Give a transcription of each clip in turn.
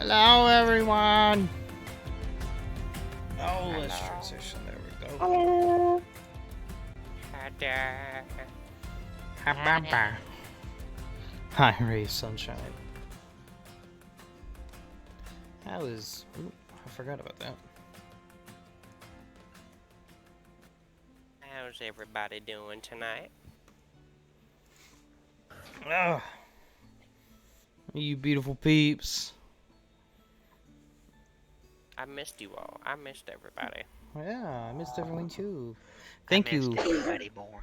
Hello, everyone. Oh, let's Hello. transition. There we go. Hello. Hi, Ray Sunshine. How is? Ooh, I forgot about that. How's everybody doing tonight? Ah, you beautiful peeps. I missed you all. I missed everybody. Yeah, I missed everyone too. Thank you. Everybody more.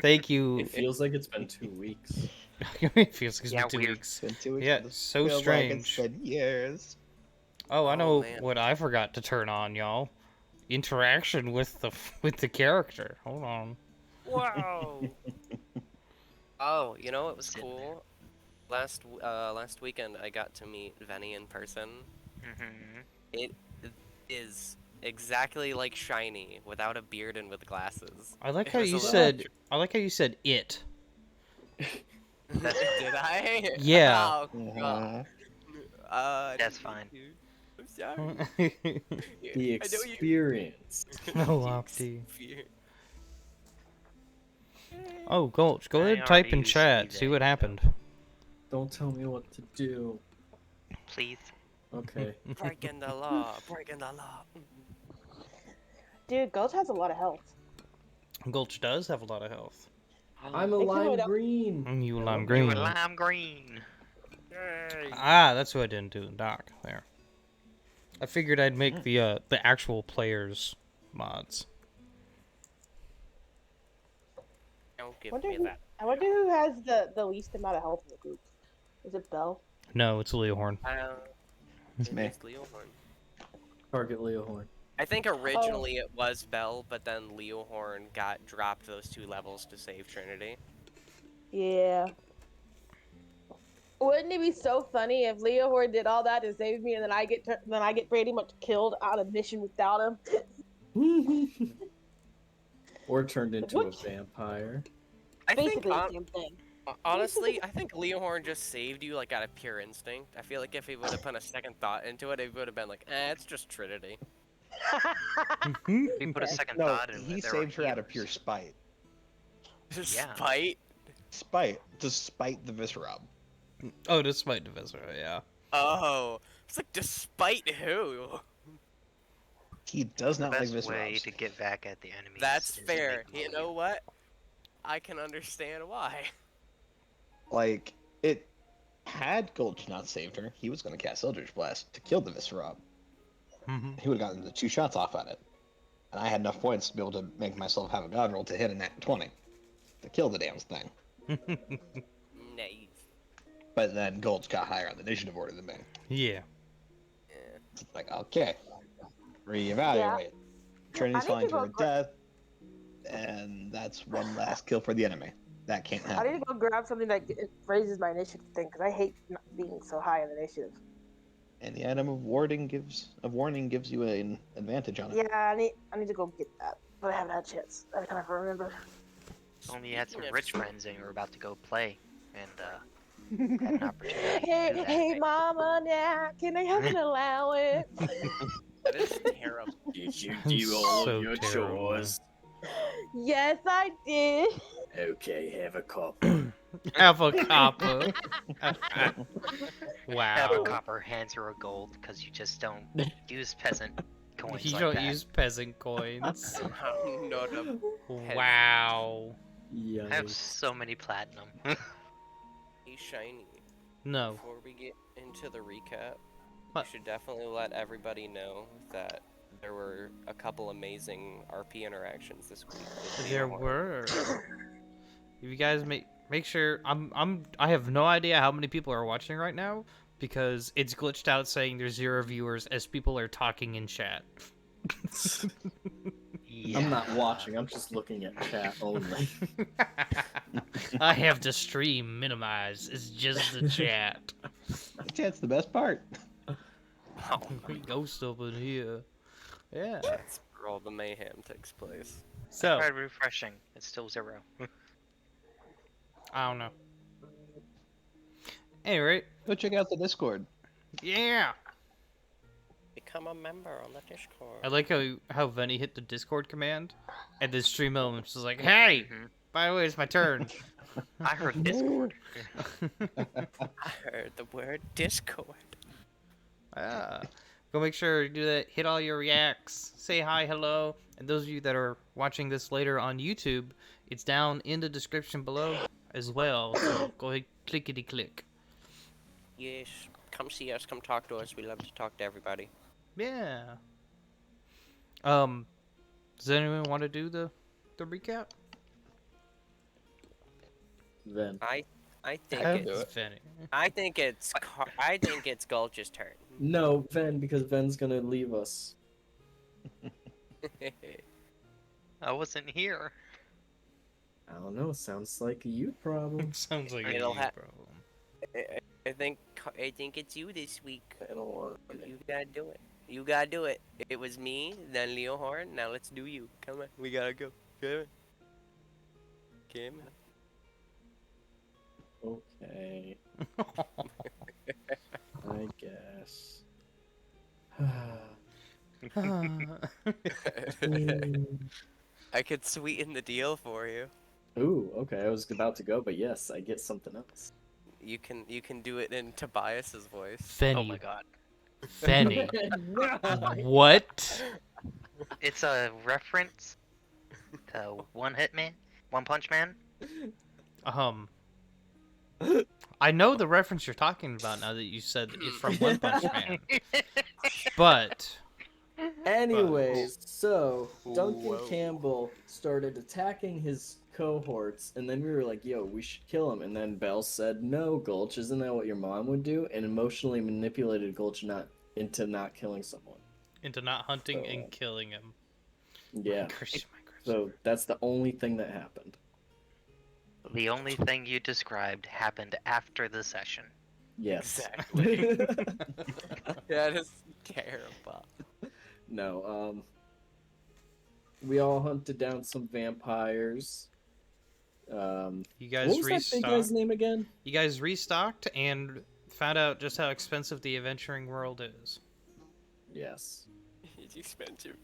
Thank you. It feels like it's been 2 weeks. It feels like it's Yeah, been 2 weird. weeks. It's been 2 weeks. Yeah, but this so feels strange. Like it's been years. Oh, I Oh, know man. what I forgot to turn on, y'all. Interaction with the character. Hold on. Whoa! Oh, you know what was Sitting cool? Last weekend I got to meet Venny in person. Mm-hmm. It is exactly like Shiny, without a beard and with glasses. I like It how was a you little- said. I like how you said it. That's Did I? Yeah. Oh, God. I That's didn't mean fine. to. I'm sorry. The I know you- experience. No, The Opti. experience. Oh, Gulch, go I ahead and type already in chat. see See that, what so- happened. Don't tell me what to do. Please. Okay. Breaking the law. Breaking the law. Dude, Ghost has a lot of health. Gulch does have a lot of health. I'm a Makes him lime wait up. green. You Hello? lime You green. were lime green. Yay. Ah, that's what I didn't do in Doc. There. I figured I'd make the actual players mods. Don't give Wonder me who, that. I wonder who has the least amount of health in the group. Is it Belle? No, it's Leohorn. It's It me. is Leohorn. Target Leohorn. I think originally it was Bell, but then Leohorn got dropped those 2 levels to save Trinity. Yeah. Wouldn't it be so funny if Leohorn did all that to save me, and then I get pretty much killed on a mission without him? Or turned into a Which- vampire. I think, Basically the same thing. honestly, I think Leohorn just saved you like out of pure instinct. I feel like if he would have put a second thought into it, it would have been like, it's just Trinity. We put a second No, thought in he it. There were saved her out of pure healers. spite. Yeah. Spite? Spite. Despite the Viscerob. Oh, despite Divisor, yeah. Oh. It's like, despite who? He does The not like best way Viscerobs. to get back at the enemies. That's is to fair. make them You all know what? I can understand why. Like, it had Gulch not saved her, he was going to cast Eldritch Blast to kill the Viscerob. Mhm. He would have gotten the 2 shots off on it. And I had enough points to be able to make myself have a god roll to hit a nat 20 to kill the damn thing. Nice. But then Gulch got higher on the initiative order than me. Yeah. Yeah. It's like, okay, reevaluate. Trinity's I need falling to to go her death, and that's one last kill for the enemy. That can't I need happen. to go grab something that raises my initiative thing, because I hate not being so high on initiative. And the item of warning gives you an advantage on it. Yeah, I need to go get that, but I haven't had a chance. Every time I remember. Only you had some Speaking of- rich friends and you were about to go play, and had an opportunity to Hey, do that. hey, mama, now can I have an allowance? That is terrible. Did you I'm do all so of your terrible. chores? Yes, I did. Okay, have a cup. Have a copper. Have a Wow. copper, hands her a gold, because you just don't use peasant coins You like don't that. use peasant coins. I'm not a Wow. I have Yikes. so many platinum. Hey, Shiny. No. Before we get into the recap, What? we should definitely let everybody know that there were a couple amazing RP interactions this week. with There Leohorn. were. If you guys make sure I have no idea how many people are watching right now because it's glitched out saying there's 0 viewers as people are talking in chat. Yeah. I'm not watching, I'm just looking at chat only. I have the stream minimized. It's just the chat. That's the best part. Oh, Ghost up in here. Yeah. that's where all the mayhem takes place. I So tried refreshing. It's still 0. I don't know. Anyway, Go check out the Discord. yeah. Become a member on the Discord. I like how Venny hit the Discord command, and then Stream Elements was like, "Hey, Mhm. by the way, it's my turn." I heard Discord. I heard the word Discord. Ah. Go make sure to do that. Hit all your reacts. Say hi, hello. And those of you that are watching this later on YouTube, it's down in the description below as well. So go ahead, clickety click. Yes, come see us. Come talk to us. We love to talk to everybody. Yeah. Does anyone want to do the recap? Then I think Have- it's Venny. I think it's Gulch's turn. no, Ven, because Ven's gonna leave us. I wasn't here. I don't know. Sounds like a you problem. Sounds like a It'll you ha- problem. I think it's you this week. I don't want it. You gotta do it. You gotta do it. It was me, then Leohorn. Now let's do you. Come on, we gotta go. Come on. Okay, I guess. I could sweeten the deal for you. Ooh, okay. I was about to go, but yes, I get something else. You can do it in Tobias's voice. Venny. Oh my god. Venny. What? It's a reference to One Punch Man. I know the reference you're talking about now that you said it's from One Punch Man. But Anyways, so Duncan Whoa. Campbell started attacking his cohorts, and then we were like, yo, we should kill him. And then Bell said, no, Gulch, isn't that what your mom would do? And emotionally manipulated Gulch into not killing someone. into not hunting So, and killing him. Yeah. Christian. So that's the only thing that happened. The only thing you described happened after the session. Yes. Exactly. That is terrible. No, we all hunted down some vampires. You guys What was that big guy's restocked. name again? You guys restocked and found out just how expensive the adventuring world is. Yes. It's expensive.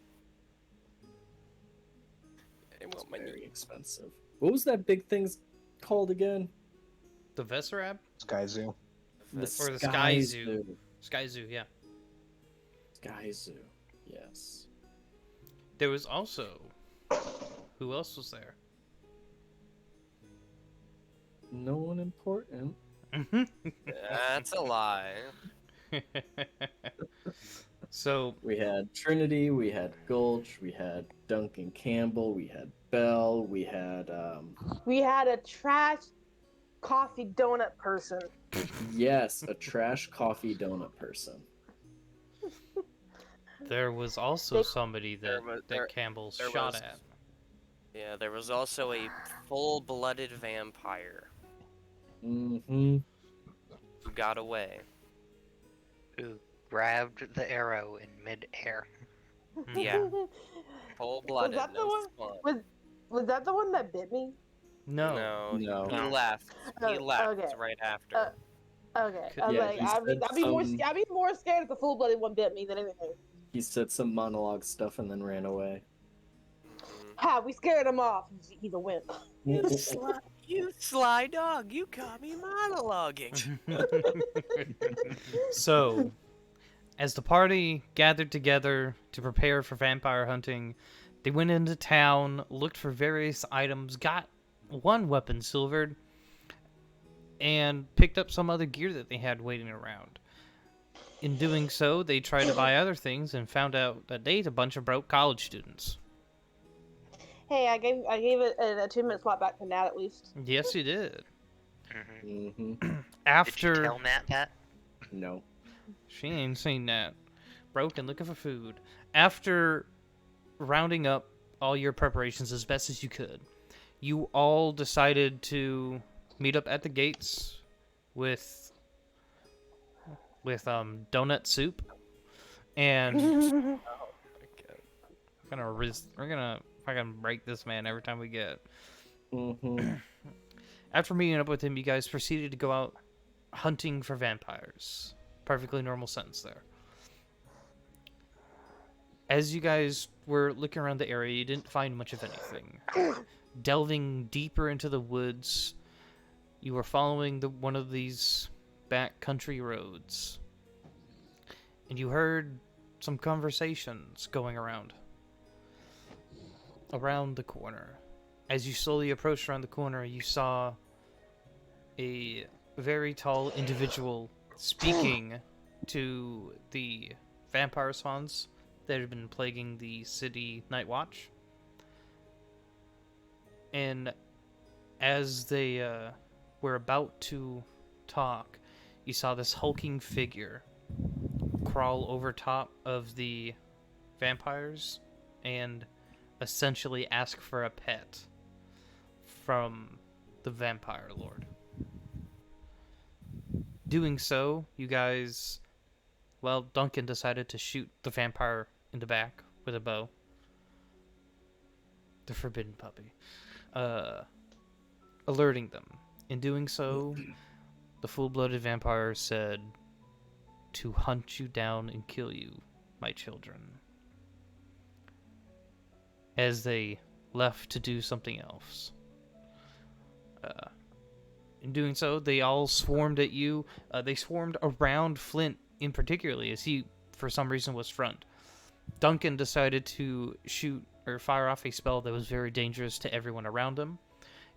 I want Very money. expensive. What was that big thing's called again? The Vesserab? Sky Zoo. Or the Sky Sky Zoo. Sky Zoo, yeah. Sky Zoo. Yes. There was also... Who else was there? No one important. That's a lie. So, We had Trinity, we had Gulch, we had Duncan Campbell, we had Bell, we had We had a trash coffee donut person. yes, a trash coffee donut person. there was also somebody There that, was- that there- Campbell there shot was- at. Yeah, there was also a full-blooded vampire Mm-hmm. who got away. Who grabbed the arrow in mid-air. Yeah. Full-blooded. Was that the no one- fun. Was that the one that bit me? No. No, No. he left. He Oh, left okay. right after. Okay. Could- I was Yeah, like, he said I'd be more scared if the full-blooded one bit me than anything. He said some monologue stuff and then ran away. Mhm. Ha! We scared him off. He's a wimp. You sly dog, you caught me monologuing. So, as the party gathered together to prepare for vampire hunting, they went into town, looked for various items, got one weapon silvered, and picked up some other gear that they had waiting around. In doing so, they tried to buy other things and found out that they'd a bunch of broke college students. Hey, I gave it a 2-minute slot back to Nat at least. Yes, you did. Mhm. Mm-hmm. Did you After tell Nat that? No. she ain't seen that. Broke and looking for food. After rounding up all your preparations as best as you could, you all decided to meet up at the gates with donut soup, and we're gonna fucking break this man every time we get. Mm-hmm. After meeting up with him, you guys proceeded to go out hunting for vampires. Perfectly normal sentence there. As you guys were looking around the area, you didn't find much of anything. Delving deeper into the woods, you were following one of these back country roads, and you heard some conversations going around the corner. As you slowly approached around the corner, you saw a very tall individual speaking to the vampire spawns that had been plaguing the city night watch. And as they were about to talk, you saw this hulking figure crawl over top of the vampires and essentially ask for a pet from the vampire lord. Doing so, you guys, well, Duncan decided to shoot the vampire in the back with a bow. The forbidden puppy. Alerting them. In doing so, the full-blooded vampire said to hunt you down and kill you, my children. As they left to do something else. In doing so, they all swarmed at you. They swarmed around Flint in particularly, as he, for some reason, was front. Duncan decided to shoot or fire off a spell that was very dangerous to everyone around him,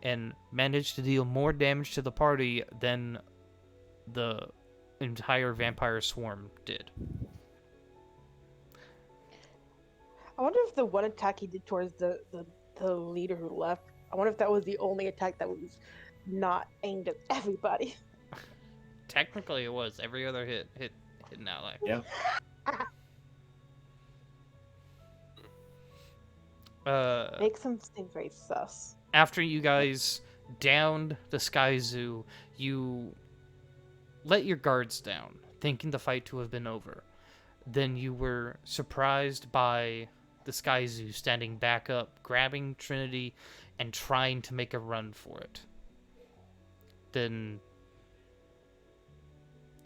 and managed to deal more damage to the party than the entire vampire swarm did. I wonder if the one attack he did towards the leader who left, I wonder if that was the only attack that was not aimed at everybody. Technically, it was. Every other hit an ally. Yeah. Makes him seem very sus. After you guys downed the Sky Zoo, you let your guards down, thinking the fight to have been over. Then you were surprised by the Sky Zoo standing back up, grabbing Trinity, and trying to make a run for it. Then,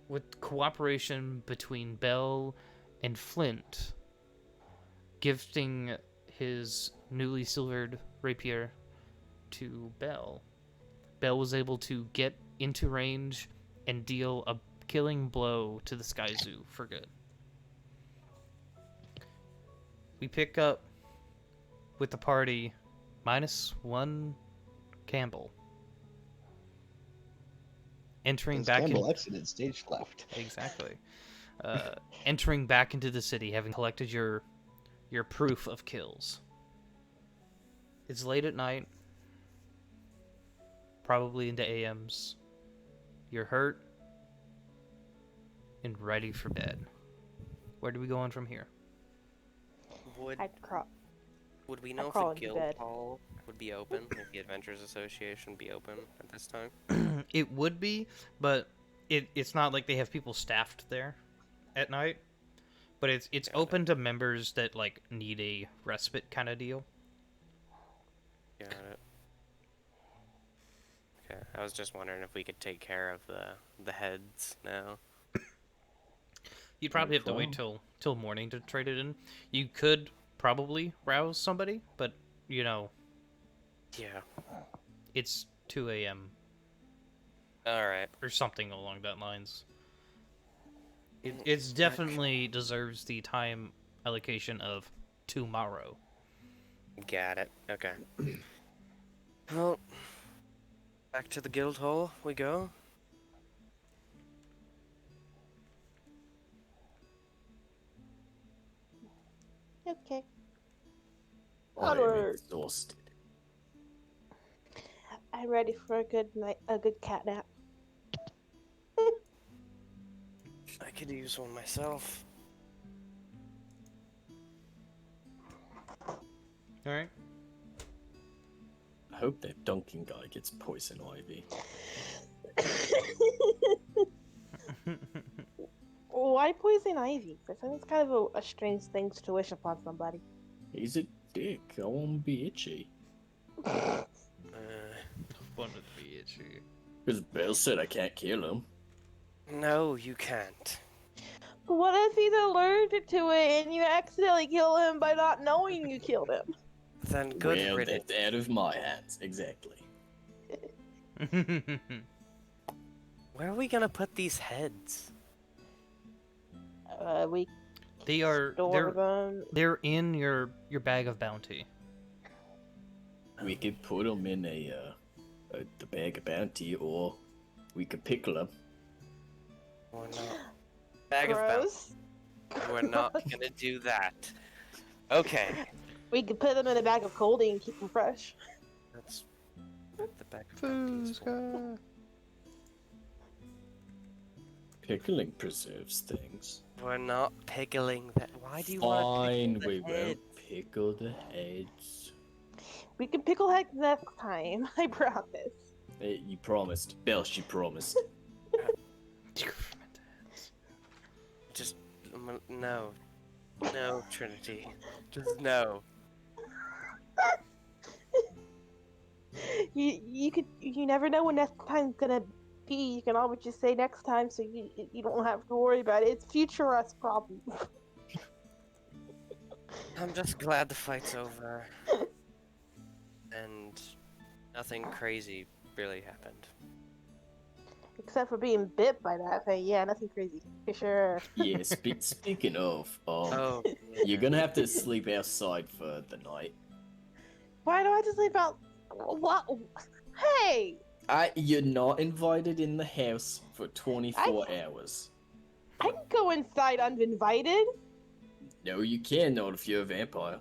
with cooperation between Bell and Flint, gifting his newly silvered rapier to Bell, Bell was able to get into range and deal a killing blow to the Sky Zoo for good. We pick up with the party -1 Campbell. Entering back Campbell in... exited stage left. Exactly. Entering back into the city, having collected your proof of kills. It's late at night. Probably into AMs. You're hurt. And ready for bed. Where do we go on from here? Would we know if crawl the into guild bed. hall would be open? If the Adventurers Association be open at this time? It would be, but it's not like they have people staffed there at night. But it's open to members that like need a respite kind of deal. Got it. Okay, I was just wondering if we could take care of the heads now. You'd probably have to wait till morning to trade it in. You could probably rouse somebody, but you know, Yeah. it's 2 a.m. All right. or something along that lines. It's definitely deserves the time allocation of tomorrow. Got it. Okay. Well, back to the guild hall we go. Okay. I'm Onward. exhausted. I'm ready for a good cat nap. I could use one myself. All right. I hope that Duncan guy gets poison ivy. Why poison ivy? I think it's kind of a strange thing to wish upon somebody. He's a dick. I won't be itchy. Wanted to be itchy. Because Bill said I can't kill him. No, you can't. But what if he's allergic to it and you accidentally kill him by not knowing you killed him? Then good Well, riddance. that's out of my hands. Exactly. Where are we gonna put these heads? We They are store them. they're in your bag of bounty. We could put them in the bag of bounty, or we could pickle them. Or not? Bag of bounty. Gross. We're not gonna do that. Okay. We could put them in a bag of colding and keep them fresh. That's what the bag of bounty is for. Pickling preserves things. We're not pickling that. Why do you want Fine, to we pickle the won't heads? pickle the heads. We can pickle heads next time. I promise. Hey, you promised. Belle, she promised. Just no, no, Trinity. Just no. You never know when next time's gonna be. You can always just say next time, so you don't have to worry about it. It's future us problem. I'm just glad the fight's over. And nothing crazy really happened. Except for being bit by that thing. Yeah, nothing crazy. For sure. Yeah, speaking of, Oh, you're gonna have to sleep outside for the night. Why do I have to sleep out? What? Hey! You're not invited in the house for 24 hours. I can go inside uninvited. No, you can't, not if you're a vampire.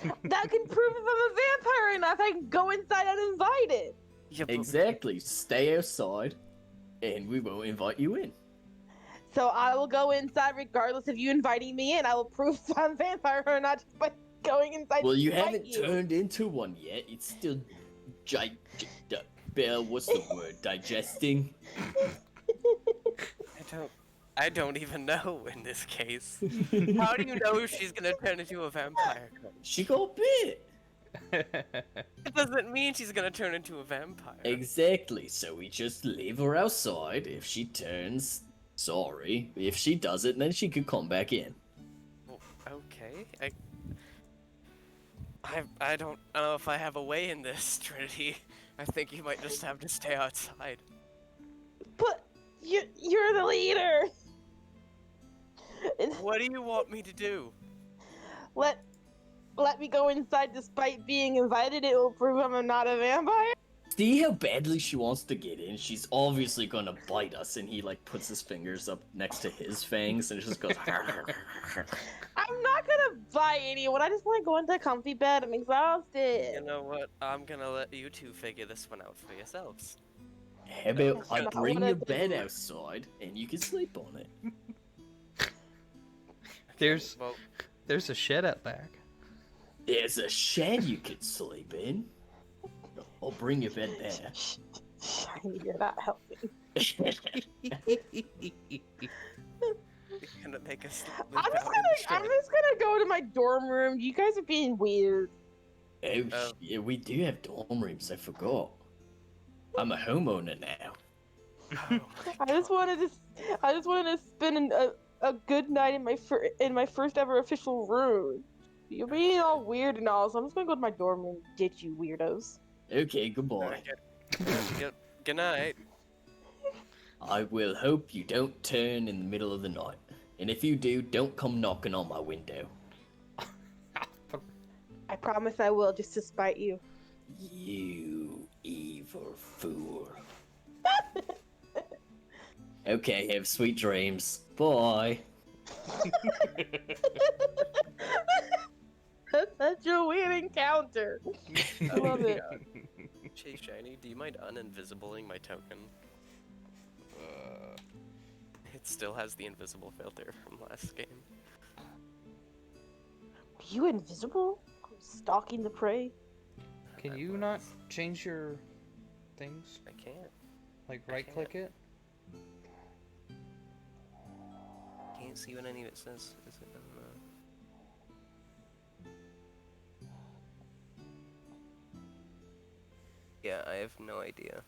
That can prove if I'm a vampire or not. If I can go inside uninvited. yeah, but Exactly. Stay outside, and we won't invite you in. So I will go inside regardless of you inviting me in. I will prove if I'm a vampire or not just by going inside. Well, to you fight haven't you. turned into one yet. It's still Belle, what's the word? Digesting? I don't even know in this case. How do you know if she's gonna turn into a vampire? She got bit. It doesn't mean she's gonna turn into a vampire. Exactly. So we just leave her outside. If she turns, sorry. If she doesn't, then she could come back in. Well, okay. I don't know if I have a way in this, Trinity. I think you might just have to stay outside. But you're the leader. What do you want me to do? Let me go inside despite being invited. It will prove I'm not a vampire. See how badly she wants to get in? She's obviously gonna bite us, and he like puts his fingers up next to his fangs and just goes. I'm not gonna bite anyone. I just want to go into a comfy bed. I'm exhausted. You know what? I'm gonna let you two figure this one out for yourselves. How about That's I not bring what I your bed do. outside and you can sleep on it? There's Well, a shed out back. There's a shed you could sleep in. I'll bring your bed there. Shiny, you're not helping. you're gonna make us sleep I'm out just in the gonna shed. go to my dorm room. You guys are being weird. Oh, yeah, we do have dorm rooms. I forgot. I'm a homeowner now. Oh, I just wanted to spend a good night in my first ever official room. You're being all weird and all, so I'm just gonna go to my dorm room and ditch you weirdos. Okay, goodbye. Good night. I will hope you don't turn in the middle of the night. And if you do, don't come knocking on my window. I promise I will, just to spite you. You evil fool. Okay, have sweet dreams. Bye. That's such a weird encounter. I love it. Hey, Shiny, do you mind uninvisibling my token? It still has the invisible filter from last game. Are you invisible? Stalking the prey? Can I you was. not change your things? I can't. Like right click it? Can't see what any of it says. Is it? I don't know. Yeah, I have no idea.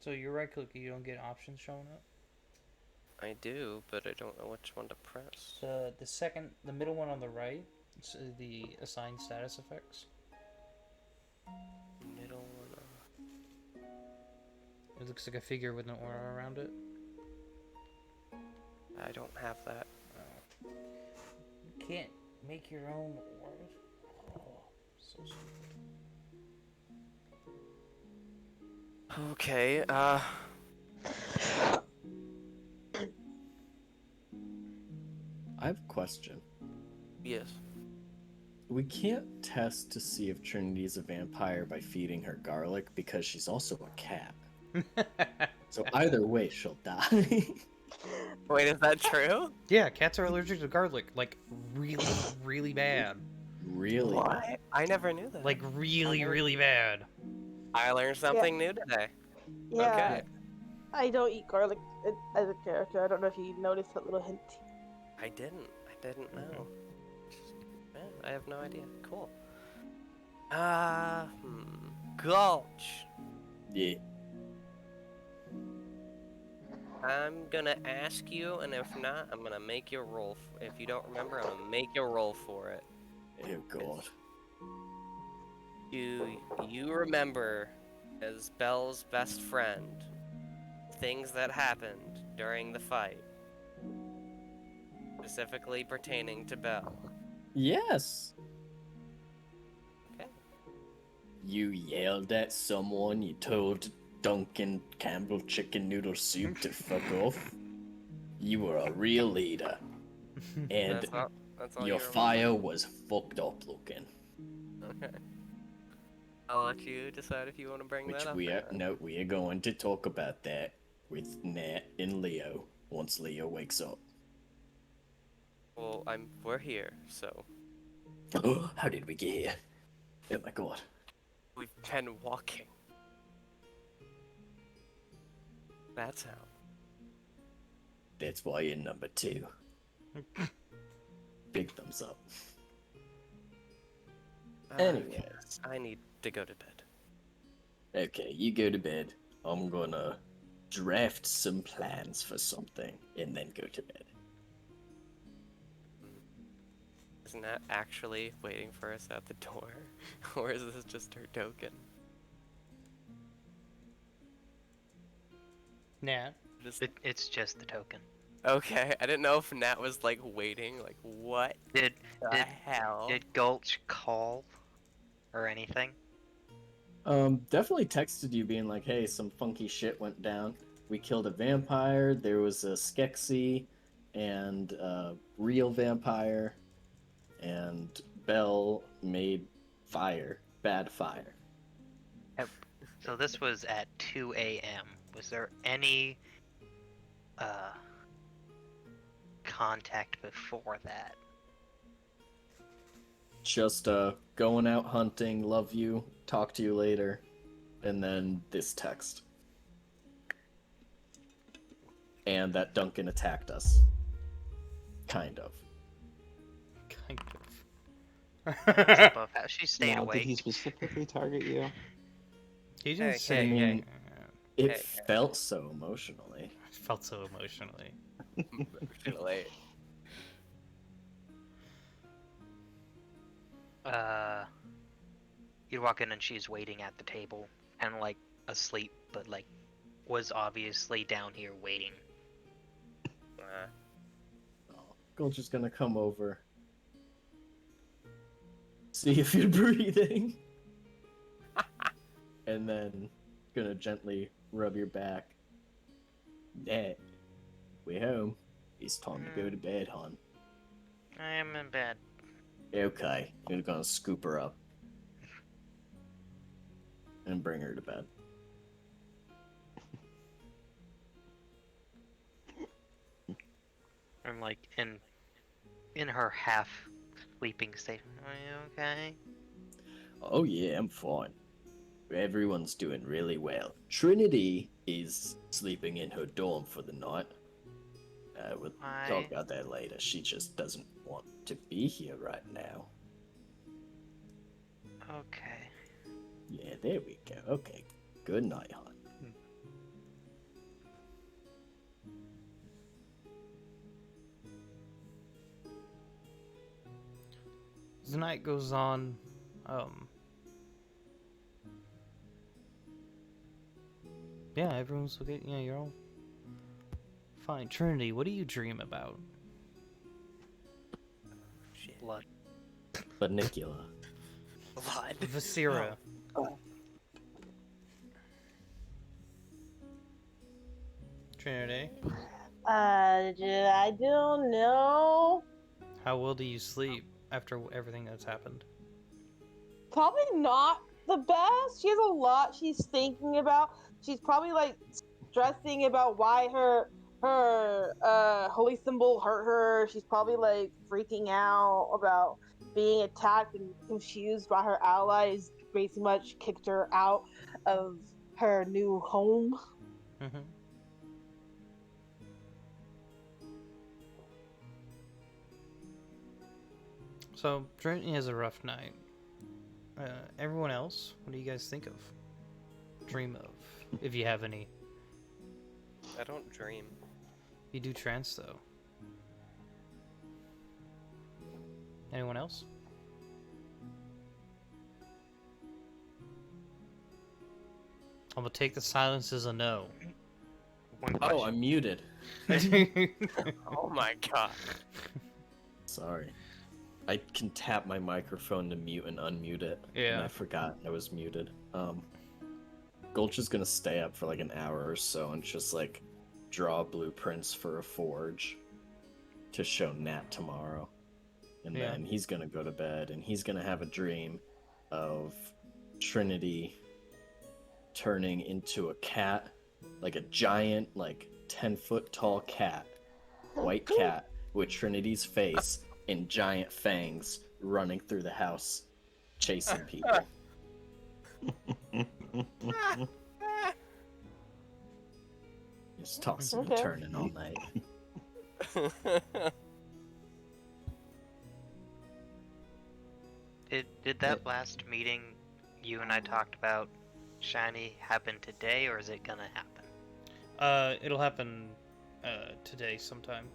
So you right click, you don't get options showing up. I do, but I don't know which one to press. The middle one on the right, it's the assigned status effects. Middle one. It looks like a figure with an aura around it. I don't have that. You can't make your own auras. Oh, so stupid. Okay, I have a question. yes. We can't test to see if Trinity is a vampire by feeding her garlic because she's also a cat. So either way, she'll die. Wait, is that true? Yeah, cats are allergic to garlic, like really, really bad. Really? What? I never knew that. Like really bad. I learned something new today. Yeah. Okay. I don't eat garlic as a character. I don't know if you noticed that little hint. I didn't know. I have no idea. Cool. Gulch. Yeah. I'm gonna ask you, and if not, I'm gonna make you roll. If you don't remember, I'm gonna make you roll for it. Oh god. Do you remember, as Belle's best friend, things that happened during the fight? Specifically pertaining to Belle. Yes. Okay. You yelled at someone, you told Duncan Campbell chicken noodle soup to fuck off. You were a real leader. And That's all your you remember? fire was fucked up looking. Okay. I'll let you decide if you want to bring Which that up. we or are not. we are going to talk about that with Nat and Leo once Leo wakes up. Well, we're here, so How did we get here? Oh my god. we've been walking. That's how. That's why you're number 2. Big thumbs up. Anyways. I need to go to bed. Okay, you go to bed. I'm gonna draft some plans for something and then go to bed. Isn't that actually waiting for us at the door? Or is this just her token? Nat. It's just the token. Okay, I didn't know if Nat was like waiting, like what Did the hell? did Gulch call or anything? Definitely texted you being like, hey, some funky shit went down. We killed a vampire, there was a Skeksis, and a real vampire, and Belle made fire. Bad fire. So this was at 2 a.m. Was there any contact before that? Just going out hunting, love you, talk to you later, and then this text. And that Duncan attacked us. Kind of. Kind of. Above how she stayed Now, awake. did he specifically target you? He didn't Hey, say. hey, hey. It Hey. felt so emotionally. I felt so emotionally. Too late. You walk in and she's waiting at the table, kind of like asleep, but like was obviously down here waiting. Gulch is gonna come over. See if you're breathing. And then gonna gently rub your back. Dad, we home. It's time to go to bed, hon. I am in bed. Okay, you're gonna scoop her up. And bring her to bed. I'm like in her half sleeping state. Are you okay? Oh yeah, I'm fine. Everyone's doing really well. Trinity is sleeping in her dorm for the night. We'll talk about that later. She just doesn't want to be here right now. Okay. Yeah, there we go. Okay. Good night, hon. As the night goes on, yeah, everyone's okay. Yeah, you're all fine. Trinity, what do you dream about? Shit. Blood. Funicula. Blood. Viscera. Trinity, I don't know. how well do you sleep after everything that's happened? Probably not the best. She has a lot she's thinking about. She's probably like stressing about why her holy symbol hurt her. She's probably like freaking out about being attacked and confused by her allies. Pretty much kicked her out of her new home. Mm-hmm. So, Trinity has a rough night. Everyone else, what do you guys think of? Dream of, if you have any. I don't dream. You do trance, though. Anyone else? I'm gonna take the silence as a no. One Oh, question. I'm muted. Oh my god. Sorry. I can tap my microphone to mute and unmute it. And Yeah. I forgot I was muted. Gulch is gonna stay up for like an hour or so and just like draw blueprints for a forge to show Nat tomorrow. And Yeah. then he's gonna go to bed and he's gonna have a dream of Trinity turning into a cat, like a giant, like 10-foot tall cat, white cat with Trinity's face and giant fangs running through the house, chasing people. Just tossing and Okay. turning all night. Did that last meeting you and I talked about shiny happen today, or is it gonna happen? It'll happen, today sometime.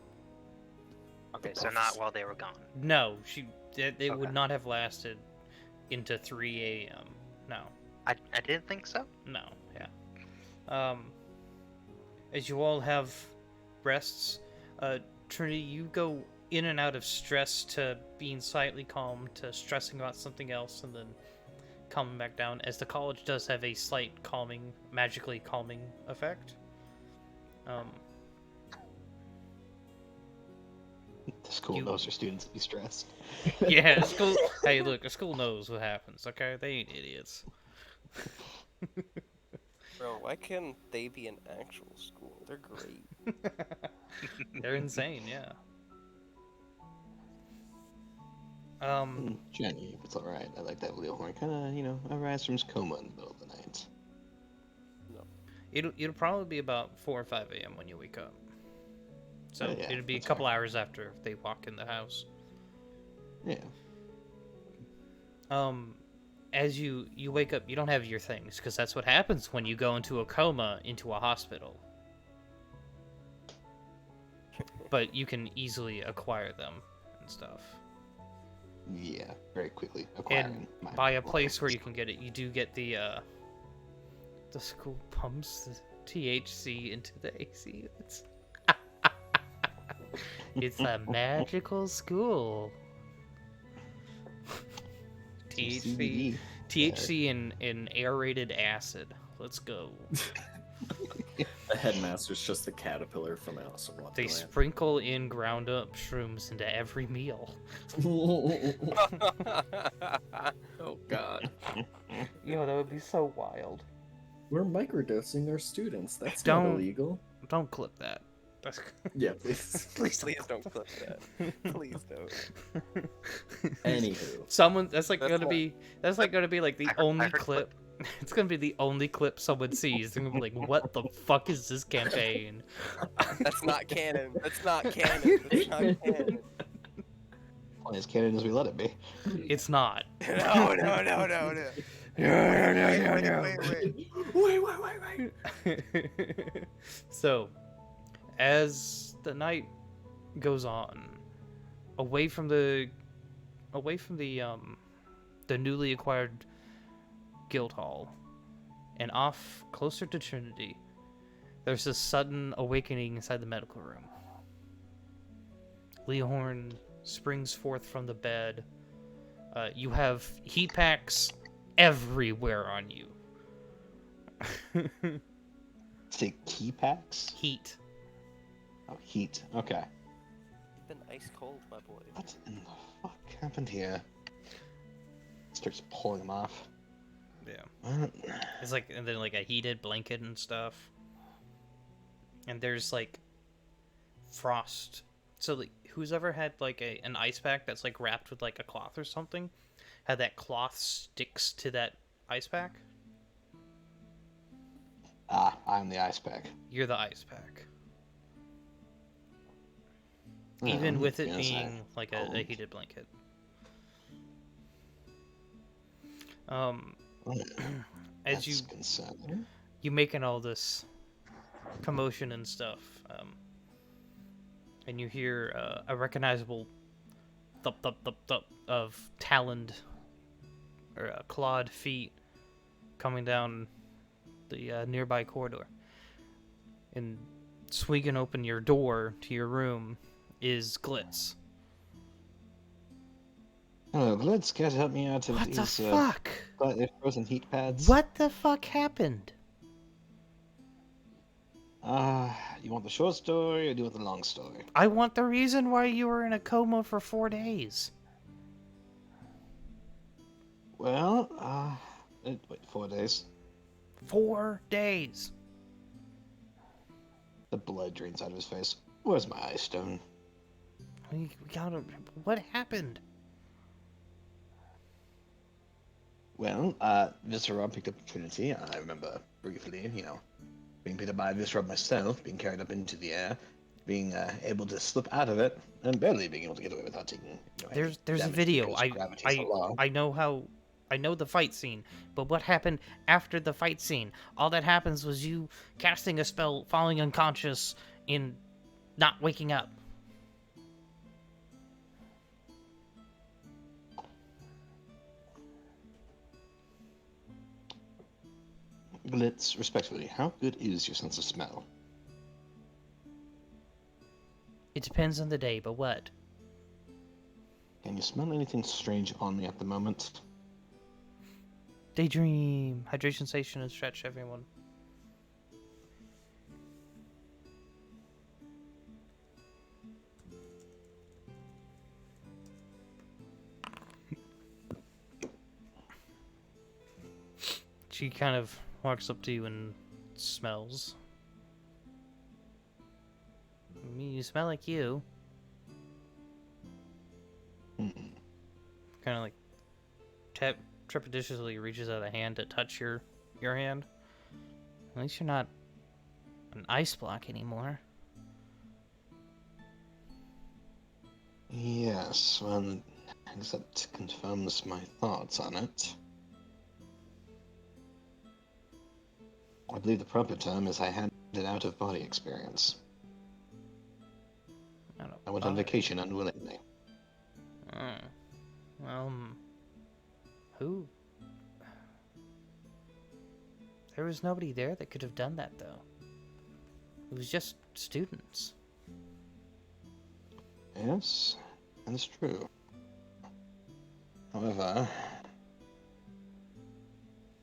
Okay, so not while they were gone. No, they would Okay. not have lasted into 3 a.m. No. I didn't think so. No, yeah. As you all have rests, Trinity, you go in and out of stress to being slightly calm to stressing about something else and then calming back down, as the college does have a slight magically calming effect. The school You- knows their students be stressed. Yeah, school. Hey, look, the school knows what happens. Okay, they ain't idiots. Bro, why can't they be an actual school? They're great. They're insane, yeah. Jenny, it's alright. I like that Leohorn. Kinda, arise from his coma in the middle of the night. It'll probably be about 4 or 5 a.m. when you wake up. So Oh, yeah, it'll be a that's couple hours after they walk in the house. Yeah. As you wake up, you don't have your things, because that's what happens when you go into a coma into a hospital. But you can easily acquire them and stuff. Yeah, very quickly acquiring And my by a place where you belongings. can get it, you do get the school pumps the THC into the AC. It's a magical school. THC, CBD. THC and aerated acid. Let's go. The headmaster's just the caterpillar from Alice in They Wonderland. sprinkle in ground up shrooms into every meal. Oh god. Yo, that would be so wild. We're microdosing our students. That's Don't- not illegal. Don't clip that. That's... Yeah, please. Please don't clip that. Please don't. Anywho. That's like That's gonna not- be like the I heard only clip. It's gonna be the only clip someone sees. They're gonna be like, "What the fuck is this campaign?" That's not canon. That's not canon. That's not canon. Only as canon as we let it be. It's not. No. Wait. So, as the night goes on, away from the away from the newly acquired guild hall, and off closer to Trinity, there's this sudden awakening inside the medical room. Leohorn springs forth from the bed. You have heat packs everywhere on you. Say key packs? Heat. Oh, heat. Okay. You've been ice cold, my boy. What in the fuck happened here? Starts pulling them off. Yeah. What? It's like, and then like a heated blanket and stuff. And there's like frost. So like, who's ever had like an ice pack that's like wrapped with like a cloth or something? How that cloth sticks to that ice pack? Ah, I'm the ice pack. You're the ice pack. Even with it being like a heated blanket. As That's concerning. you making all this commotion and stuff, and you hear a recognizable thump thump thump thump of taloned or clawed feet coming down the nearby corridor, and swinging open your door to your room is Glitz. Oh, let's get help me out of What the these fuck? frozen heat pads. What the fuck happened? You want the short story or do you want the long story? I want the reason why you were in a coma for 4 days. Well, wait, 4 days. 4 days. The blood drains out of his face. Where's my ice stone? We gotta. What happened? Well, Viscera picked up Trinity. I remember briefly, being picked up by Viscera myself, being carried up into the air, being able to slip out of it, and barely being able to get away without taking. There's a damage video. because gravity's a law. I know how. I know the fight scene, but what happened after the fight scene? All that happens was you casting a spell, falling unconscious, and not waking up. Blitz, respectfully, how good is your sense of smell? It depends on the day, but what? Can you smell anything strange on me at the moment? Daydream, hydration station, and stretch, everyone. She kind of walks up to you and smells. I mean, you smell like you. Mm-mm. Kind of like trepidatiously reaches out a hand to touch your hand. At least you're not an ice block anymore. Yes, well, I guess that confirms my thoughts on it. I believe the proper term is I had an out-of-body experience. I went on vacation unwillingly. Who? There was nobody there that could have done that, though. It was just students. Yes, that's true. However,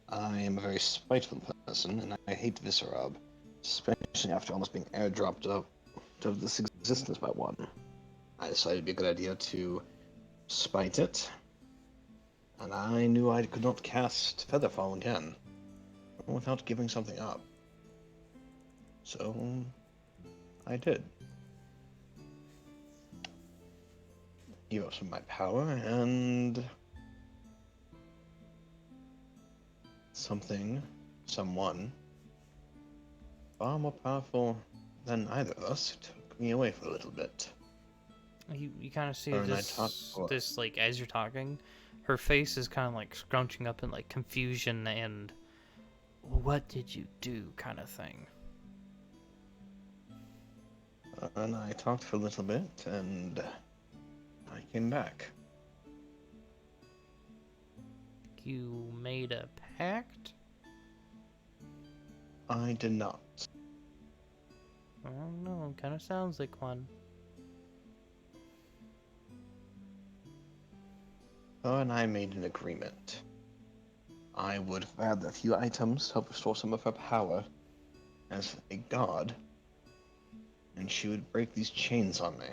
I am a very spiteful person, and I hate Viscera, especially after almost being airdropped out of this existence by one. I decided it'd be a good idea to spite it, and I knew I could not cast Featherfall again without giving something up. So, I did. Give up some of my power, and someone, far more powerful than either of us, took me away for a little bit. You kind of see Her and I this, talked before. this, like, as you're talking, her face is kind of, like, scrunching up in, like, confusion and what did you do kind of thing. And I talked for a little bit, and I came back. you made a pact? I did not. I don't know. Kind of sounds like one. Her and I made an agreement. I would add a few items to help restore some of her power as a god, and she would break these chains on me.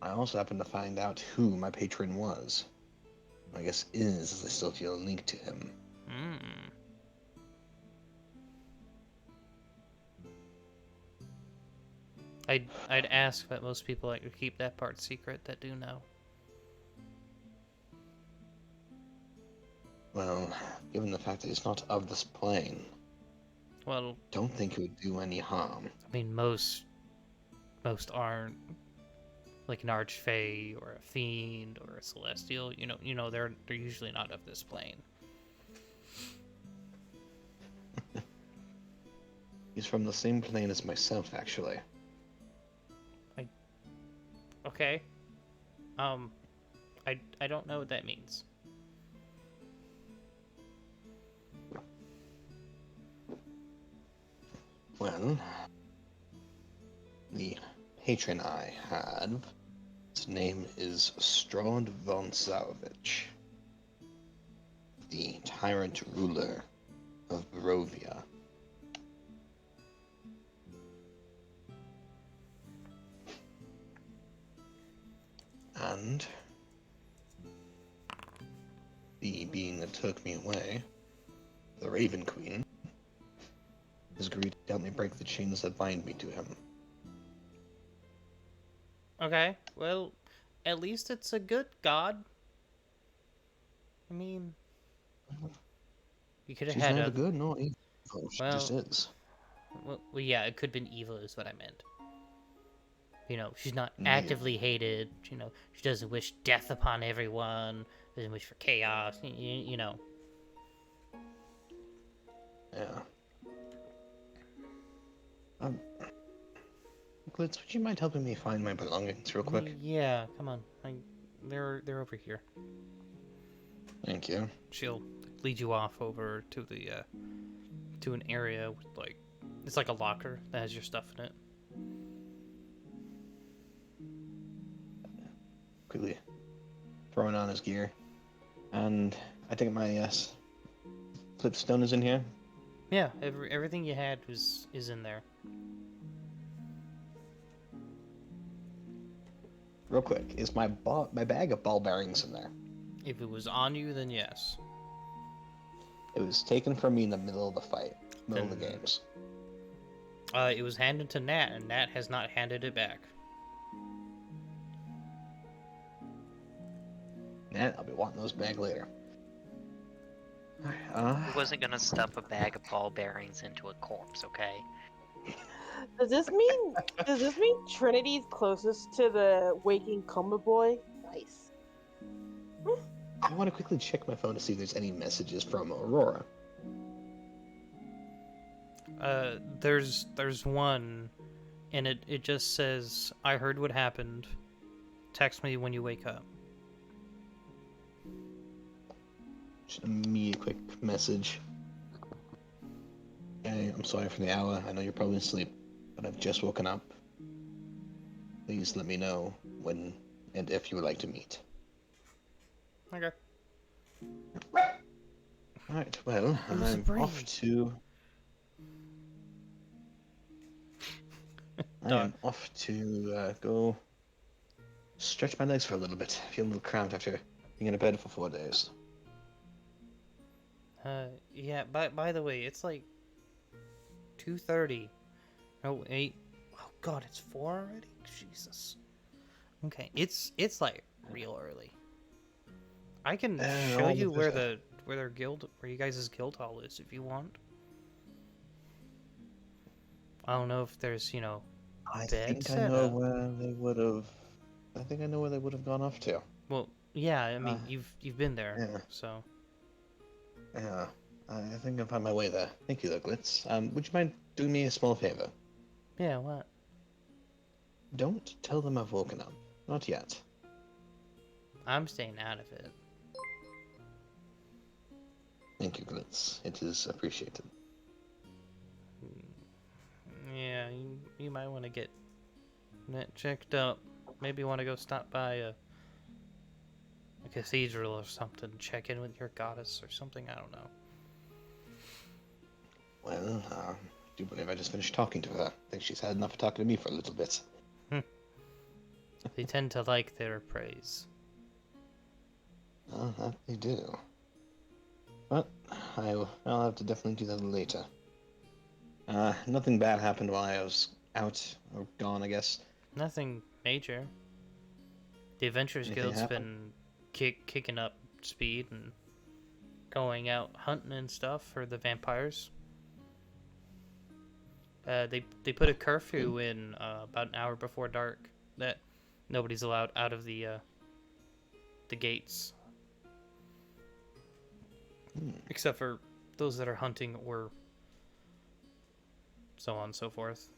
I also happened to find out who my patron was. I guess is, as I still feel linked to him. Hmm. I'd ask, but most people like to keep that part secret that do know. Well, given the fact that he's not of this plane, Well, don't think it would do any harm. I mean, most aren't like an archfey or a fiend or a celestial. They're usually not of this plane. He's from the same plane as myself, actually. Okay. I don't know what that means. Well, the patron I have, his name is Strahd von Zarovich, the tyrant ruler of Barovia. And the being that took me away, the Raven Queen, has agreed to help me break the chains that bind me to him. Okay. Well, at least it's a good god. I mean, you could have She's had neither other. good nor evil. She just Well, is. well, yeah, it could have been evil, is what I meant. She's not Yeah. actively hated. She doesn't wish death upon everyone. Doesn't wish for chaos. Yeah. Glitz, would you mind helping me find my belongings real quick? Yeah, come on. They're over here. Thank you. She'll lead you off over to the to an area with it's like a locker that has your stuff in it. Quickly throwing on his gear. And I think my flipstone is in here. Yeah, everything you had is in there. Real quick, is my bag of ball bearings in there? If it was on you, then yes. It was taken from me in the middle of the fight, middle of the Then- games. It was handed to Nat, and Nat has not handed it back. Nat, I'll be wanting those back later. He wasn't gonna stuff a bag of ball bearings into a corpse, okay? Does this mean Trinity's closest to the waking coma boy? Nice. I want to quickly check my phone to see if there's any messages from A.U.R.A. There's one, and it just says, "I heard what happened. Text me when you wake up." Just me a quick message. Hey, I'm sorry for the hour. I know you're probably asleep, but I've just woken up. Please let me know when and if you would like to meet. Okay. Alright, well, It was a I'm brain. off to... I am Done. off to go stretch my legs for a little bit. Feel a little cramped after being in a bed for 4 days. Yeah. By the way, it's like 2:30. Oh, 8. Oh God, it's 4 already. Jesus. Okay, it's like real early. I can show all you the where better. where you guys' guild hall is if you want. I don't know if there's I bed think I set know up. where they would have... I think I know where they would have gone off to. Well, yeah. I mean, Uh, you've been there, yeah. so. Yeah, I think I'll find my way there. Thank you, though, Glitz. Would you mind doing me a small favor? Yeah. What? Don't tell them I've woken up. Not yet. I'm staying out of it. Thank you, Glitz. It is appreciated. Yeah, you might want to get that checked up. Maybe want to go stop by a cathedral or something, check in with your goddess or something. I don't know. Well, I do believe I just finished talking to her. I think she's had enough of talking to me for a little bit. They tend to like their praise. That they do. But I'll have to definitely do that later. Nothing bad happened while I was out, or gone, I guess. Nothing major. The Adventurers Anything Guild's happen? been kicking up speed and going out hunting and stuff for the vampires. They put a curfew in about an hour before dark that nobody's allowed out of the gates, except for those that are hunting or so on and so forth.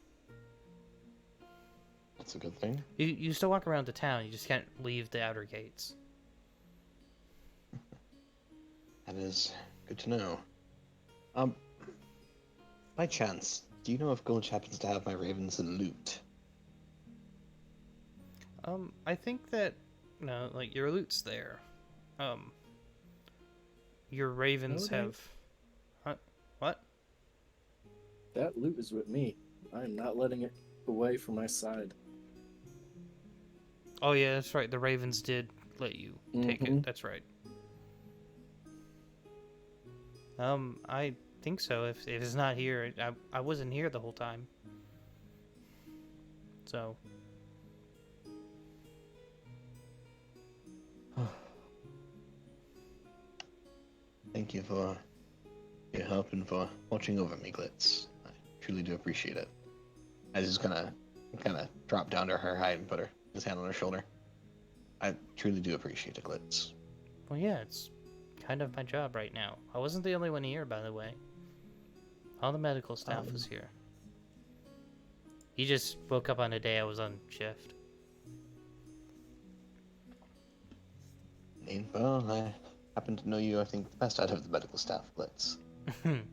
That's a good thing. You still walk around the town. You just can't leave the outer gates. That is good to know. By chance, do you know if Gulch happens to have my ravens in loot? I think that no, like your loot's there. Your ravens No, have. What? That loot is with me. I am not letting it away from my side. Oh yeah, that's right. The ravens did let you take Mhm. it. That's right. I think so. If it's not here, I wasn't here the whole time. So Thank you for your help and for watching over me, Glitz. I truly do appreciate it. I just kind of drop down to her height and put his hand on her shoulder. I truly do appreciate it, Glitz. well, yeah, it's kind of my job right now. I wasn't the only one here, by the way. All the medical staff was here. You just woke up on a day I was on shift. Well, I happen to know you, I think, the best out of the medical staff, Glitz. Kind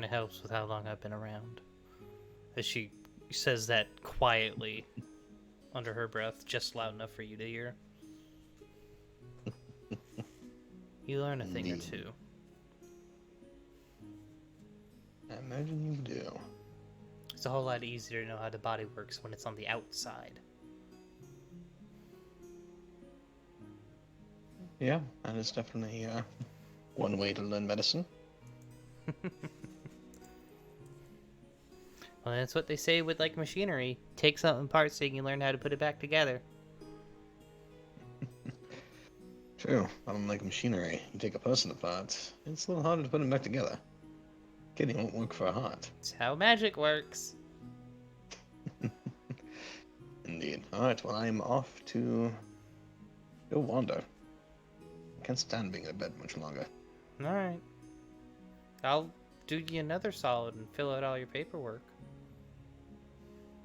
of helps with how long I've been around. As she says that quietly, under her breath, just loud enough for you to hear. You learn a thing or Indeed. two. I imagine you do. It's a whole lot easier to know how the body works when it's on the outside. Yeah, that is definitely one way to learn medicine. Well, that's what they say with, like, machinery. Take something apart so you can learn how to put it back together. True, unlike machinery, you take a person apart, it's a little harder to put them back together. Kidding won't work for a heart. It's how magic works. Indeed. Alright, well, I'm off to go wander. I can't stand being in bed much longer. Alright. I'll do you another solid and fill out all your paperwork.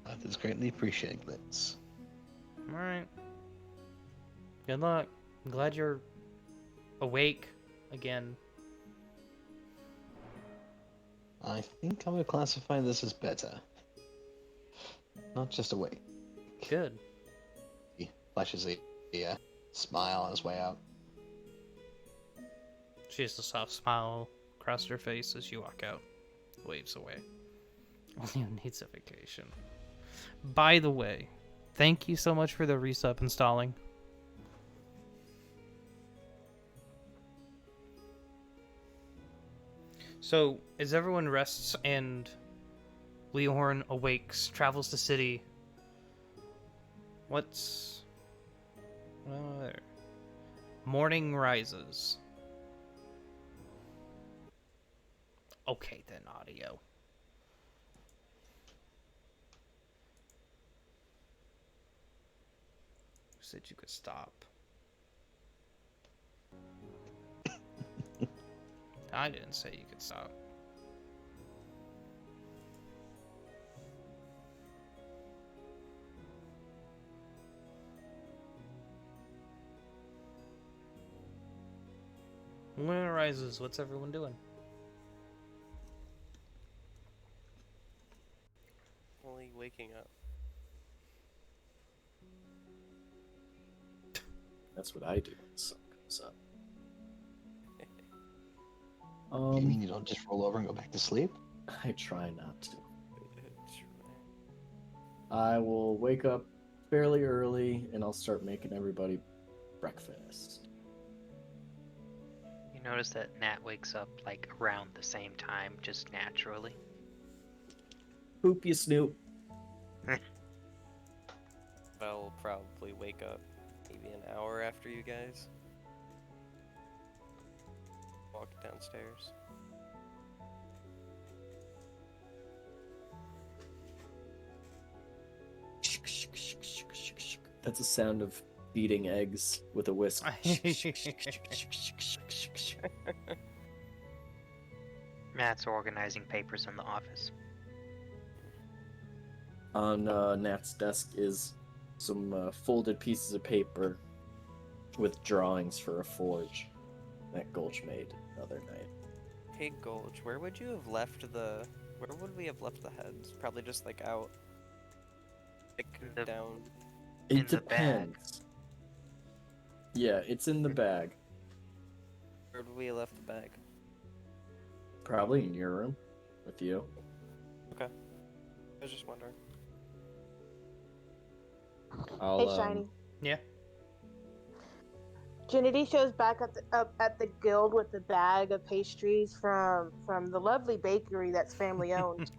That is greatly appreciated, Glitz. Alright. Good luck. I'm glad you're awake again. I think I would classify this as better. Not just awake. Good. He flashes a smile on his way out. She has a soft smile across her face as you walk out. Waves away. Leo needs a vacation. By the way, thank you so much for the resub installing. So, as everyone rests and Leohorn awakes, travels the city, what's... well, there. Morning rises. Okay then, audio. Who said you could stop? I didn't say you could stop. Winter rises. What's everyone doing? Only waking up. That's what I do when the sun comes up. You mean you don't just roll over and go back to sleep? I try not to. I will wake up fairly early and I'll start making everybody breakfast. You notice that Nat wakes up like around the same time, just naturally. Poop you snoop. Belle will probably wake up maybe an hour after you guys. Walk downstairs. That's a sound of beating eggs with a whisk. Matt's organizing papers in the office. On Nat's desk is some folded pieces of paper with drawings for a forge that Gulch made the other night. Hey Gulch, where would you have left the... Where would we have left the heads? Probably just like out... Like down... It In the bag. depends. Yeah, it's in the bag. Where would we have left the bag? Probably in your room with you. I was just wondering. I'll, Hey, Shiny. Yeah. Trinity shows back up at the guild with the bag of pastries from the lovely bakery that's family owned.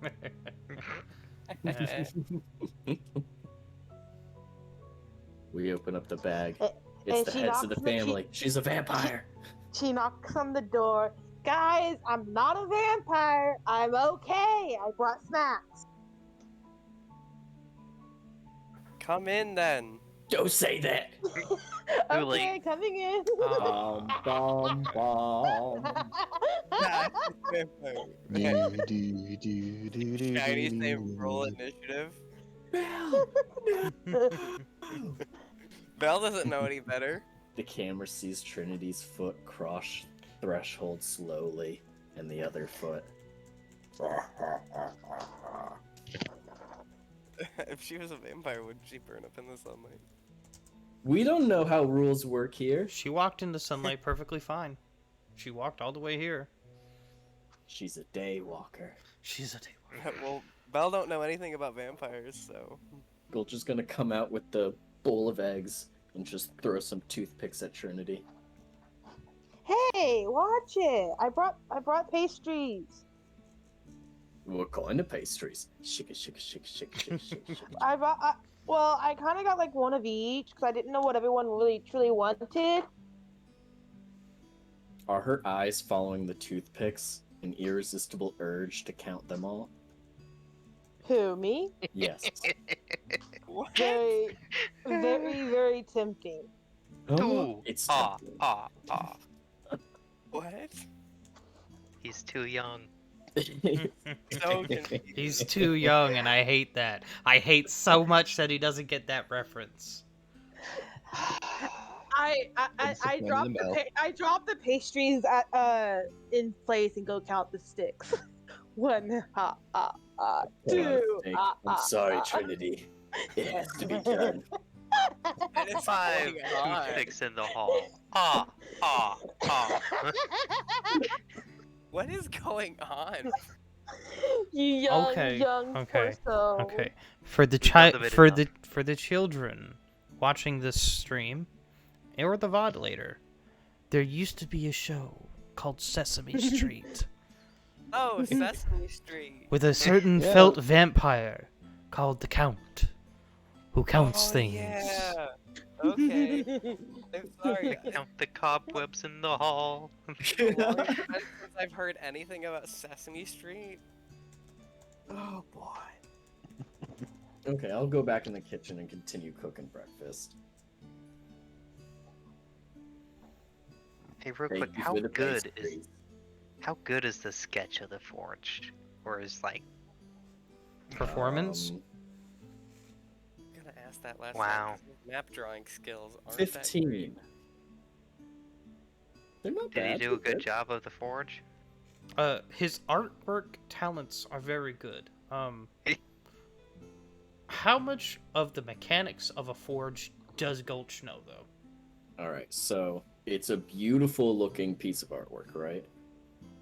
We open up the bag. And It's the she heads of the knocks the- she- family. She's a vampire. She knocks on the door. Guys, I'm not a vampire. I'm okay. I brought snacks. Come in then! Don't say that. Okay, late. coming in. Bum, bum, bum. Shiny saying roll initiative. Belle doesn't know any better. The camera sees Trinity's foot cross threshold slowly, and the other foot. If she was a vampire, would she burn up in the sunlight? We don't know how rules work here. She walked into sunlight perfectly fine. She walked all the way here. She's a day walker. She's a day. Well, Belle don't know anything about vampires, so... Gulch is gonna come out with the bowl of eggs and just throw some toothpicks at Trinity. Hey, watch it. I brought pastries. What kind of pastries? Shika, shika, shika, shika, shika, shika, shika. Well, I kind of got like one of each because I didn't know what everyone really truly wanted. Are her eyes following the toothpicks? An irresistible urge to count them all? Who, me? Yes. What? Very, very, very tempting. Ooh. It's Ah, tempting. ah, ah. What? He's too young. So confused. He's too young, and I hate that. I hate so much that he doesn't get that reference. I drop the pastries at in place and go count the sticks. One, two. I'm sorry, Trinity. It has to be done. What is 5 going on? toothpicks in the hall. Ah, ah, ah. What is going on? You young, Okay, young okay, torso. Okay, for the We've child, cultivated for the children watching this stream, or the VOD later, there used to be a show called Sesame Street Oh, Sesame Street. with a certain Yeah. felt vampire called the Count, who counts Oh, things. Yeah. Okay. I'm sorry. Count the cobwebs in the hall. It's a long time since I've heard anything about Sesame Street. Oh boy. Okay, I'll go back in the kitchen and continue cooking breakfast. Hey, real Thank quick, you how for the good pastries. is the sketch of the forge? Or is like, Performance? I'm gonna ask that last Wow. time, 'cause his map drawing skills aren't 15. They're not Did he bad. do a they're good job of the forge? His artwork talents are very good. How much of the mechanics of a forge does Gulch know, though? All right, so it's a beautiful looking piece of artwork, right?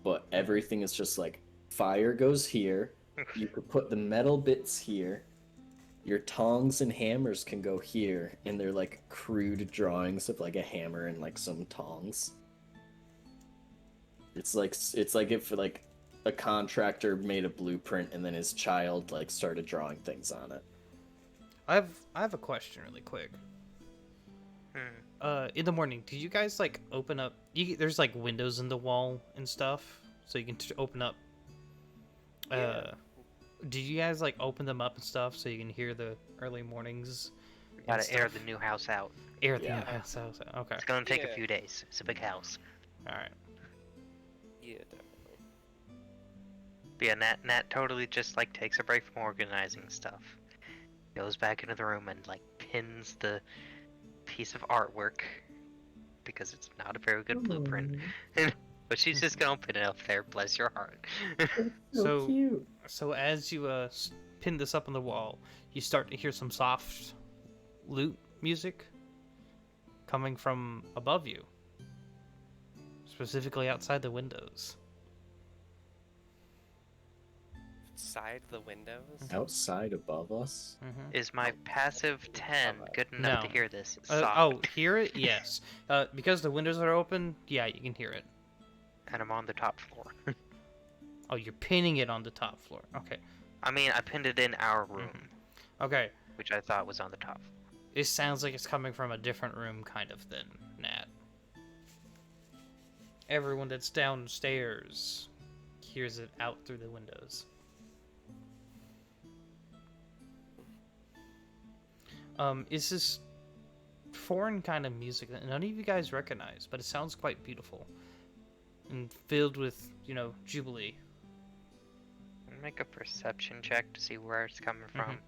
But everything is just like fire goes here. You could put the metal bits here. Your tongs and hammers can go here, and they're like crude drawings of like a hammer and like some tongs. It's like if like a contractor made a blueprint and then his child like started drawing things on it. I have a question really quick. In the morning, do you guys like open up? There's like windows in the wall and stuff, so you can open up. Do you guys like open them up and stuff so you can hear the early mornings? Gotta air the new house out. Air the Yeah. new house out. Okay. It's gonna take a Yeah. few days. It's a big house. All right. Yeah, definitely. But yeah, Nat totally just like takes a break from organizing stuff. Goes back into the room and like pins the piece of artwork because it's not a very good blueprint. But she's just gonna put it up there. Bless your heart. So- cute. So as you pin this up on the wall, you start to hear some soft lute music coming from above you, specifically outside the windows. Outside the windows. Outside above us. Is my passive 10 good enough to No. hear this? Hear it? Yes. Because the windows are open, yeah, you can hear it. And I'm on the top floor. Oh, you're pinning it on the top floor. Okay. I mean, I pinned it in our room, Okay. which I thought was on the top floor. It sounds like it's coming from a different room, kind of, than Nat. Everyone that's downstairs hears it out through the windows. It's this foreign kind of music that none of you guys recognize, but it sounds quite beautiful. And filled with, jubilee. Make a perception check to see where it's coming from.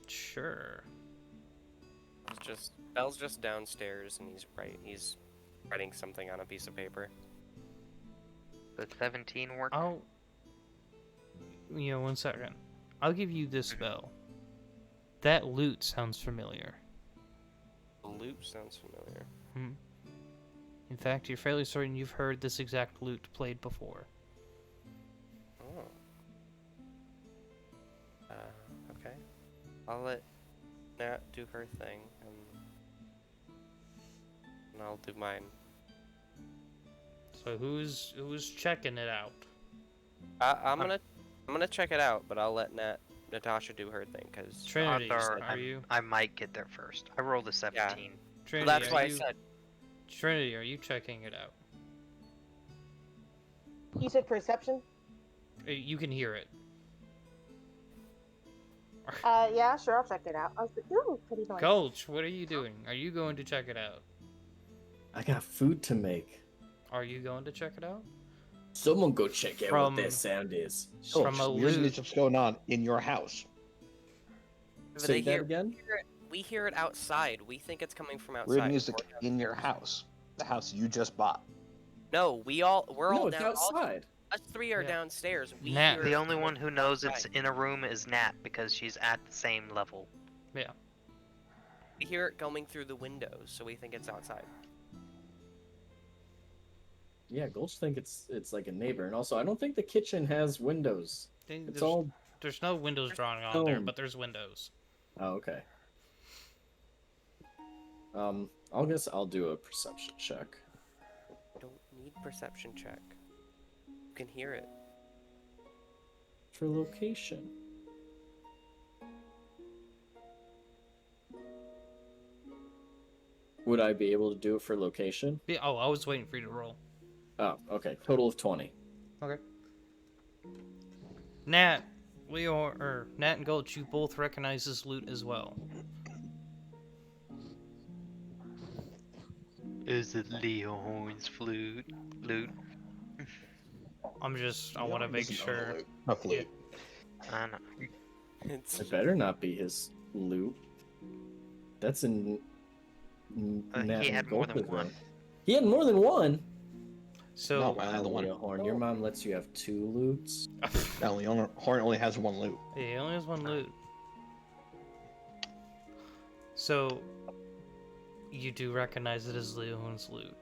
Sure. Belle's just downstairs and he's writing something on a piece of paper. The 17 work. I'll... 1 second. I'll give you this spell. That lute sounds familiar. The loop sounds familiar. In fact, you're fairly certain you've heard this exact lute played before. Oh. Okay. I'll let Nat do her thing, and I'll do mine. So who's checking it out? I'm gonna check it out, but I'll let Natasha do her thing, cause Trinity, Arthur, are you? I might get there first. I rolled a 17. Trinity, that's are why I you... said Trinity, are you checking it out? You said perception? You can hear it. Yeah, sure, I'll check it out. I was like, ooh, pretty nice. Gulch, what are you doing? Are you going to check it out? I got food to make. Are you going to check it out? Someone go check out From- what that sound is. From a usually lute. what's going on in your house. but Say they that hear, again? we hear it outside. We think it's coming from outside. Weird music in your house. The house you just bought. No, we're all No, it's down. outside. Us three are Yeah. downstairs. We Nat. hear The it only one who knows it's outside. in a room is Nat because she's at the same level. Yeah. We hear it coming through the windows, so we think it's outside. Yeah, Gulch think it's like a neighbor, and also I don't think the kitchen has windows. It's all. There's no windows drawn on there, stone. but there's windows. Oh, okay. I'll guess I'll do a perception check. Don't need perception check. You can hear it. For location. Would I be able to do it for location? Yeah, oh, I was waiting for you to roll. Oh, okay. Total of 20. Okay. Nat, Nat and Gulch, you both recognize this lute as well. Is it Leohorn's flute? Lute? I want to make sure. Hopefully. I know. It's It better not be his loot. That's in. He had more than one. He had more than one. So No, I had the one. Leohorn, your mom lets you have 2 loots. No, Leohorn only has one loot. yeah, he only has one loot. So you do recognize it as Leon's loot.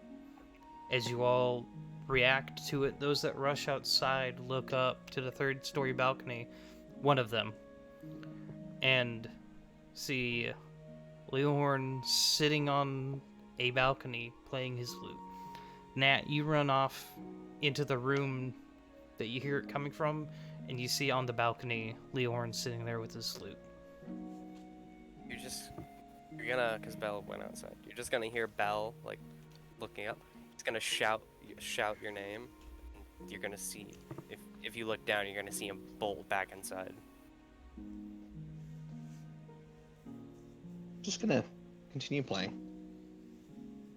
As you all react to it, those that rush outside look up to the 3rd-story balcony, one of them, and see Leohorn sitting on a balcony playing his flute. Nat, you run off into the room that you hear it coming from, and you see on the balcony Leohorn sitting there with his flute. You're gonna, because Belle went outside. You're just gonna hear Belle like looking up. He's gonna shout your name. And you're gonna see if you look down, you're gonna see him bolt back inside. Just gonna continue playing.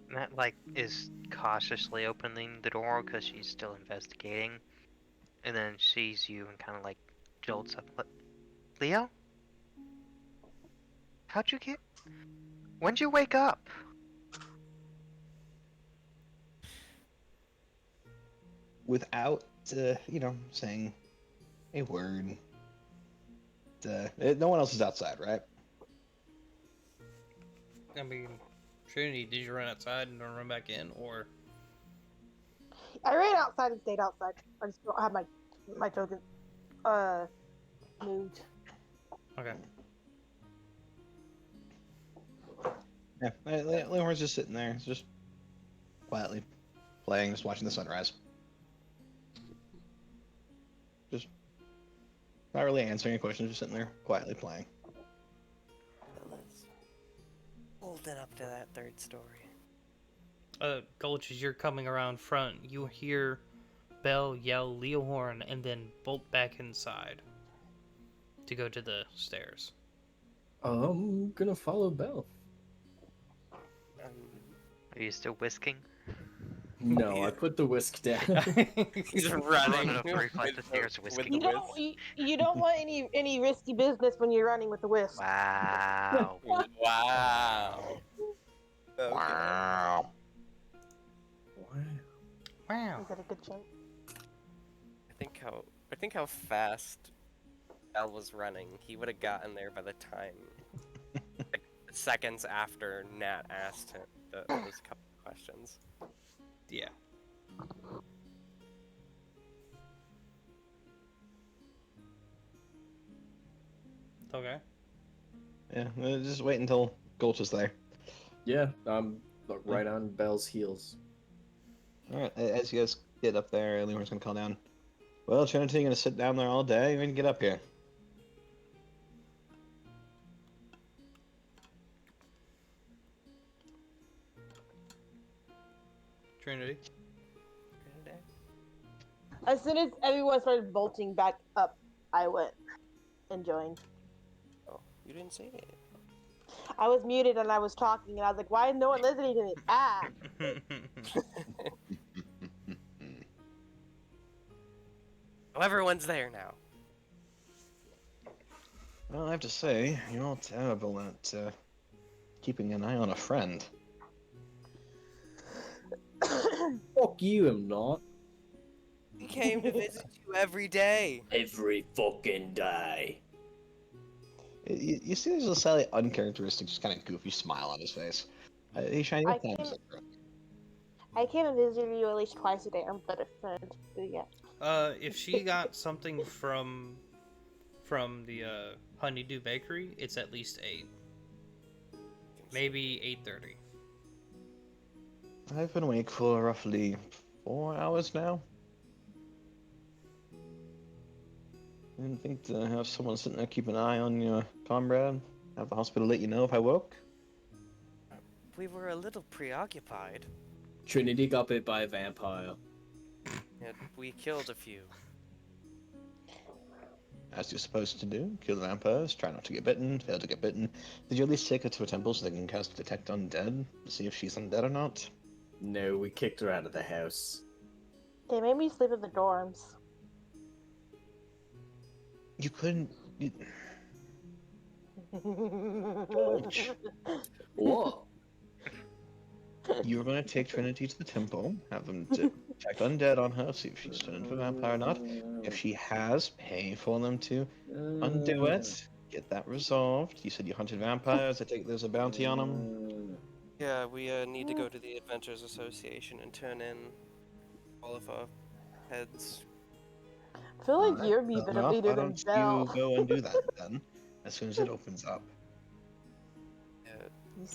Matt like is cautiously opening the door because she's still investigating, and then sees you and kind of like jolts up. Leo, how'd you get? When'd you wake up? Without, saying a word. No one else is outside, right? I mean, Trinity, did you run outside and don't run back in, or? I ran outside and stayed outside. I just don't have my token moved. Okay. Yeah, Leohorn's just sitting there, just quietly playing, just watching the sunrise. Just not really answering any questions, just sitting there quietly playing. Holding up to that 3rd story. Gulch, as you're coming around front, you hear Belle yell Leohorn and then bolt back inside to go to the stairs. I'm gonna follow Belle. Are you still whisking? No, I put the whisk down. He's running Running up 3 flights of stairs whisking. You don't want any risky business when you're running with the whisk. Wow. Wow. Okay. Wow. Wow. Is that a good joke? I think how fast Al was running, he would have gotten there by the time, like, seconds after Nat asked him those couple of questions. Yeah. Okay. Yeah, just wait until Gulch is there. Yeah, I'm right on Belle's heels. Alright, as you guys get up there, Leohorn's gonna call down. Well, Trinity, you gonna sit down there all day? When you get up here? Trinity. As soon as everyone started bolting back up, I went and joined. Oh, you didn't say it. I was muted and I was talking, and I was like, "Why is no one listening to me?" Ah. Oh, everyone's there now. Well, I have to say, you're all terrible at keeping an eye on a friend. Fuck you, I'm not. We came to visit you every day. Every fucking day. You see there's a slightly uncharacteristic, just kind of goofy smile on his face. He's shiny I with time, can't- etc. I came and visited you at least twice a day. I'm better friend. But yeah. If she got something from the Honeydew Bakery, it's at least 8. Maybe 8:30. I've been awake for roughly 4 hours now. I didn't think to have someone sitting there keep an eye on your comrade. Have the hospital let you know if I woke. We were a little preoccupied. Trinity got bit by a vampire. And we killed a few. As you're supposed to do, kill the vampires, try not to get bitten, fail to get bitten. Did you at least take her to a temple so they can cast Detect Undead to see if she's undead or not? No, we kicked her out of the house. They made me sleep in the dorms. You couldn't. Whoa. you're going to take Trinity to the temple, have them check undead on her, see if she's turned into a vampire or not. If she has, pay for them to undo it, get that resolved. You said you hunted vampires. I take there's a bounty on them. Yeah, we need to go to the Adventures Association and turn in all of our heads. I feel like you'd be Fair better enough. leader Why than don't Belle. you go and do that then, as soon as it opens up? Yeah,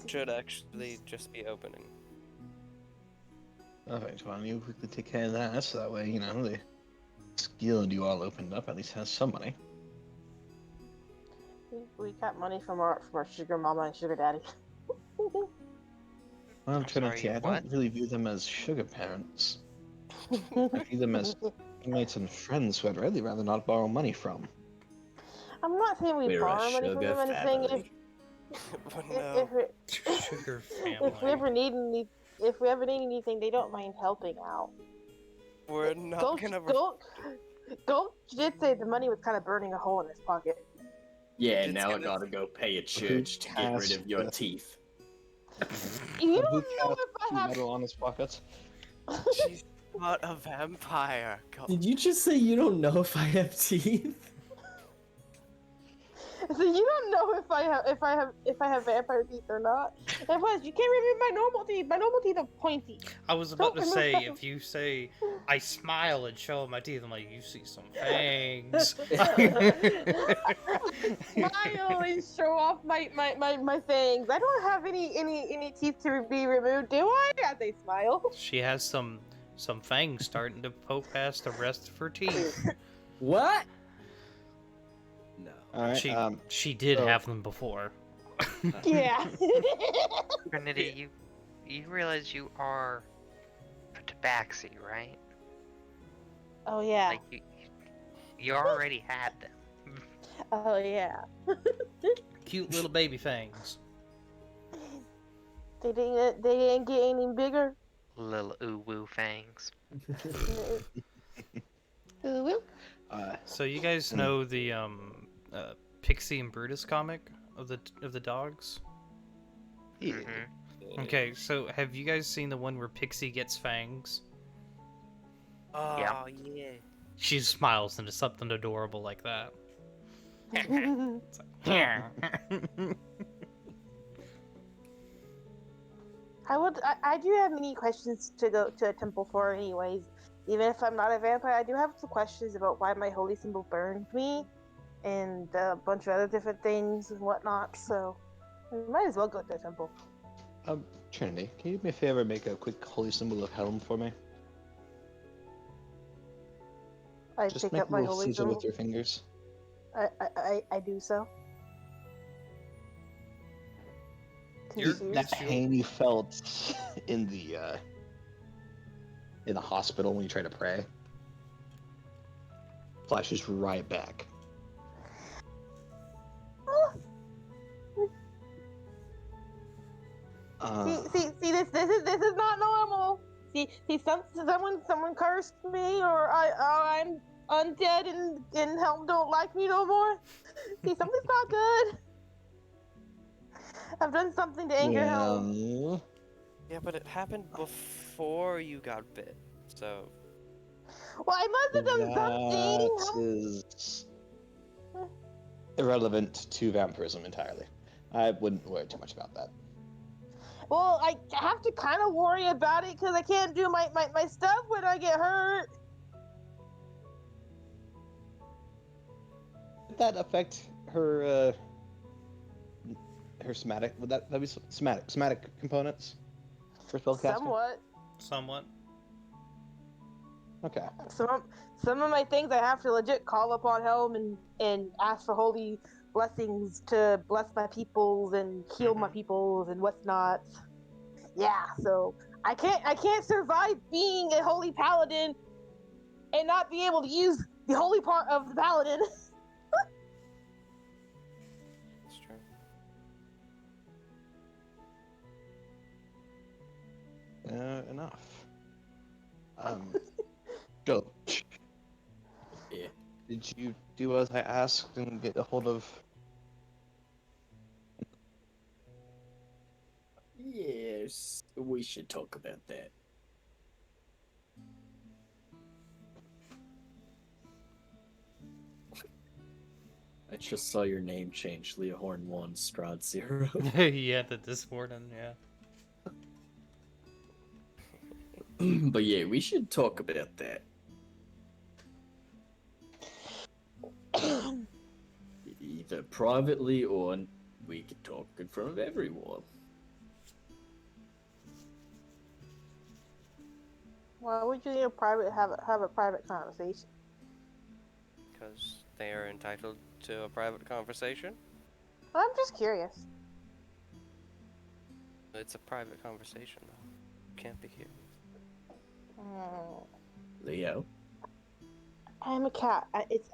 should actually just be opening. Perfect. Why don't you quickly take care of that, so that way, the guild you all opened up at least has some money. We got money from our sugar mama and sugar daddy. Well, I'm Trinity, sorry, I what? don't really view them as sugar parents. I view them as teammates and friends who I'd really rather not borrow money from. I'm not saying we We're a borrow money from sugar them. I'm saying family. But if no, Sugar if we ever family. need if we ever need anything, they don't mind helping out. we're not Gulch did say the money was kind of burning a hole in his pocket. Yeah, It's now I gonna- gotta go pay a Who church to get rid cast of your the- teeth. You Who don't know cast if I the have. metal on his pockets? She's not a vampire. Did you just say you don't know if I have teeth? So you don't know if I have vampire teeth or not. And plus, you can't remove my normal teeth. My normal teeth are pointy. I was about to Don't say, remove if you say, I smile and show my teeth, I'm like, you see some fangs. Smile and show off my fangs. I don't have any teeth to be removed, do I? As they smile. She has some fangs starting to poke past the rest of her teeth. What? No. Alright, She did so- have them before. Yeah. Trinity, you realize you are a tabaxi, right? Oh yeah. Like you already had them. Oh yeah. Cute little baby fangs. They didn't get any bigger. Little woo fangs. So you guys know the Pixie and Brutus comic of the dogs? yeah. Mm-hmm. Okay, so have you guys seen the one where Pixie gets fangs? Oh yeah. She smiles into something adorable like that. I do have many questions to go to a temple for anyways. Even if I'm not a vampire, I do have some questions about why my holy symbol burned me and a bunch of other different things and whatnot, so we might as well go to the temple. Trinity, can you do me a favor and make a quick holy symbol of Helm for me? I Just pick make up a my little holy Caesar symbol. with your fingers. I do so. You're- Confused. That It's your- pain you felt in the hospital when you try to pray flashes right back. See, this is not normal. See, someone cursed me, or I'm undead and help don't like me no more. See, something's not good. I've done something to anger Helm. Well, Yeah, but it happened before you got bit. So Well, I must have done something. that is irrelevant to vampirism entirely. I wouldn't worry too much about that. Well, I have to kind of worry about it because I can't do my stuff when I get hurt. Did that affect her somatic? Would that be somatic components for spellcasting? Somewhat. Okay. Some of my things I have to legit call upon Helm and ask for holy blessings to bless my peoples and heal my peoples and what's not. Yeah, so I can't survive being a holy paladin and not be able to use the holy part of the paladin. that's true. Enough. Go. Yeah. Did you do as I asked and get a hold of? Yeah, Yes, we should talk about that. I just saw your name change. Leohorn 1, Strahd 0. Yeah, this morning, yeah. But yeah, we should talk about that. Either privately or we could talk in front of everyone. Why would you need a private have a private conversation? Because they are entitled to a private conversation. I'm just curious. It's a private conversation, though. Can't be here. Hmm. Leo? I'm a cat.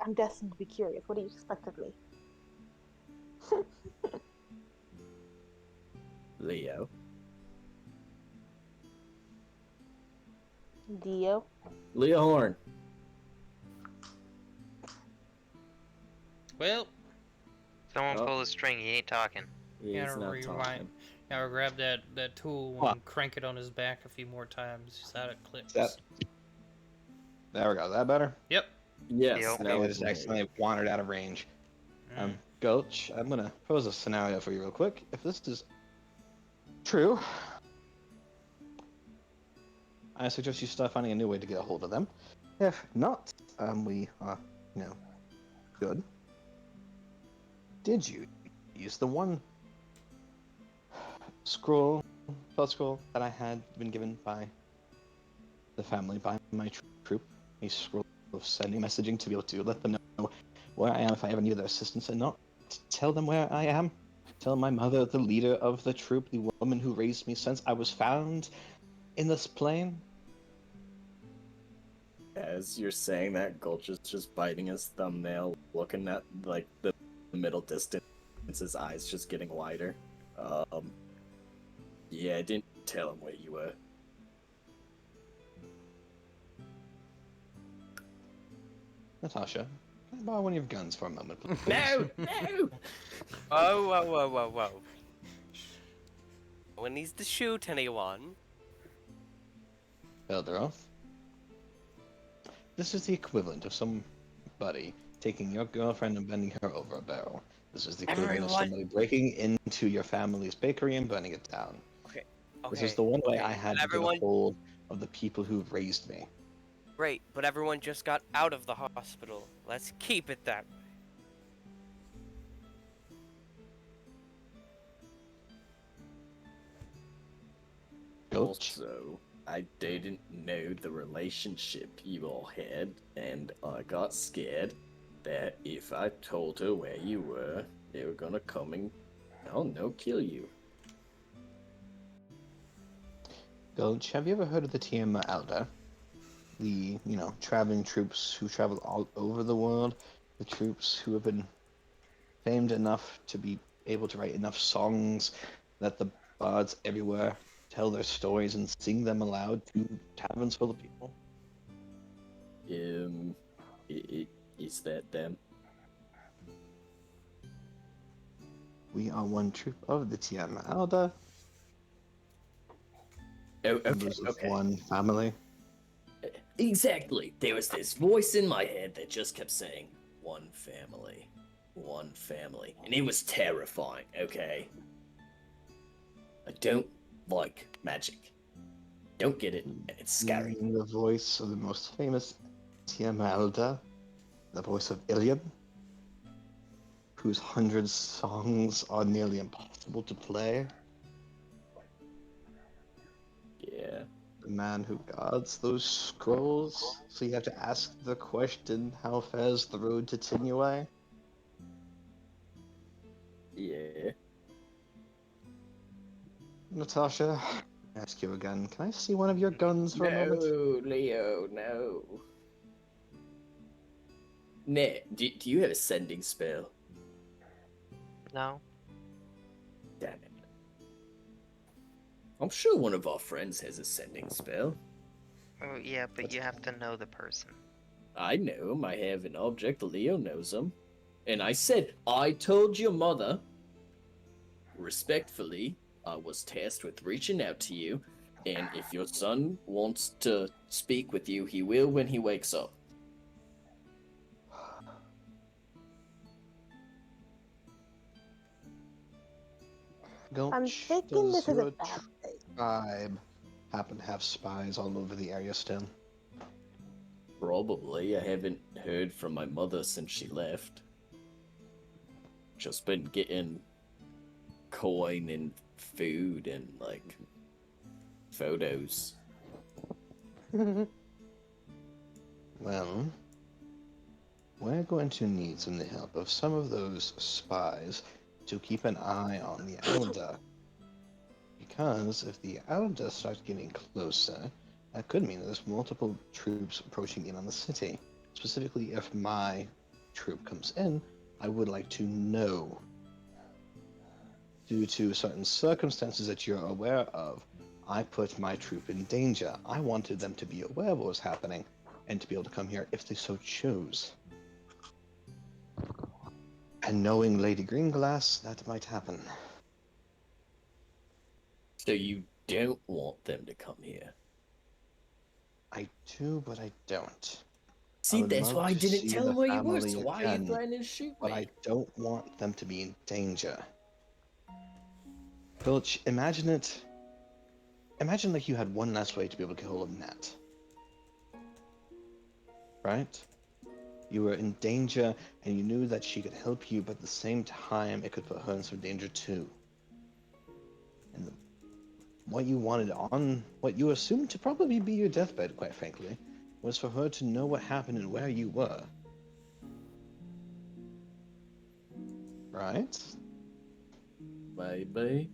I'm destined to be curious. What do you expect of me? Leo? Dio? Leohorn! Well, Someone Oh. pull the string. He ain't talking. He's gotta not rewind. talking. Gotta grab that tool Huh. and crank it on his back a few more times, just out it clicks. That- There we go. Is that better? Yep. Yes, Yep. now I we just can hear you. accidentally wandered out of range. Mm. Gulch, I'm gonna pose a scenario for you real quick. If this is true, I suggest you start finding a new way to get a hold of them. If not, we are, good. Did you use the one spell scroll that I had been given by the family, by my troop? A scroll of sending messaging to be able to let them know where I am if I ever need their assistance, and not tell them where I am. Tell my mother, the leader of the troop, the woman who raised me since I was found in this plane. As you're saying that, Gulch is just biting his thumbnail, looking at, like, the middle distance, his eyes just getting wider. Yeah, I didn't tell him where you were. Natasha, can I borrow one of your guns for a moment, please? No! No! Whoa, whoa, whoa, whoa, whoa. No one needs to shoot anyone. Elderoth. This is the equivalent of somebody taking your girlfriend and bending her over a barrel. This is the equivalent of Everyone- somebody breaking into your family's bakery and burning it down. Okay. This is the one way I had to everyone- get a hold of the people who raised me. Great, but everyone just got out of the hospital. Let's keep it that way. Gulch. Also, I didn't know the relationship you all had, and I got scared that if I told her where you were, they were gonna come and, I don't know, kill you. Gulch, have you ever heard of the A.U.R.A? The, traveling troops who travel all over the world. The troops who have been famed enough to be able to write enough songs that the bards everywhere tell their stories and sing them aloud to taverns full of people. Is that them? We are one troop of the A.U.R.A. Oh, Members of one family. Exactly. There was this voice in my head that just kept saying, one family. One family. And it was terrifying, okay? I don't like magic. Don't get it, and it's scary. The voice of the most famous A.U.R.A, the voice of Iliad, whose 100 songs are nearly impossible to play. Yeah. The man who guards those scrolls. So you have to ask the question, how fares the road to Tinue? Yeah. Natasha, I ask you again, can I see one of your guns for a moment? No, Leo, no. Ned, do you have a sending spell? No. Damn it. I'm sure one of our friends has a sending spell. Oh, yeah, but you have to know the person. I know him. I have an object. Leo knows him. And I said, I told your mother, respectfully, I was tasked with reaching out to you, and if your son wants to speak with you, he will when he wakes up. Gulch, I'm thinking does this is a your bad thing. tribe happen to have spies all over the area still? Probably. I haven't heard from my mother since she left. Just been getting coin and food and, like, photos. Well, we're going to need some help of some of those spies to keep an eye on the Elder. Because if the Elder starts getting closer, that could mean that there's multiple troops approaching in on the city. Specifically, if my troop comes in, I would like to know. Due to certain circumstances that you're aware of, I put my troop in danger. I wanted them to be aware of what was happening and to be able to come here if they so chose. And knowing Lady Greenglass, that might happen. So you don't want them to come here? I do, but I don't. See, would that's love why I to didn't see tell the them where you were, family so why are you again, threatening to shoot but me? I don't want them to be in danger. Filch, imagine it. Imagine like you had one last way to be able to get hold of Nat. Right? You were in danger, and you knew that she could help you, but at the same time, it could put her in some danger too. And what you wanted on, what you assumed to probably be your deathbed, quite frankly, was for her to know what happened and where you were. Right? Maybe.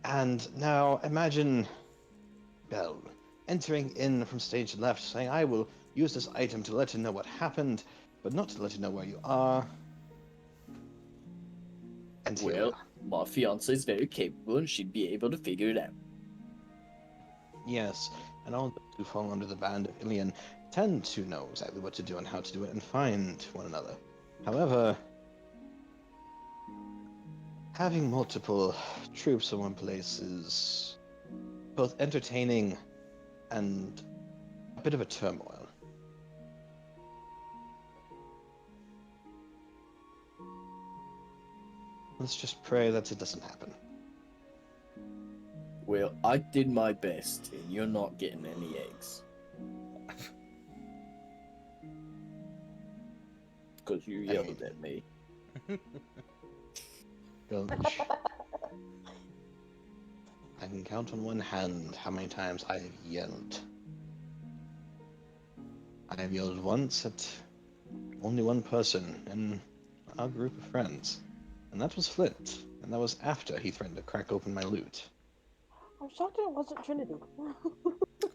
And now imagine Belle entering in from stage left, saying, I will use this item to let her know what happened, but not to let her know where you are. And here we Well, are. my fiance's very capable and she'd be able to figure it out. Yes, and all those who fall under the band of Ilian tend to know exactly what to do and how to do it and find one another. However, having multiple troops in one place is both entertaining and a bit of a turmoil. Let's just pray that it doesn't happen. Well, I did my best, and you're not getting any eggs. Because you I yelled mean- at me. Gulch. I can count on one hand how many times I have yelled. I have yelled once at only one person in our group of friends, and that was Flint, and that was after he threatened to crack open my loot. I'm shocked it wasn't Trinity.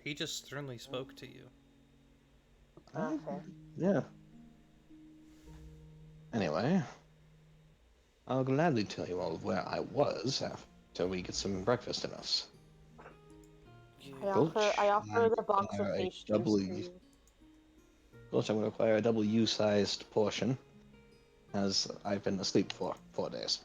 He just sternly spoke to you. Okay. Yeah. Anyway, I'll gladly tell you all of where I was after we get some breakfast in us. I offer the box of require a pastries double, to you. Gulch, I'm going to require a double U-sized portion, as I've been asleep for 4 days.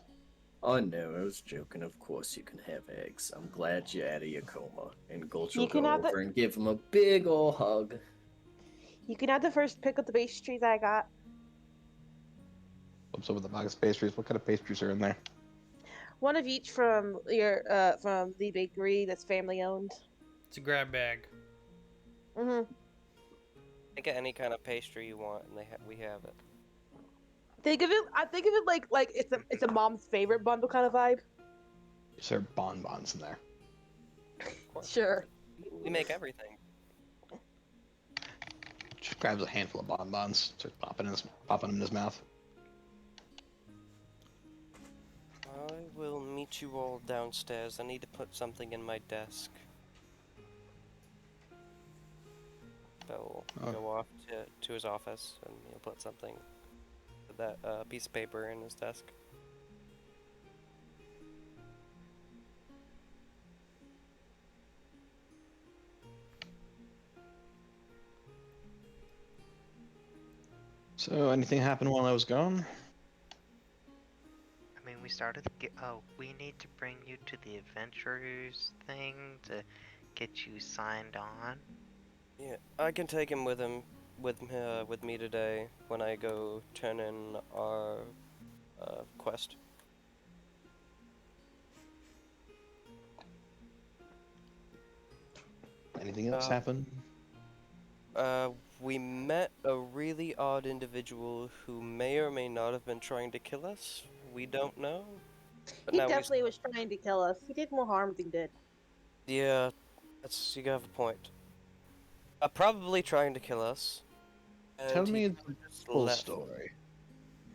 Oh no, I was joking. Of course you can have eggs. I'm glad you're out of your coma. And Gulch You will can go have over and give him a big ol' hug. You can have the first pick of the pastries I got. What's up with the box of pastries? What kind of pastries are in there? One of each from the bakery that's family owned. It's a grab bag. Mm-hmm. Get any kind of pastry you want, and we have it. I think of it like it's a mom's favorite bundle kind of vibe. Is there bonbons in there? Of course. Sure. We make everything. Just grabs a handful of bonbons, starts popping them in his mouth. I will meet you all downstairs. I need to put something in my desk. Bell will Oh. go off to his office, and he'll put something, that piece of paper in his desk. So, anything happened while I was gone? I mean, we started. Oh, we need to bring you to the adventurers thing to get you signed on. Yeah, I can take him with me today when I go turn in our quest. Anything else Uh, happen? We met a really odd individual who may or may not have been trying to kill us. We don't know. But He now definitely was trying to kill us. He did more harm than good. yeah, you have a point. Probably trying to kill us. Tell And he me the probably just full left. story.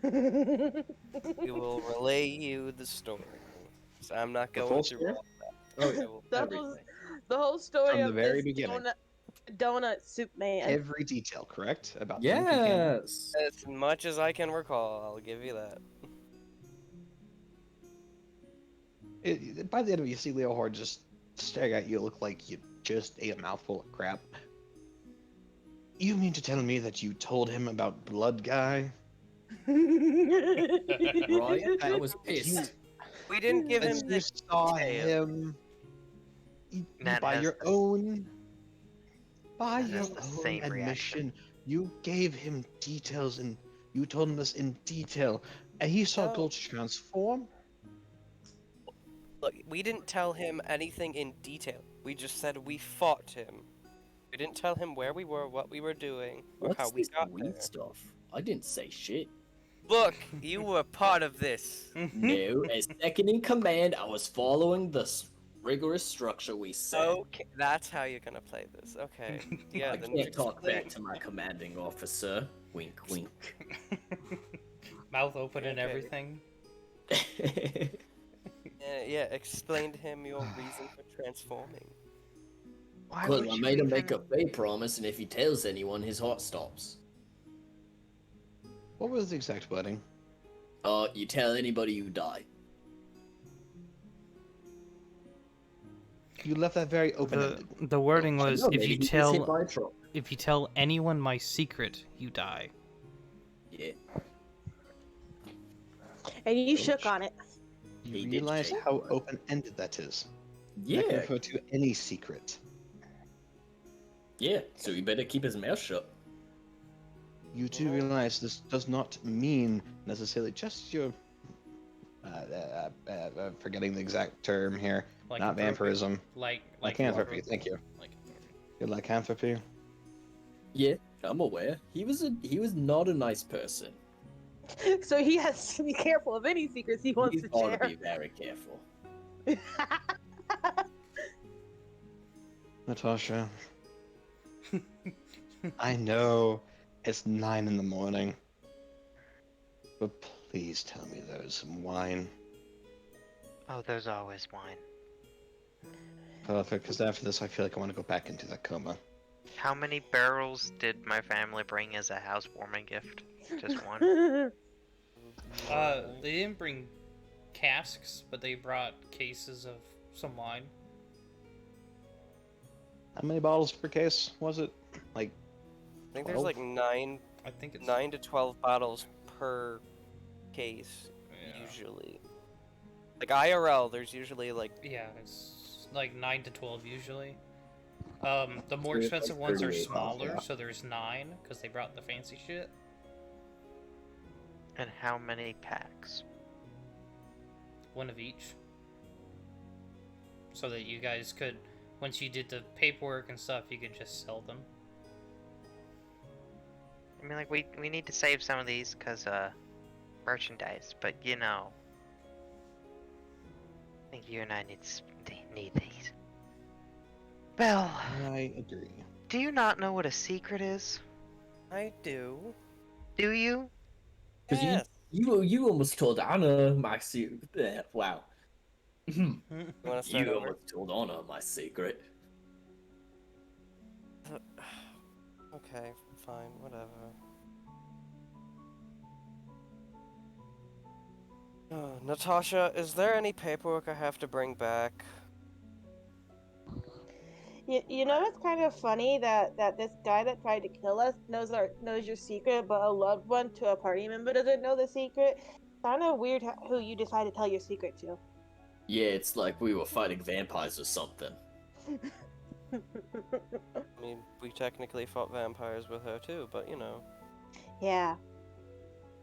We will relay you the story. So I'm not The going full through story? all that. Oh I yeah, will- The whole story From the of very this beginning. donut soup man. Every detail, correct? About the companion. yes. As much as I can recall, I'll give you that. By the end of it, you see Leohorn just staring at you, look like you just ate a mouthful of crap. You mean to tell me that you told him about Blood Guy? Right? I was pissed. We didn't give him That you the saw detail. him Nat by has your the- own Nat has the own same admission. You gave him details and you told him this in detail. And he saw No. Gulch transform? Look, we didn't tell him anything in detail. We just said we fought him. We didn't tell him where we were, what we were doing, or What's how we this got weed there. stuff? I didn't say shit. Look, you were part of this. No, as second in command, I was following the rigorous structure we set. Okay, that's how you're gonna play this. Okay. Yeah, I then can't talk explain- back to my commanding officer. Wink, wink. Mouth open and Okay. everything. Yeah, explain to him your reason for transforming. Why Well, would I you made him even... make a pay promise, and if he tells anyone, his heart stops. What was the exact wording? You tell anybody you die. You left that very open-ended. The wording I was know, if maybe you he was hit tell by a truck. if you tell anyone my secret, you die. Yeah. And you shook on it. You He did realize shake. how open-ended that is. That can Yeah. refer to any secret. Yeah. So he better keep his mouth shut. You do realize this does not mean necessarily just your... forgetting the exact term here. Not vampirism. Lycanthropy, thank you. Your lycanthropy. Yeah, I'm aware. He was not a nice person. So he has to be careful of any secrets he wants He's to got share. to be very careful. Natasha. I know it's 9 in the morning. But please tell me there's some wine. Oh, there's always wine. Perfect, because after this I feel like I want to go back into that coma. How many barrels did my family bring as a housewarming gift? Just one? They didn't bring casks, but they brought cases of some wine. How many bottles per case was it? Like, I think 12? there's like 9 I think it's 9 to 12 bottles per case, Yeah. usually. Like IRL, there's usually like Yeah, it's like 9 to 12 usually. The more It's like expensive ones are 38 bottles, smaller, yeah. so there's 9 because they brought the fancy shit. And how many packs? One of each. So that you guys could, once you did the paperwork and stuff, you could just sell them. I mean, like, we need to save some of these, because, merchandise, but, you know... I think you and I need these. Belle, I agree. do you not know what a secret is? I do. Do you? 'Cause Yes. you almost told Anna my secret. Wow. You want to start You over? almost told Anna my secret. Okay, fine, whatever. Natasha, is there any paperwork I have to bring back? You know it's kind of funny that this guy that tried to kill us knows your secret, but a loved one to a party member doesn't know the secret. kind of weird who you decide to tell your secret to. Yeah, it's like we were fighting vampires or something. I mean, we technically fought vampires with her too, but you know. Yeah.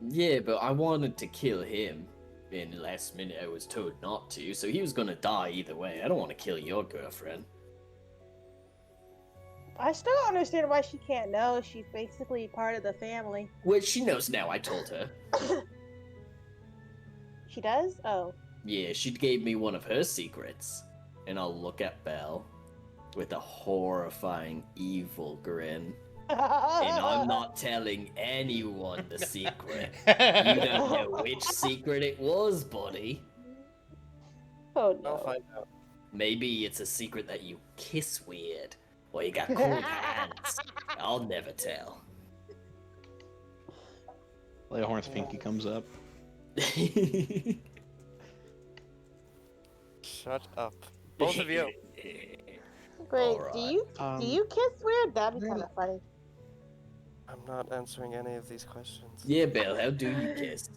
Yeah, but I wanted to kill him. And the last minute I was told not to, so he was gonna die either way. I don't want to kill your girlfriend. I still don't understand why she can't know. She's basically part of the family. Which she knows now, I told her. She does? Oh. Yeah, she gave me one of her secrets. And I'll look at Belle with a horrifying, evil grin. And I'm not telling anyone the secret. You don't know which secret it was, buddy. Oh I'll no. find out. Maybe it's a secret that you kiss weird, or you got cold hands. I'll never tell. Leohorn's pinky comes up. Shut up. Both of you. Wait, Alright. do you kiss weird? That'd be kind of funny. I'm not answering any of these questions. Yeah, Belle, how do you kiss?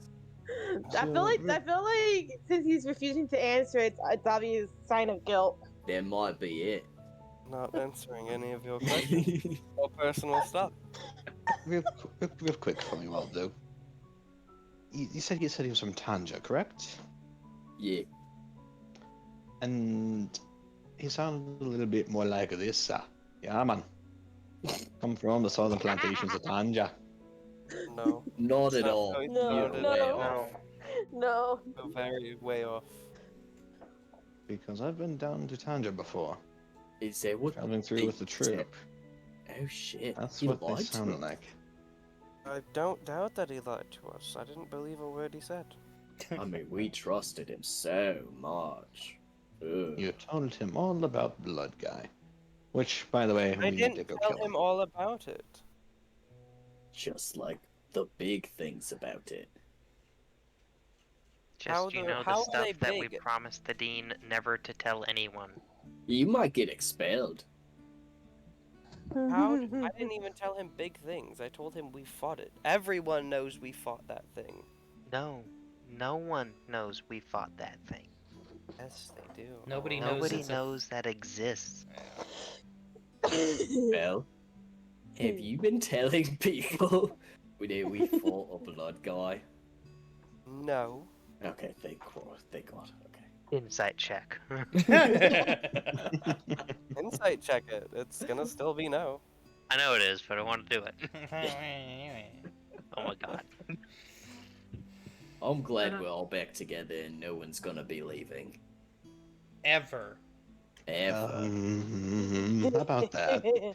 I feel like since he's refusing to answer, it's obvious sign of guilt. That might be it. Not answering any of your questions. No personal stuff. Real quick for me, well, though. You said he was from Tanja, correct? Yeah. And he sounded a little bit more like this, yeah, man. Come from the southern plantations of Tanja. No. Not at Not all. going No, to Way no. off. No. Go very way off. Because I've been down to Tanja before, Is that what? traveling through with the troop. Oh shit. That's He what they lied to sound us. like. I don't doubt that he lied to us. I didn't believe a word he said. I mean, we trusted him so much. Ugh. You told him all about Blood Guy. Which, by the way, I we need to didn't go tell kill him all about it. Just like the big things about it. How Just, you the- know, how the are stuff they that we big? promised the dean never to tell anyone. You might get expelled. How? I didn't even tell him big things. I told him we fought it. Everyone knows we fought that thing. No, no one knows we fought that thing. Yes, they do. Nobody knows Nobody it's a- knows that exists. Well, have you been telling people we fought a blood guy? No. Okay, thank God. Thank God. Okay. Insight check. Insight check it. It's gonna still be no. I know it is, but I want to do it. Oh my god. I'm glad we're all back together and no one's gonna be leaving. Ever. Ever. How about that?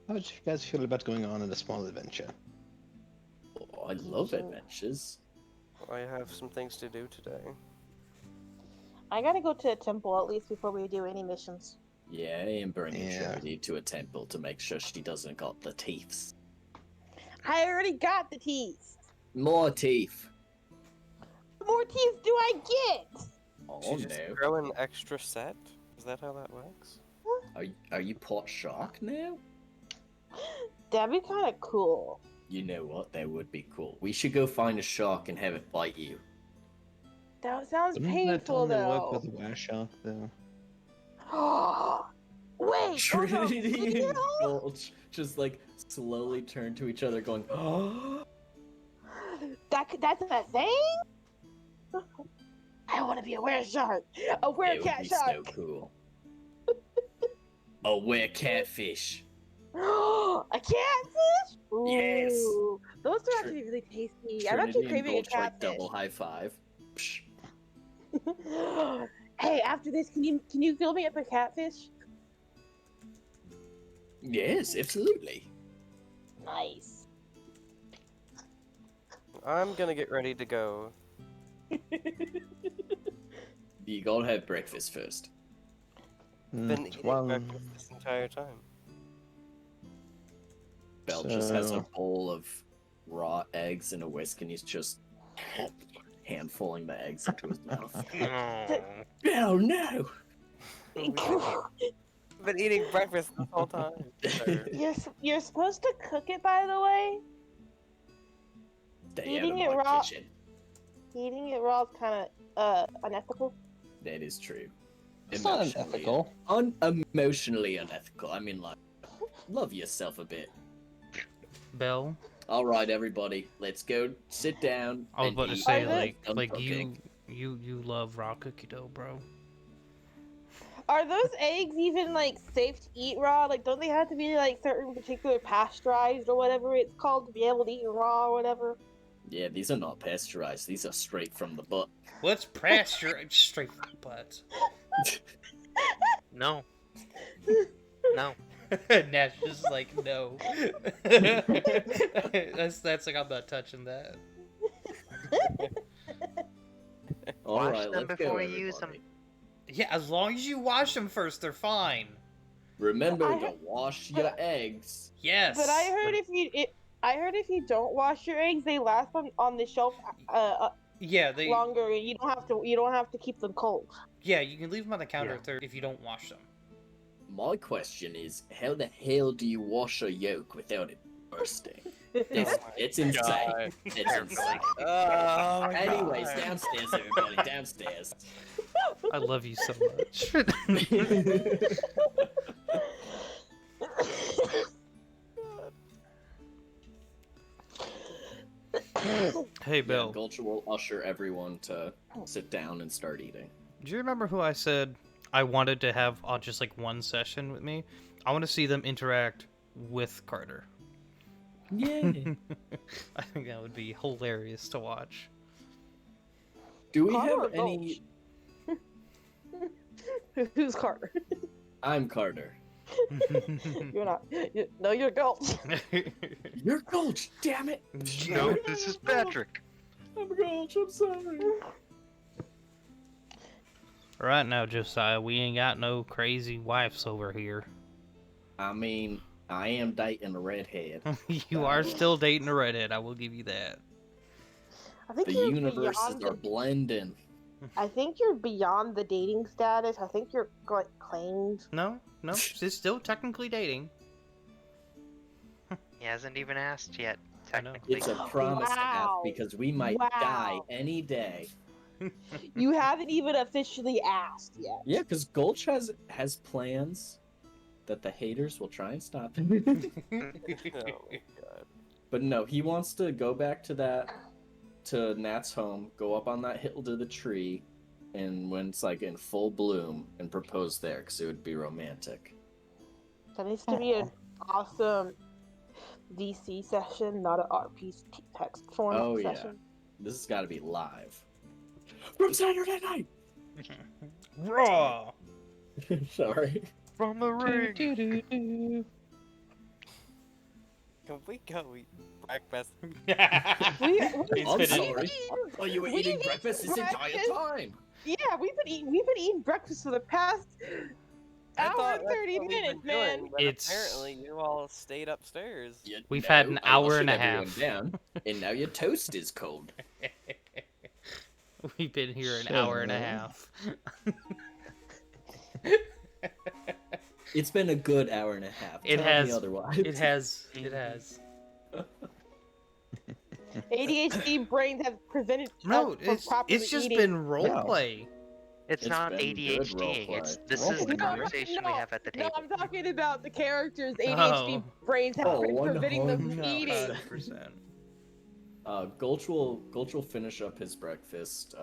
How did you guys feel about going on a small adventure? Oh, I love adventures. I have some things to do today. I gotta go to a temple at least before we do any missions. Yeah, I am bringing Yeah. Charity to a temple to make sure she doesn't got the teeth. I already got the teeth. More teeth. What more teeth do I get? Oh Should you just no. grow an extra set? Is that how that works? Are you pot shark now? That'd be kind of cool. You know what? That would be cool. We should go find a shark and have it bite you. That sounds Wouldn't that painful only work though. with a were-shark, though? Wait, Trinity and no. Gulch just like slowly turn to each other, going, "Oh, That's a thing? I want to be a were-shark. A it would were-cat be shark. so cool." A were-catfish. A catfish? Yes. Ooh, those are Tr- actually really tasty. I'm Trinity actually and craving a Gulch, like, catfish. double high five. Psh. Hey, after this, can you fill me up a catfish? Yes, absolutely. Nice. I'm gonna get ready to go. You gotta have breakfast first. Been eating Well, breakfast this entire time. Belle just has a So- bowl of raw eggs and a whisk, and he's just handfulling the eggs into his mouth. Oh. Oh no! I've been eating breakfast this whole time. sir. You're supposed to cook it, by the way. Stay out Eating of it my raw- kitchen. Eating it raw is kind of unethical. That is true. It's not Emotionally- unethical. Emotionally unethical. I mean, like, love yourself a bit. Bell, All right, everybody, let's go sit down. I was and about to eat. say, Are they- like cooking. you love raw cookie dough, bro. Are those eggs even like safe to eat raw? Like, don't they have to be like certain particular pasteurized or whatever it's called to be able to eat raw or whatever? Yeah, these are not pasteurized. These are straight from the butt. What's pasture? Straight from the butt. No. No. Nash is like, no. that's like, I'm not touching that. All Wash right, them let's before go, you use them. everybody. Yeah, as long as you wash them first, they're fine. Remember I to heard- wash your eggs. Yes. But I heard if you don't wash your eggs, they last on the shelf Yeah, they. longer, and you don't have to keep them cold. Yeah, you can leave them on the counter Yeah. if you don't wash them. My question is, how the hell do you wash a yolk without it bursting? It's insane. God. It's Carefully. insane. Oh, my Anyways, God. downstairs, everybody, downstairs. I love you so much. Hey, Yeah, Bill. Gulch will usher everyone to sit down and start eating. Do you remember who I said I wanted to have on just like one session with me? I want to see them interact with Carter. Yeah. I think that would be hilarious to watch. Do we Carter or have any? Who's Carter? I'm Carter. You're not. No, you're Gulch. You're Gulch, damn it! No, this is Patrick. I'm Gulch, I'm sorry. Right now, Josiah, we ain't got no crazy wives over here. I mean, I am dating a redhead. You are still dating a redhead, I will give you that. I think The you're universes beyond are the, blending. I think you're beyond the dating status. I think you're like claimed. No, she's still technically dating. He hasn't even asked yet, I know. technically. It's a promise to have Wow. because we might Wow. die any day. You haven't even officially asked yet. Yeah, because Gulch has plans that the haters will try and stop. Oh, my God. But no, he wants to go back to Nat's home, go up on that hill to the tree, and when it's like in full bloom, and propose there, because it would be romantic. That needs to be an awesome DC session, not an RP text format Oh, yeah. session. This has got to be live. From Saturday night! Raw! Sorry. From the ring. Can we go eat breakfast? He's I'm been- sorry. Oh, you were We eating eat breakfast this entire breakfast. time! Yeah, we've been eating breakfast for the past I hour thought and that's 30 what we've been minutes, doing, man. but It's- apparently you all stayed upstairs. You We've had an I hour and ushered a everyone half. Down, and now your toast is cold. We've been here an hour and a half. It's been a good hour and a half. It Tell has- me otherwise. It has. ADHD brains have prevented No, us from properly it's just eating. been roleplay. It's It's not been good ADHDing. roleplay. It's this is the Roleplay. conversation we have at the No, table. I'm talking about the characters. ADHD brains have Oh, been preventing them from 100%. eating. 100%. Gulch will finish up his breakfast,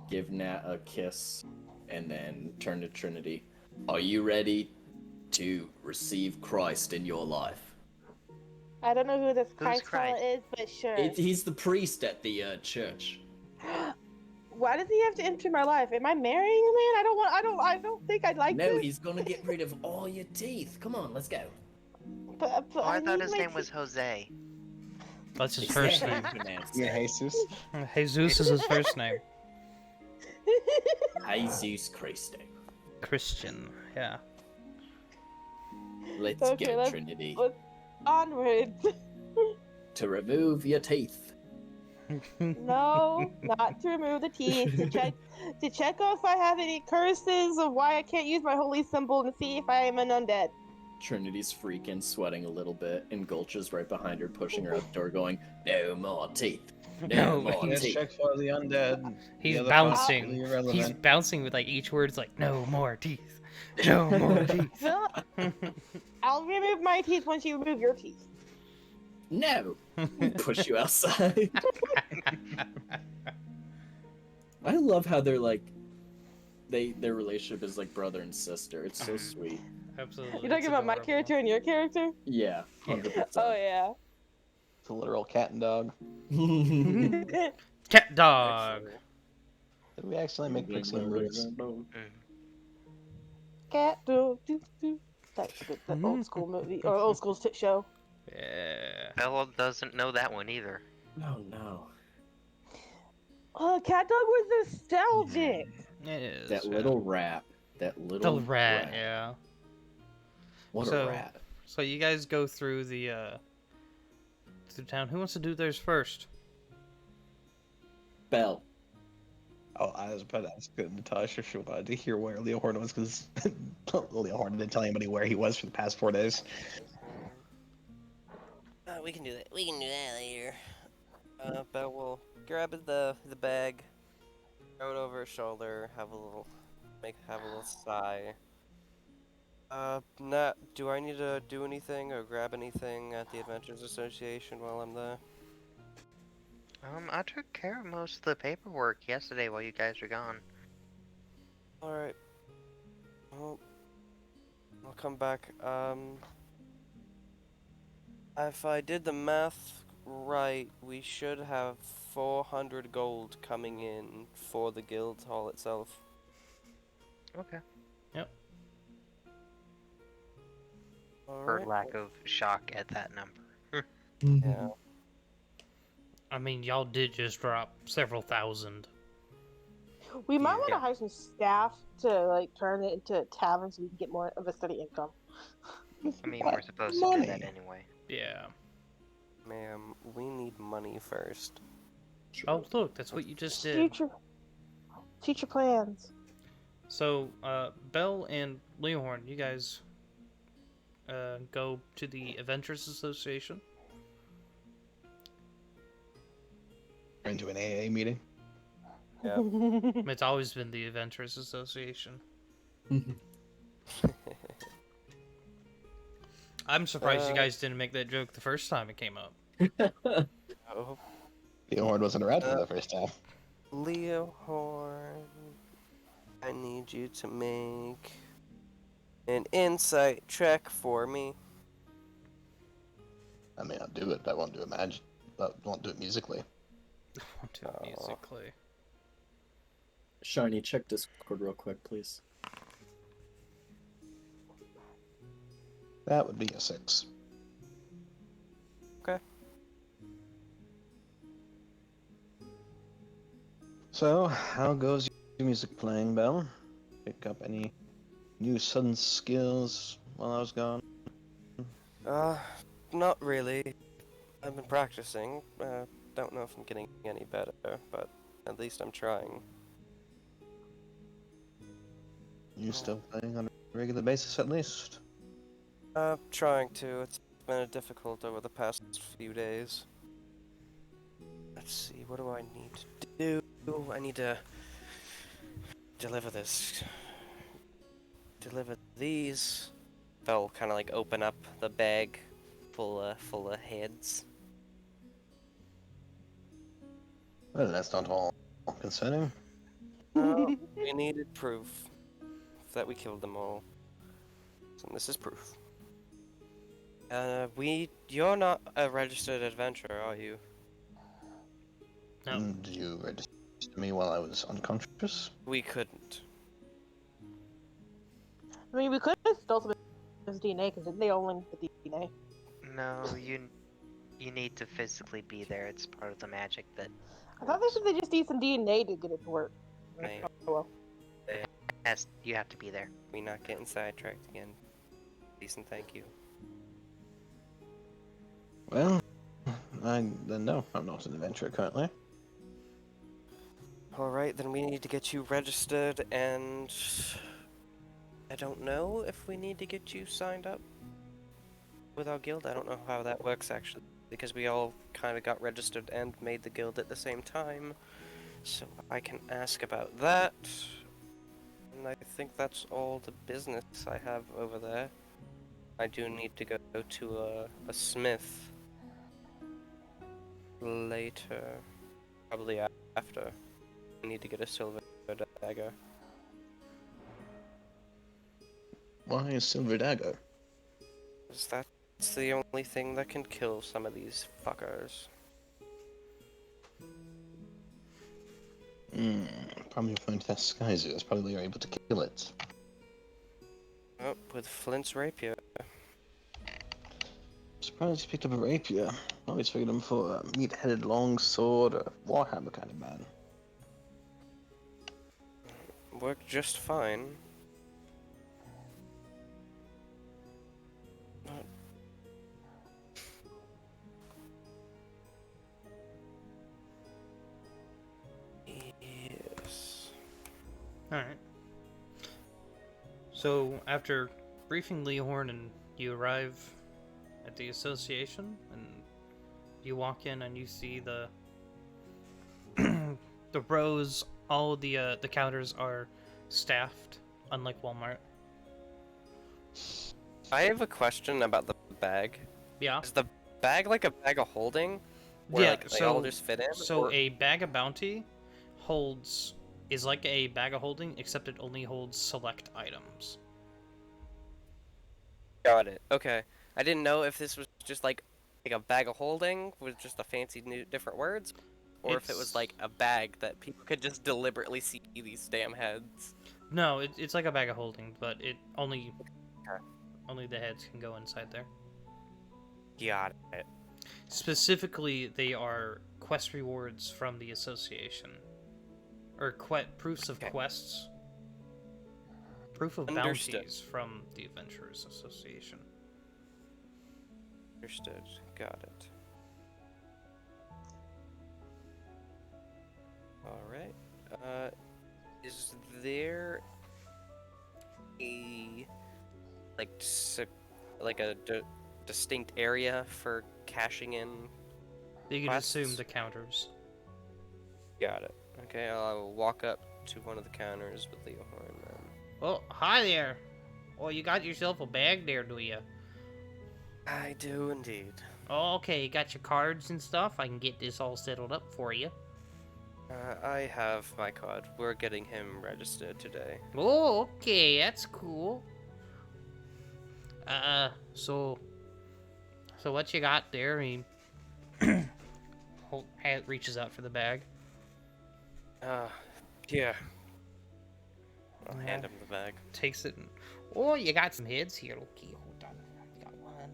give Nat a kiss, and then turn to Trinity. Are you ready to receive Christ in your life? I don't know who this Christ fella Christ? is, but sure. He's the priest at the church. Why does he have to enter my life? Am I marrying a man? I don't think I'd like No, this. he's gonna get rid of all your teeth. Come on, let's go. But Oh, I thought need his my name was teeth. Jose. That's his It's first not name. how you pronounce Yeah, it. Jesus. Jesus is his first name. Jesus Christ. Christian. Yeah. Let's Okay, go, let's- Trinity. let's- Onwards. To remove your teeth. No, not to remove the teeth. To check if I have any curses of why I can't use my holy symbol and see if I am an undead. Trinity's freaking, sweating a little bit, and Gulch is right behind her, pushing her out the door, going, "No more teeth. No No, more Let's teeth." check for the undead. He's The other parts are bouncing. He's irrelevant. bouncing with like each word's like, no more teeth. No more teeth. Well, I'll remove my teeth once you remove your teeth. No, push you outside. I love how they're like, their relationship is like brother and sister. It's so sweet. Absolutely. You're talking it's about my adorable. character and your character? Yeah, 100%. Oh yeah. It's a literal cat and dog. Cat dog. Actually, Did we accidentally make Pixie words? Cat do do do. That's a good that old school movie or old school show. Yeah. Bella doesn't know that one either. Oh no. Oh, Cat Dog was nostalgic. It is. That yeah. little rat. That The little rat, yeah. What So- a rat. So you guys go through the through town. Who wants to do theirs first? Belle. Oh, I was about to ask Natasha if she wanted to hear where Leohorn was, because Leohorn didn't tell anybody where he was for the past 4 days. we can do that. We can do that later. Belle will grab the bag, throw it over her shoulder, have a little sigh. Nat, do I need to do anything or grab anything at the Adventures Association while I'm there? I took care of most of the paperwork yesterday while you guys were gone. Alright. Well, I'll come back. If I did the math right, we should have 400 gold coming in for the guild hall itself. Okay. For Alright. lack of shock at that number. Yeah. I mean, y'all did just drop several thousand. We might want to Yeah. hire some staff to like turn it into a tavern so we can get more of a steady income. I mean, we're supposed to do that anyway. Yeah. Ma'am, we need money first. Oh, look, that's what you just did. Future plans. So, Belle and Leohorn, you guys go to the Adventures Association. We're into an AA meeting. Yeah. It's always been the Adventures Association. I'm surprised you guys didn't make that joke the first time it came up. Oh, Leohorn wasn't around for the first time. Leohorn, I need you to make an insight check for me. I mean, I'll do it, but I won't do it won't do it musically. To musically. Shiny, check Discord real quick, please. That would be a 6. Okay. So, how goes your music playing, Belle? Pick up any new sudden skills while I was gone? Not really. I've been practicing. Don't know if I'm getting any better, but at least I'm trying. You still playing on a regular basis, at least? Trying to. It's been difficult over the past few days. Let's see, what do I need to do? I need to deliver this. Deliver these. They'll kind of like open up the bag full of heads. Well, that's not all concerning. We needed proof that we killed them all. So this is proof. You're not a registered adventurer, are you? No. Did you register me while I was unconscious? We couldn't. I mean, we could have stole some of his DNA because they only the DNA. No, you need to physically be there. It's part of the magic that I thought they said they just need some DNA to get it to work. Man, Oh well. you have to be there. we not getting sidetracked again. Decent thank you. Well, no, I'm not an adventurer currently. Alright, then we need to get you registered, and I don't know if we need to get you signed up. with our guild. I don't know how that works actually, because we all kind of got registered and made the guild at the same time. So I can ask about that. And I think that's all the business I have over there. I do need to go to a smith later, probably after. I need to get a silver dagger. Why a silver dagger? 'Cause that's the only thing that can kill some of these fuckers. Probably find that Skyzer. That's probably where you're able to kill it. Oh, with Flint's rapier. Surprised you picked up a rapier. I always figured him for a meat-headed longsword or warhammer kind of man. Worked just fine. Yes. Alright. So, after briefing Leohorn and you arrive at the association, and you walk in and you see the the rows, all the counters are staffed, unlike Walmart. I have a question about the bag. Yeah. Is the bag like a bag of holding? Where like they all just fit in? So or- a bag of bounty is like a bag of holding, except it only holds select items. Got it. Okay. I didn't know if this was just like a bag of holding with just a fancy new different words, or if it was It's- like a bag that people could just deliberately see these damn heads. No, it's like a bag of holding, but it only Okay. only the heads can go inside there. Got it. Specifically, they are quest rewards from the association, or proofs of Okay. quests, proof of Understood. bounties from the Adventurers Association. Understood. Got it. Alright. Is there a like a distinct area for cashing in? You can Quests? assume the counters. Got it. Okay, I'll walk up to one of the counters with Leohorn then. Oh, hi there. Oh, you got yourself a bag there, do you? I do indeed. Oh, okay, you got your cards and stuff. I can get this all settled up for you. I have my card. We're getting him registered today. Oh, okay, that's cool. So what you got there? He reaches out for the bag. Yeah. I'll hand him the bag. Takes it and, oh, you got some heads here. Okay, hold on. You got one,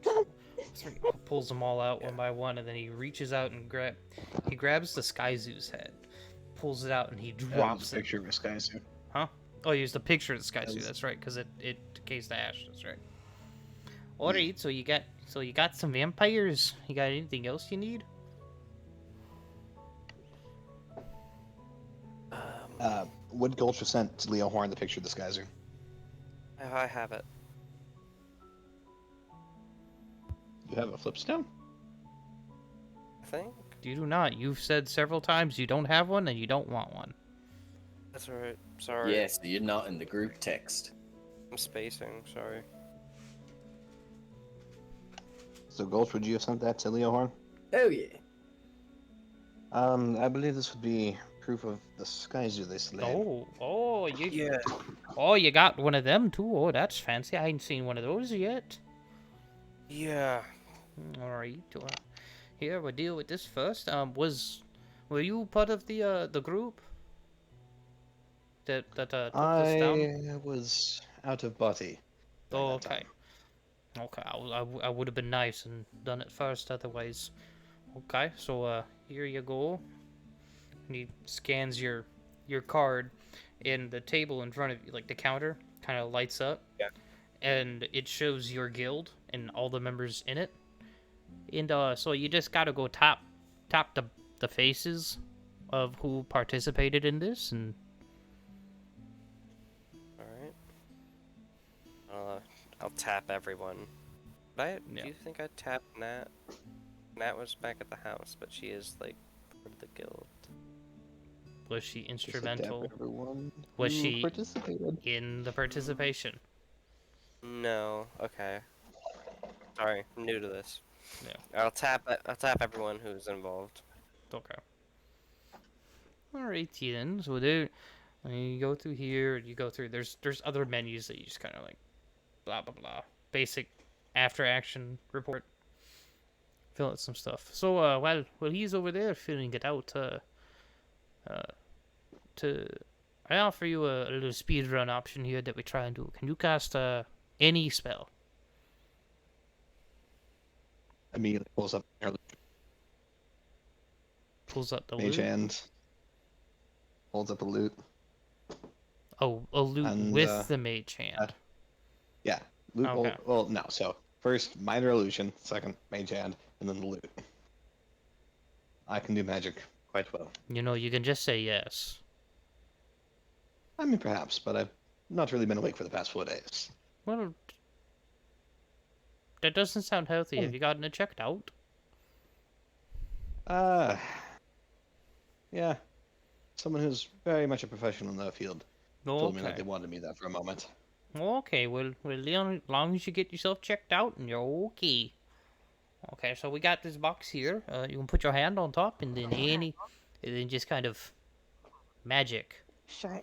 two, three. Pulls them all out one by one, and then he reaches out and grabs the Sky Zoo's head, pulls it out, and he drops it. Picture of a Skyzer. Huh? Oh, he used a picture of the Sky Zoo. Yes. That's right, because it decays to ash. That's right. Alright, so you got some vampires. You got anything else you need? Wood Gulch was sent to Leohorn the picture of the Skyzer. I have it. You have a flipstone? I think. You do not. You've said several times you don't have one and you don't want one. That's right. Sorry. Yeah, so you're not in the group text. I'm spacing. Sorry. So Gulch, would you have sent that to Leohorn? Oh yeah. I believe this would be proof of the Skyzer they slayed. You got one of them too. Oh, that's fancy. I ain't seen one of those yet. Yeah. All right. Here we'll deal with this first. Were you part of the group that took this down? I was out of body. Oh, at that okay. Okay, I would have been nice and done it first, otherwise. Okay, so here you go. And he scans your card, and the table in front of you, like the counter, kind of lights up. Yeah. And it shows your guild and all the members in it. And so you just gotta go tap the faces of who participated in this, and All right. I'll tap everyone. Yeah. Do you think I tapped Nat? Nat was back at the house, but she is like part of the guild. Was she Just a dab instrumental? everyone Was who she participated. in the participation? No. Okay. Sorry, I'm new to this. Yeah. I'll tap everyone who's involved. Okay. Alrighty then. So there, you go through here. You go through. There's other menus that you just kind of like, blah blah blah. Basic after action report. Fill out some stuff. So while he's over there filling it out, uh, to I offer you a little speed run option here that we try and do. Can you cast any spell? Immediately pulls up her Pulls up the mage loot. hand, holds up a loot. Oh, a loot And, with the mage hand. Yeah, loot. Okay. Well, no. So first minor illusion, second mage hand, and then the loot. I can do magic quite well. You know, you can just say yes. I mean, perhaps, but I've not really been awake for the past 4 days. Well, that doesn't sound healthy. Have you gotten it checked out? Uh, yeah. Someone who's very much a professional in the field told me that Okay. they wanted me there for a moment. Okay, well, Leon, as long as you get yourself checked out and you're okay. Okay, so we got this box here. You can put your hand on top and then and then just kind of magic. Shy.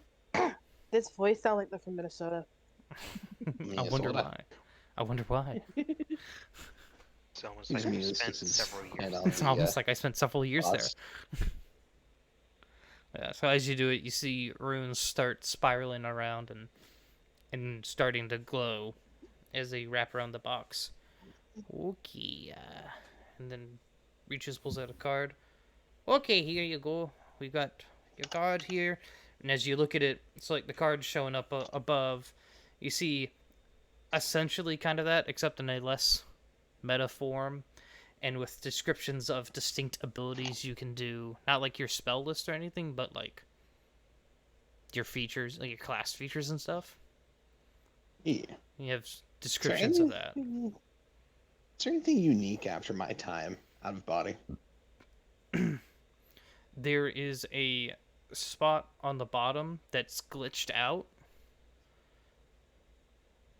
This voice sounds like they're from Minnesota. I wonder Minnesota. why. I wonder why. It's almost He's like I immediately spent sticks his several years. hand out It's the, almost like I spent several years there. boss. Yeah, so as you do it, you see runes start spiraling around and starting to glow as they wrap around the box. Okay, and then reaches, pulls out a card. Okay, here you go. We got your card here, and as you look at it, it's like the card showing up above. You see, essentially, kind of that, except in a less meta form, and with descriptions of distinct abilities you can do. Not like your spell list or anything, but like your features, like your class features and stuff. Yeah. You have descriptions of that. Is there anything unique after my time out of body? There is a spot on the bottom that's glitched out.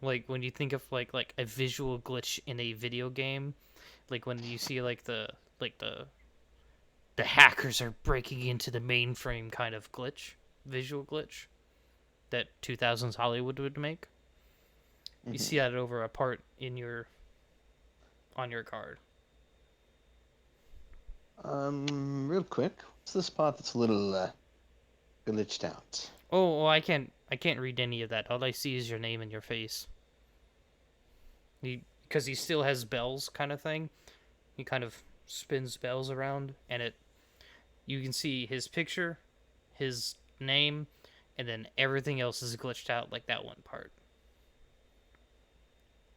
Like when you think of like a visual glitch in a video game, like when you see like the hackers are breaking into the mainframe kind of glitch, visual glitch that 2000s Hollywood would make. You see that over a part in on your card. Real quick, what's the spot that's a little glitched out? Oh, I can't read any of that. All I see is your name and your face. Because he still has bells kind of thing. He kind of spins bells around, and you can see his picture, his name, and then everything else is glitched out like that one part.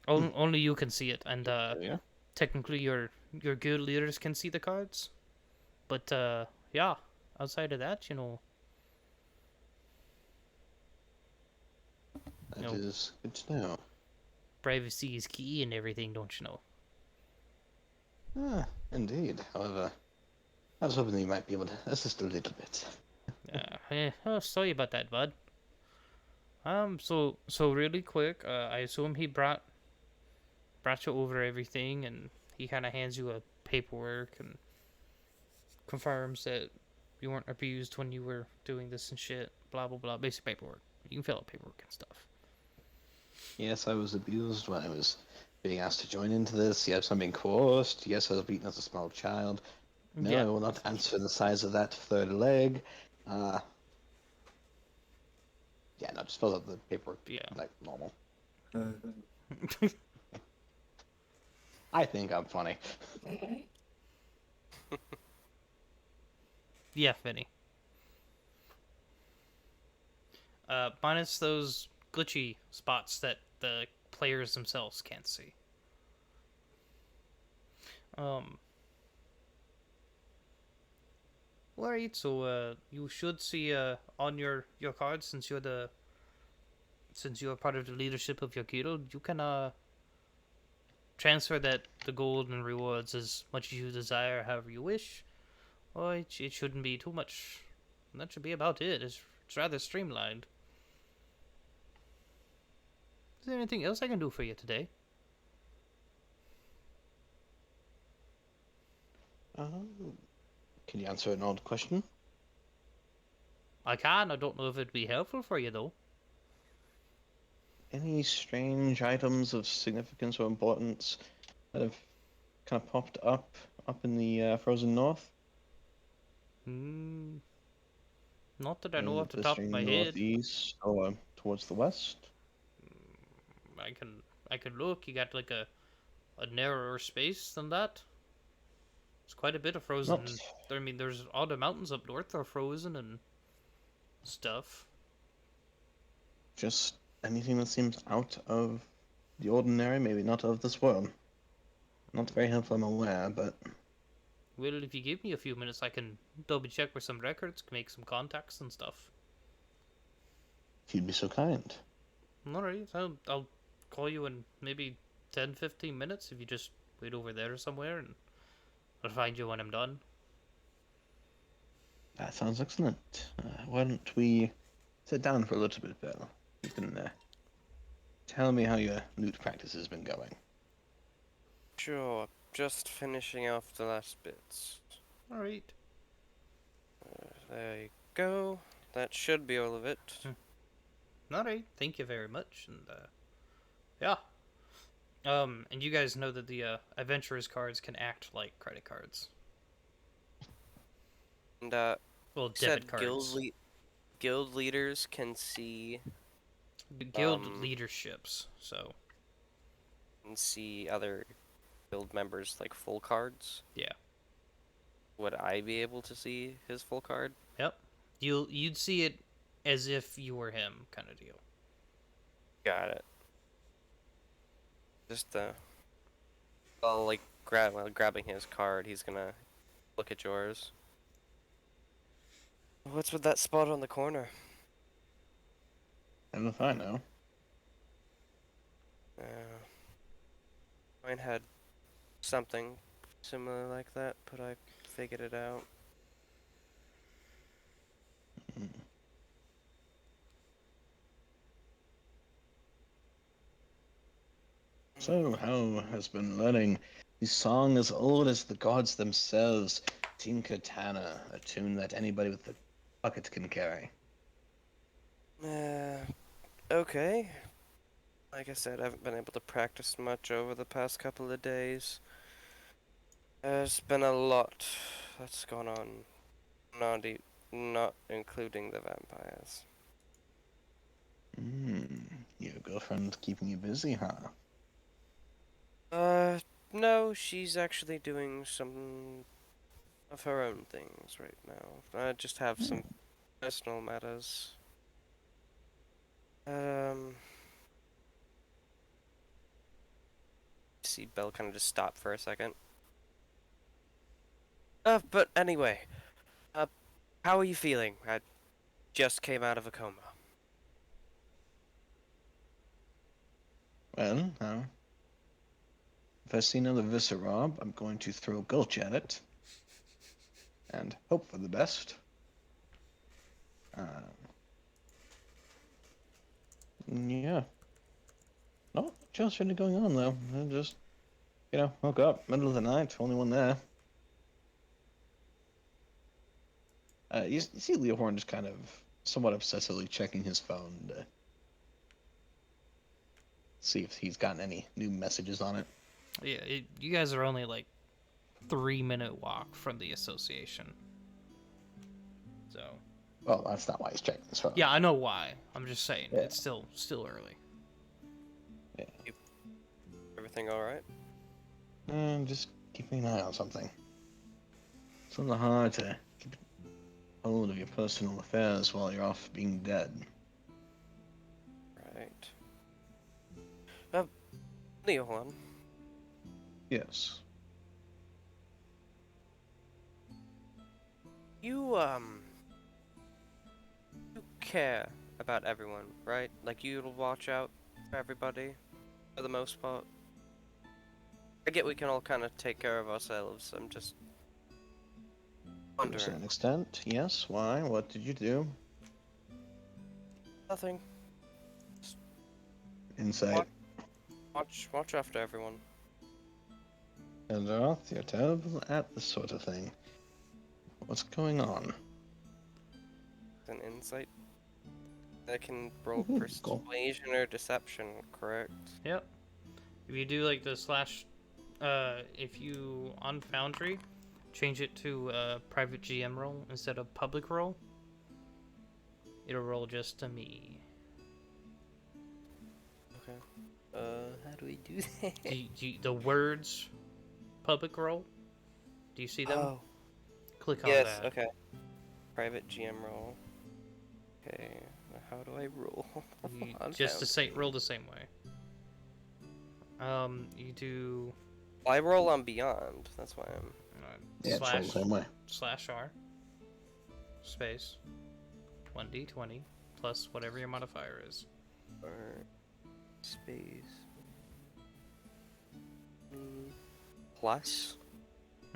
Only you can see it, and Yeah. technically your guild leaders can see the cards. But yeah, outside of that, That is good to know. privacy is key and everything, don't you know? Ah, indeed. However, I was hoping that you might be able to assist a little bit. Oh, sorry about that, bud. So really quick, I assume he brought you over everything, and he kind of hands you a paperwork and confirms that you weren't abused when you were doing this and shit. Blah blah blah. Basic paperwork. You can fill out paperwork and stuff. Yes, I was abused when I was being asked to join into this. Yes, I'm being coerced. Yes, I was beaten as a small child. No, Yeah. I will not answer the size of that third leg. Yeah, no, just fill out the paperwork Yeah. like normal. I think I'm funny. Yeah, Vinny. Minus those glitchy spots that the players themselves can't see. Alright, so you should see on your card, since you're part of the leadership of your guild, you can transfer the gold and rewards as much as you desire, however you wish. Or it shouldn't be too much. That should be about it. It's rather streamlined. Is there anything else I can do for you today? Can you answer an odd question? I can. I don't know if it'd be helpful for you though. Any strange items of significance or importance that have kind of popped up in the frozen north? Hmm. Not that I know In the off the top of my blistering head. northeast or towards the west? I can look. You got like a narrower space than that. It's quite a bit of Not frozen. I mean, there's all the mountains up north are frozen and stuff. just anything that seems out of the ordinary, maybe not of this world. Not very helpful, I'm aware, but Well, if you give me a few minutes, I can double check with some records, make some contacts and stuff. if you'd be so kind. Alright, I'll call you in maybe 10, 15 minutes if you just wait over there somewhere and I'll find you when I'm done. That sounds excellent. Why don't we sit down for a little bit, Bill? You can tell me how your loot practice has been going. Sure. Just finishing off the last bits. Alright. There you go. That should be all of it. Alright, thank you very much. And, yeah. And you guys know that the adventurers cards can act like credit cards. And Well, said debit cards. guild leaders can see Guild leaderships, so. other guild members like full cards. Yeah. Would I be able to see his full card? Yep. You'd see it as if you were him, kind of deal. Got it. Just like while grabbing his card, he's gonna look at yours. What's with that spot on the corner? I don't know if I know. Mine had something similar like that, but I figured it out. So, how has been learning the song as old as the gods themselves, Tinka Tana, a tune that anybody with a bucket can carry? Okay. Like I said, I haven't been able to practice much over the past couple of days. There's been a lot that's gone on, not including the vampires. Your girlfriend keeping you busy, huh? No, she's actually doing some of her own things right now. I just have some personal matters. See Belle kind of just stop for a second. But anyway, how are you feeling? I just came out of a coma. Well, if I see another Viscerob, I'm going to throw Gulch at it and hope for the best. Yeah. Not just really going on though. I just, woke up middle of the night, only one there. You see Leohorn just kind of somewhat obsessively checking his phone to see if he's gotten any new messages on it. Yeah, you guys are only like 3-minute walk from the association. So. Well, that's not why he's checking his phone. Yeah, I know why. I'm just saying Yeah. it's still early. Yeah. Everything all right? Just keeping an eye on something. It's a little hard to keep hold of your personal affairs while you're off being dead. Right. Leohorn, Yes. you care about everyone, right? Like you'll watch out for everybody, for the most part. I get we can all kind of take care of ourselves. I'm just To a wondering. certain extent, yes. Why? What did you do? Nothing. Insight. Watch after everyone. Elderoth, you're terrible at this sort of thing. What's going on? An insight. I can roll Cool. persuasion or deception, correct? Yep. If you do like the slash, if you on Foundry, change it to private GM roll instead of public roll, it'll roll just to me. Okay. How do we do that? The words public roll, do you see them? Oh, Click on yes. that. Okay. Private GM roll. Okay. How do I roll? Just the same, roll the same way. You do I roll on Beyond. That's why I'm. Yeah, it's all the same way. /R space 1d20 plus whatever your modifier is. Or space. Plus.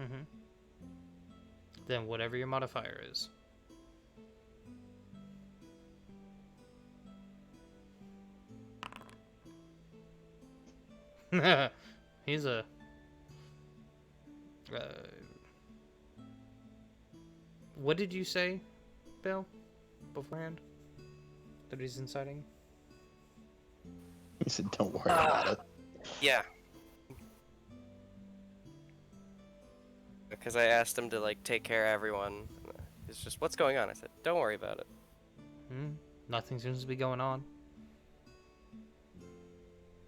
Mm-hmm. Then whatever your modifier is. He's a. What did you say, Bill, beforehand? That he's inciting? He said, "Don't worry about it." Yeah. Because I asked him to like take care of everyone. It's just, what's going on? I said, don't worry about it. Nothing seems to be going on.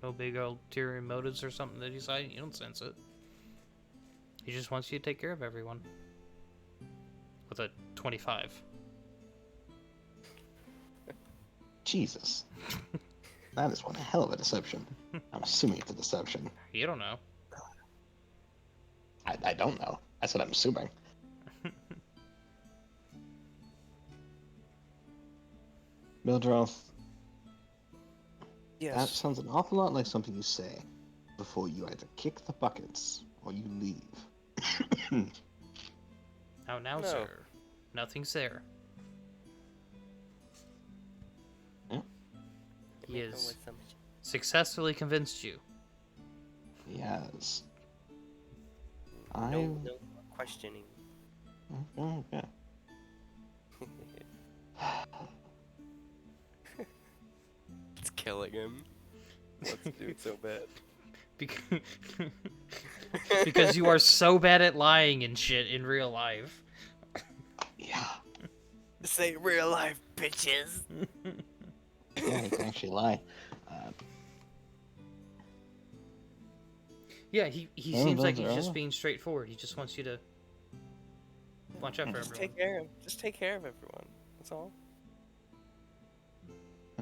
No big ulterior motives or something that he's hiding. You don't sense it. He just wants you to take care of everyone. With a 25. Jesus. That is one hell of a deception. I'm assuming it's a deception. You don't know. I don't know. That's what I'm assuming. Mildroth, Yes. that sounds an awful lot like something you say before you either kick the buckets or you leave. Now, No. sir. Nothing's there. He Make them is with them. successfully convinced you. Yes. No questioning. Oh, yeah. It's killing him. Let's do it so bad. Because you are so bad at lying and shit in real life. Yeah. This ain't real life, bitches. Yeah, he can actually lie. Yeah, he Oh, seems like those he's are just all. being straightforward. He just wants you to watch out for Just everyone. take care of him. Just take care of everyone. That's all.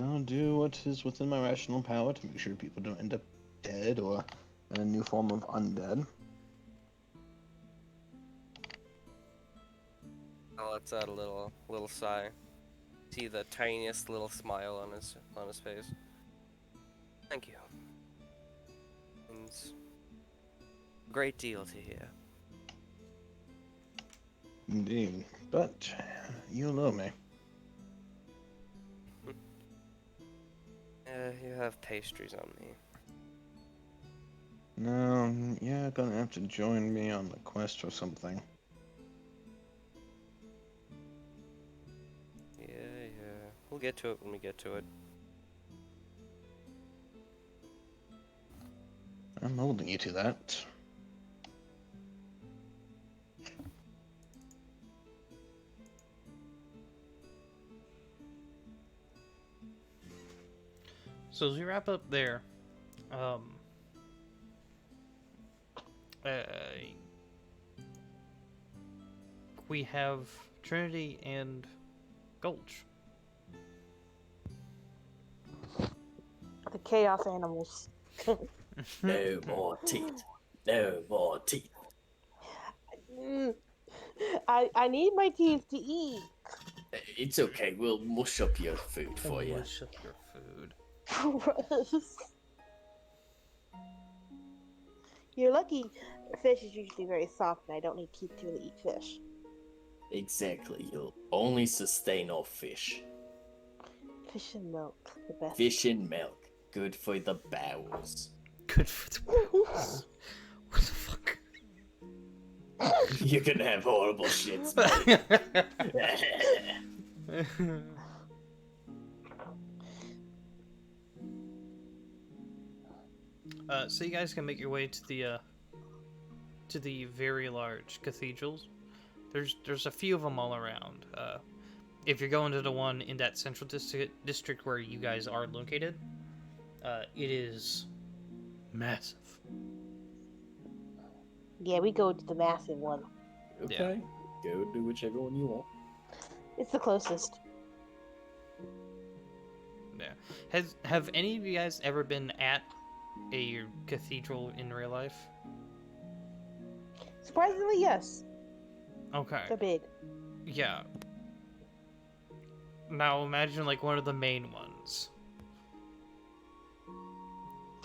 I'll do what is within my rational power to make sure people don't end up dead or in a new form of undead. I'll let out a little sigh. See the tiniest little smile on his face. Thank you. Means a great deal to hear. Indeed. But you know me. You have pastries on me. No, you're gonna have to join me on the quest or something. Yeah. We'll get to it when we get to it. I'm holding you to that. So as we wrap up there, we have Trinity and Gulch. The chaos animals. No more teeth. No more teeth. I need my teeth to eat. It's okay. We'll mush up your food for you. Mush up your food. Gross. You're lucky. Fish is usually very soft, and I don't need teeth to really eat fish. Exactly. You'll only sustain off fish. Fish and milk, the best. Fish and milk. Good for the bowels. Good for the bowels. What the fuck? You're gonna have horrible shits, mate. So you guys can make your way to the very large cathedrals. There's a few of them all around. If you're going to the one in that central district where you guys are located, it is massive. Yeah, we go to the massive one. Okay. Go do whichever one you want. It's the closest. Yeah. Have any of you guys ever been at a cathedral in real life? Surprisingly, yes. Okay. They're big. Yeah. Now imagine like one of the main ones.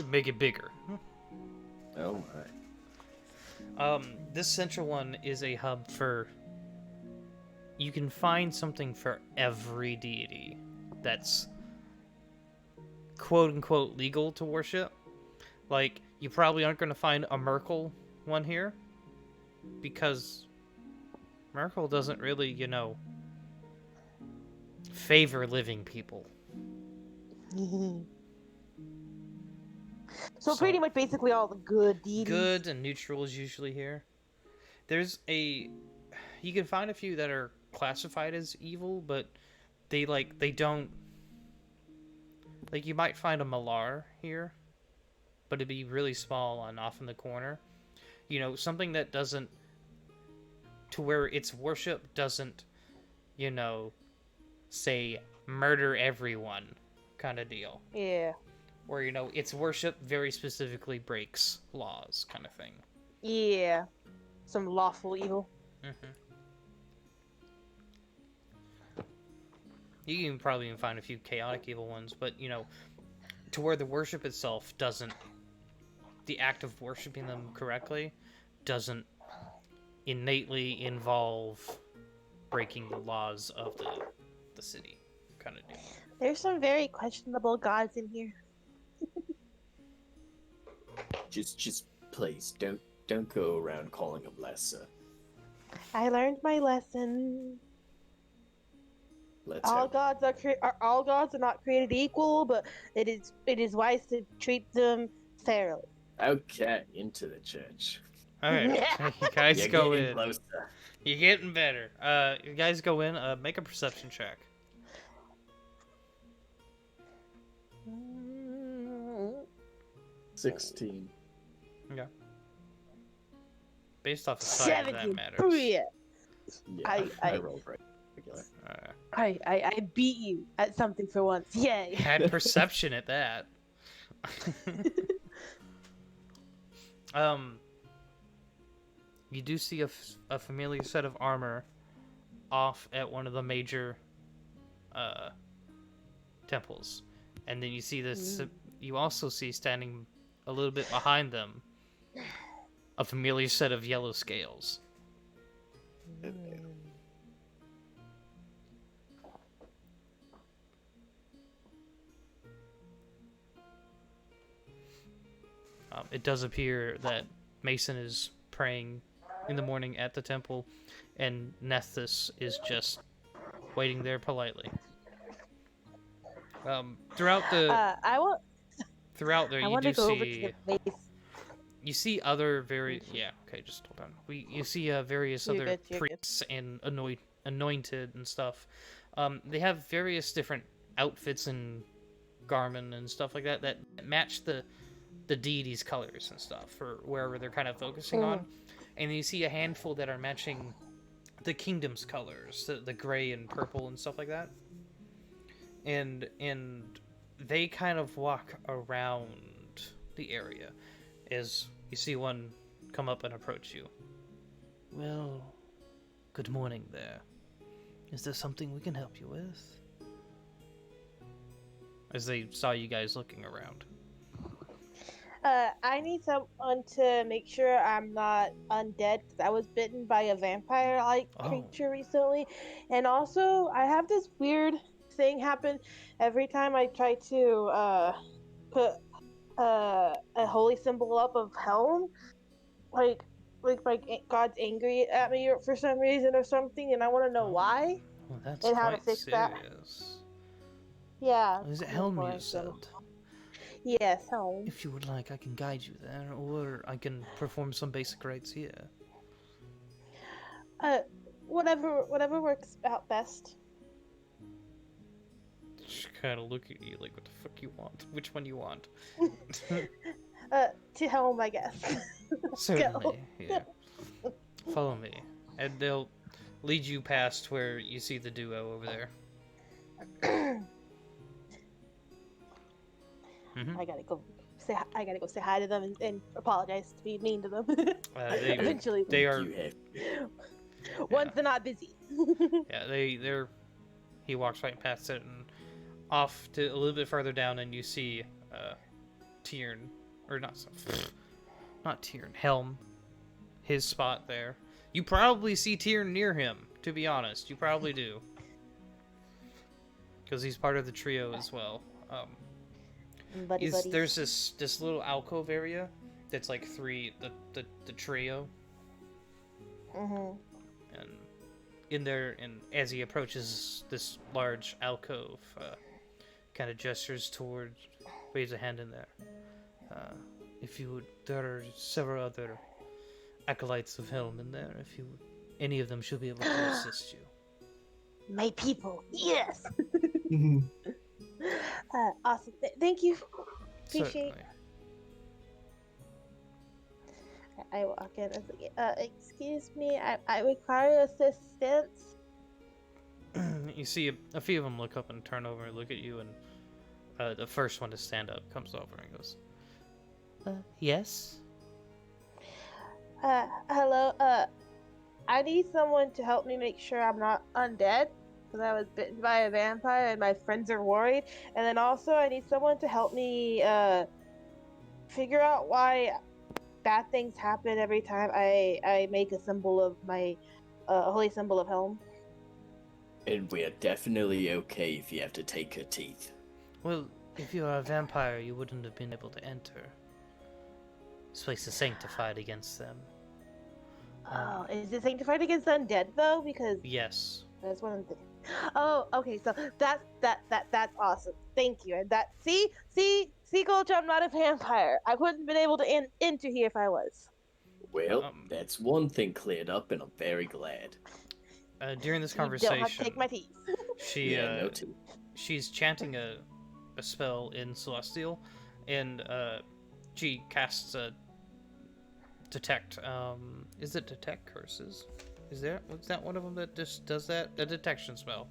Make it bigger. Oh my. This central one is a hub for. You can find something for every deity that's quote unquote legal to worship. Like, you probably aren't going to find a Merkel one here because Merkel doesn't really, favor living people. So pretty much basically all the good deities. Good and neutral is usually here. You can find a few that are classified as evil, but they don't, like, you might find a Malar here, but it'd be really small and off in the corner. Something that doesn't, to where its worship doesn't, say murder everyone kind of deal. Yeah. Where, its worship very specifically breaks laws kind of thing. Yeah. Some lawful evil. Mm-hmm. You can probably even find a few chaotic evil ones, but, to where the worship itself doesn't, the act of worshiping them correctly doesn't innately involve breaking the laws of the city, kind of deal. There's some very questionable gods in here. Just please don't go around calling them lesser. I learned my lesson. Let's All go. gods all gods are not created equal, but it is wise to treat them fairly. Okay, into the church. Alright, you guys You're go getting in. closer. You're getting better. You guys go in, make a perception check. 16. Yeah. Based off of size, that 17. matters. Booyah. Yeah, I I- rolled regular. I beat you at something for once. Yay. Had perception at that. You do see a familiar set of armor off at one of the major temples, and then you see this. You also see standing a little bit behind them a familiar set of yellow scales. It does appear that Mason is praying in the morning at the temple, and Nethys is just waiting there politely. Throughout there, I want you to do go over to see the base. you see other just hold on. You see various You're other good, you're good. priests and anointed and stuff. They have various different outfits and garment and stuff like that that match the deity's colors and stuff for wherever they're kind of focusing on. And you see a handful that are matching the kingdom's colors, the gray and purple and stuff like that. And they kind of walk around the area as you see one come up and approach you. Well, good morning there. Is there something we can help you with? As they saw you guys looking around. I need someone to make sure I'm not undead because I was bitten by a vampire-like Oh. creature recently, and also I have this weird thing happen every time I try to put a holy symbol up of Helm, like God's angry at me for some reason or something, and I want to know why Well, that's and how to quite fix that. serious. Yeah, Is it I'm Helm you ignoring said? them. Yes, Helm. If you would like, I can guide you there, or I can perform some basic rites here. Uh, whatever works out best. Just kind of look at you like, what the fuck you want? Which one you want? To Helm, I guess. Let's go. Certainly, yeah. Follow me, and they'll lead you past where you see the duo over there. Mm-hmm. I gotta go say hi to them and apologize to be mean to them. Eventually, They are. You have once they're not busy. Yeah, they're. He walks right past it and off to a little bit further down, and you see Tiern, or not Tiern, Helm, his spot there. You probably see Tiern near him. To be honest, you probably do, because he's part of the trio as well. Buddies. There's this little alcove area that's like the trio, Mm-hmm. and in there, and as he approaches this large alcove, kind of gestures toward, waves a hand in there. If you would, there are several other acolytes of Helm in there. If you, any of them should be able to assist you. My people, yes. Awesome. Thank you. Appreciate. Certainly. I walk in and say, excuse me, I require assistance. You see a few of them look up and turn over and look at you, and the first one to stand up comes over and goes, yes? Hello, I need someone to help me make sure I'm not undead, because I was bitten by a vampire and my friends are worried. And then also, I need someone to help me, figure out why bad things happen every time I make a symbol of my, holy symbol of Helm. And we're definitely okay if you have to take her teeth. Well, if you are a vampire, you wouldn't have been able to enter. This place is sanctified against them. Oh, is it sanctified against undead though? Because Yes. that's what I'm thinking. Oh, okay. So that's awesome. Thank you. And that see, Gulch, I'm not a vampire. I wouldn't have been able to enter here if I was. Well, that's one thing cleared up, and I'm very glad. During this You conversation, don't have to take my teeth. No teeth. she's chanting a spell in Celestial, and she casts a detect. Is it detect curses? Was that one of them that just does that? A detection spell.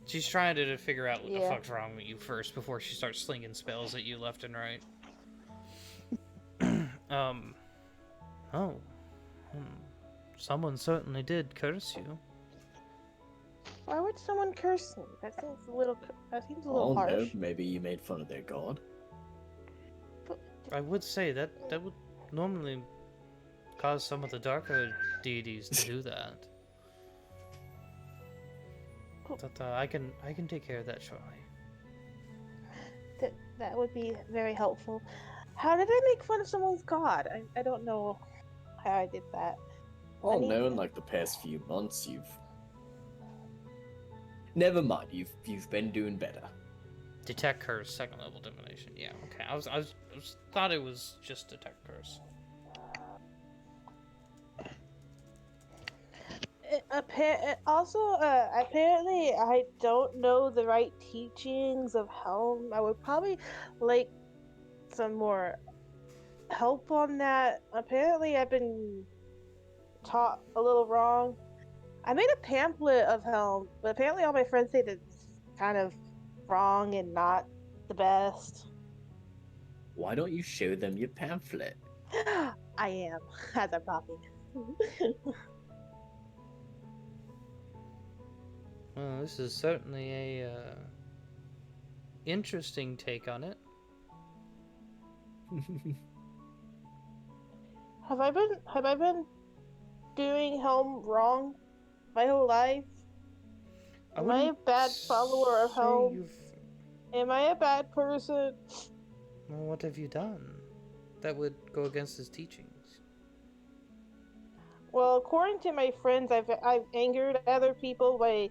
She's trying to figure out what the fuck's wrong with you first before she starts slinging spells at you left and right. Someone certainly did curse you. Why would someone curse me? That seems a little Oh harsh. no, maybe you made fun of their god. But, I would say that would normally cause some of the darker deities to do that. But I can take care of that shortly. that would be very helpful. How did I make fun of someone's god? I don't know how I did that. Oh no, in like the past few months you've... Never mind, you've been doing better. Detect curse, second level divination. Yeah, okay. I was thought it was just detect curse. Apparently, I don't know the right teachings of Helm. I would probably like some more help on that. Apparently, I've been taught a little wrong. I made a pamphlet of Helm, but apparently all my friends say that it's kind of wrong and not the best. Why don't you show them your pamphlet? I am, as I'm talking. Well, this is certainly a interesting take on it. Have I been doing Helm wrong my whole life? Am I a wouldn't bad follower of say Helm? you've. Am I a bad person? Well, what have you done that would go against his teachings? Well, according to my friends, I've angered other people by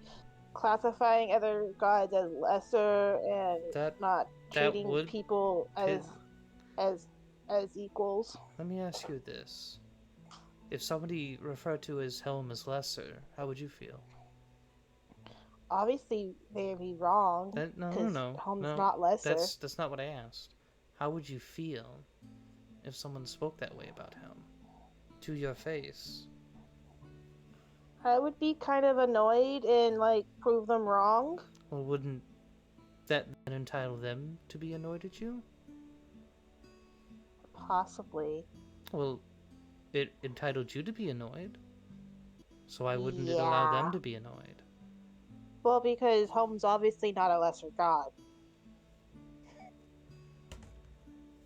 classifying other gods as lesser and That not that treating would people pit. as as equals. Let me ask you this: if somebody referred to as Helm as lesser, how would you feel? Obviously, they'd be wrong That no, no, because no, Helm's no. not lesser. That's not what I asked. How would you feel if someone spoke that way about him to your face? I would be kind of annoyed and like prove them wrong. Well, wouldn't that then entitle them to be annoyed at you? Possibly. Well, it entitled you to be annoyed. So why wouldn't it allow Yeah. them to be annoyed? Well, because Helm's obviously not a lesser god.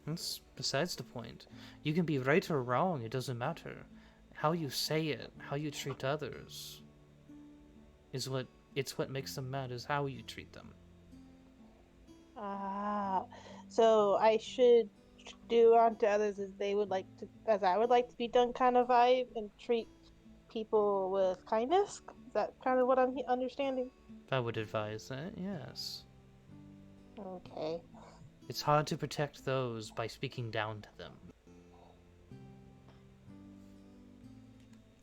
That's besides the point. You can be right or wrong, it doesn't matter. How you say it, how you treat others, is what makes them mad, is how you treat them. Ah, so I should do unto others as they would like to, as I would like to be done, kind of vibe, and treat people with kindness. Is that kind of what I'm understanding? I would advise that, yes. Okay. It's hard to protect those by speaking down to them.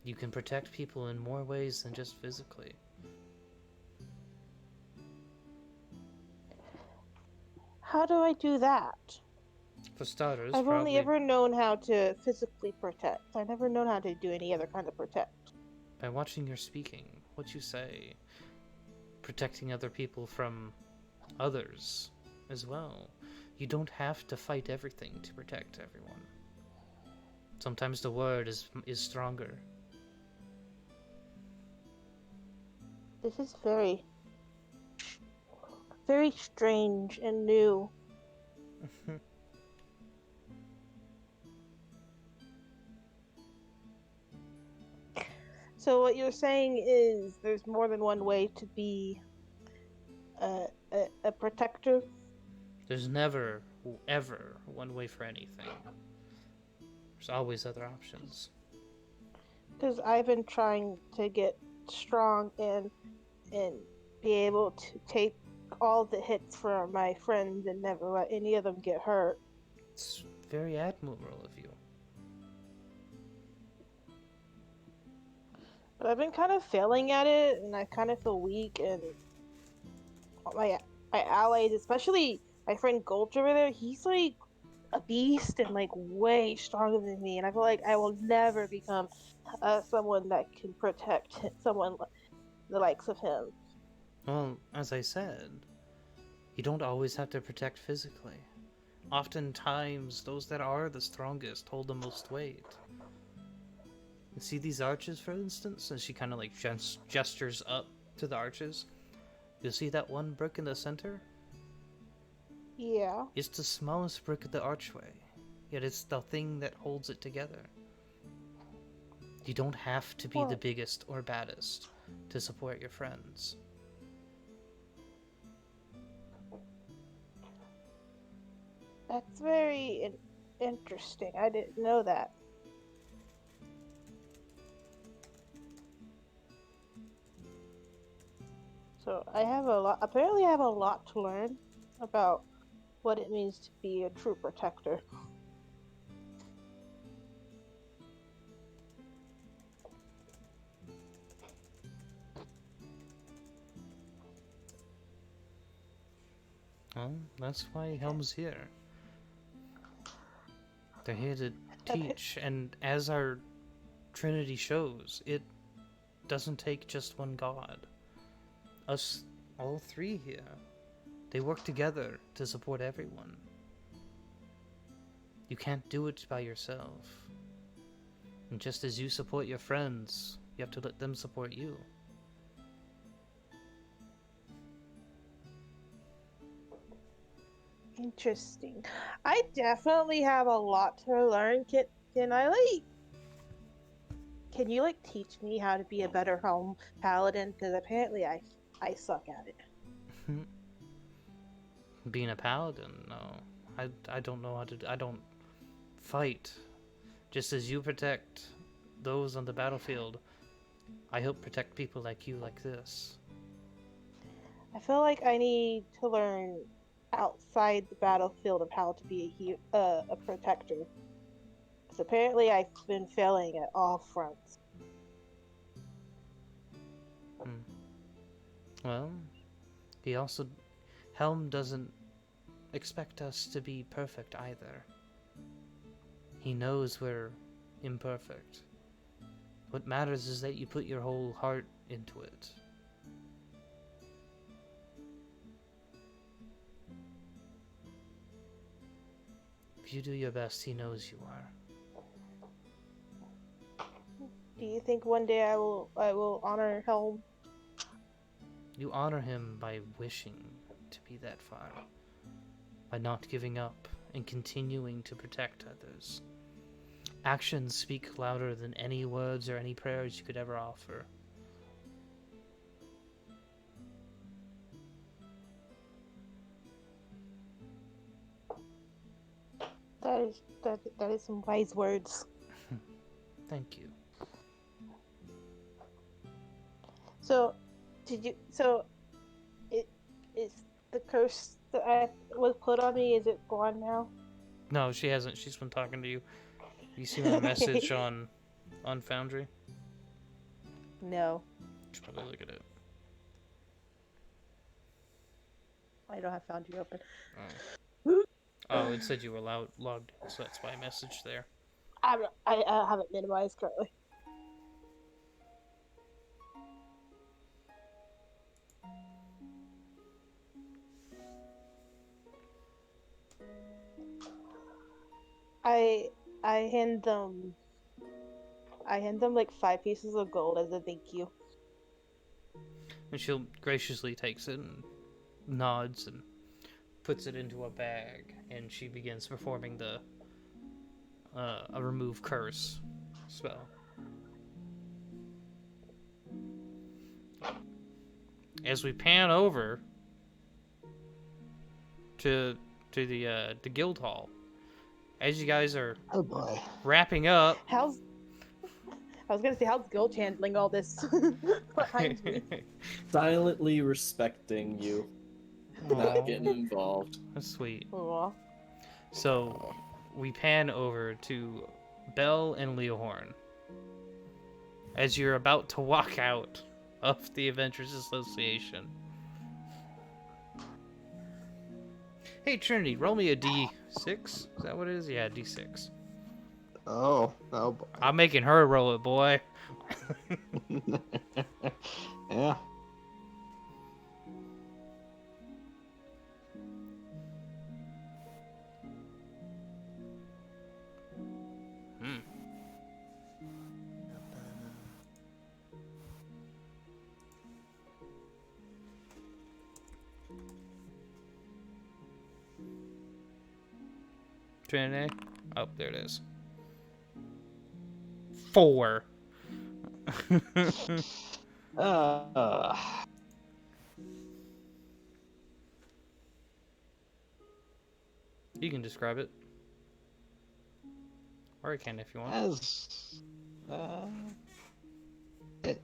You can protect people in more ways than just physically. How do I do that? For starters, I've only probably ever known how to physically protect. I've never known how to do any other kind of protect. by watching your speaking, what you say, protecting other people from others as well. You don't have to fight everything to protect everyone. Sometimes the word is stronger. This is very, very strange and new. So what you're saying is there's more than one way to be a protector? There's never, ever one way for anything. There's always other options. Because I've been trying to get strong and be able to take all the hits from my friends and never let any of them get hurt. It's very admirable of you. But I've been kind of failing at it, and I kind of feel weak. And my allies, especially my friend Gulch over there, he's like a beast and like way stronger than me. And I feel like I will never become someone that can protect someone the likes of him. Well, as I said, you don't always have to protect physically. Oftentimes, those that are the strongest hold the most weight. You see these arches, for instance? And she kind of like gestures up to the arches. You'll see that one brick in the center? Yeah. It's the smallest brick of the archway, yet it's the thing that holds it together. You don't have to be the biggest or baddest to support your friends. That's very interesting. I didn't know that. So I have a lot. Apparently, I have a lot to learn about what it means to be a true protector. Well, that's why Helm's here. They're here to teach, and as our Trinity shows, it doesn't take just one god. Us, all three here, they work together to support everyone. You can't do it by yourself. And just as you support your friends, you have to let them support you. Interesting. I definitely have a lot to learn. Can I can you teach me how to be a better home paladin? Because apparently I suck at it. Being a paladin, no. I don't know how to. I don't fight. Just as you protect those on the battlefield, I help protect people like you like this. I feel like I need to learn outside the battlefield of how to be a protector. Because apparently I've been failing at all fronts. Well, he also... Helm doesn't expect us to be perfect either. He knows we're imperfect. What matters is that you put your whole heart into it. If you do your best, he knows you are. Do you think one day I will honor Helm? You honor him by wishing to be that far. By not giving up and continuing to protect others. Actions speak louder than any words or any prayers you could ever offer. That is some wise words. Thank you. So, it is the curse that was put on me, is it gone now? No, she hasn't. She's been talking to you. You see my message on Foundry? No, Should probably look at it. I don't have Foundry open. Oh, it said you were logged in, so that's why I messaged there. I have it minimized currently. I hand them 5 pieces of gold as a thank you. And she'll graciously takes it and nods and puts it into a bag, and she begins performing the a remove curse spell. As we pan over to the guild hall, as you guys are Oh boy. wrapping up. I was gonna say, how's Gulch handling all this behind me? Silently respecting you, not getting involved. That's sweet. Aw. So we pan over to Belle and Leohorn as you're about to walk out of the Adventurers Association. Hey Trinity, roll me a D6. Is that what it is? Yeah, D6. Oh boy. I'm making her roll it, boy. Yeah. Trinity? Oh, there it is. 4. You can describe it. Or I can if you want. As it.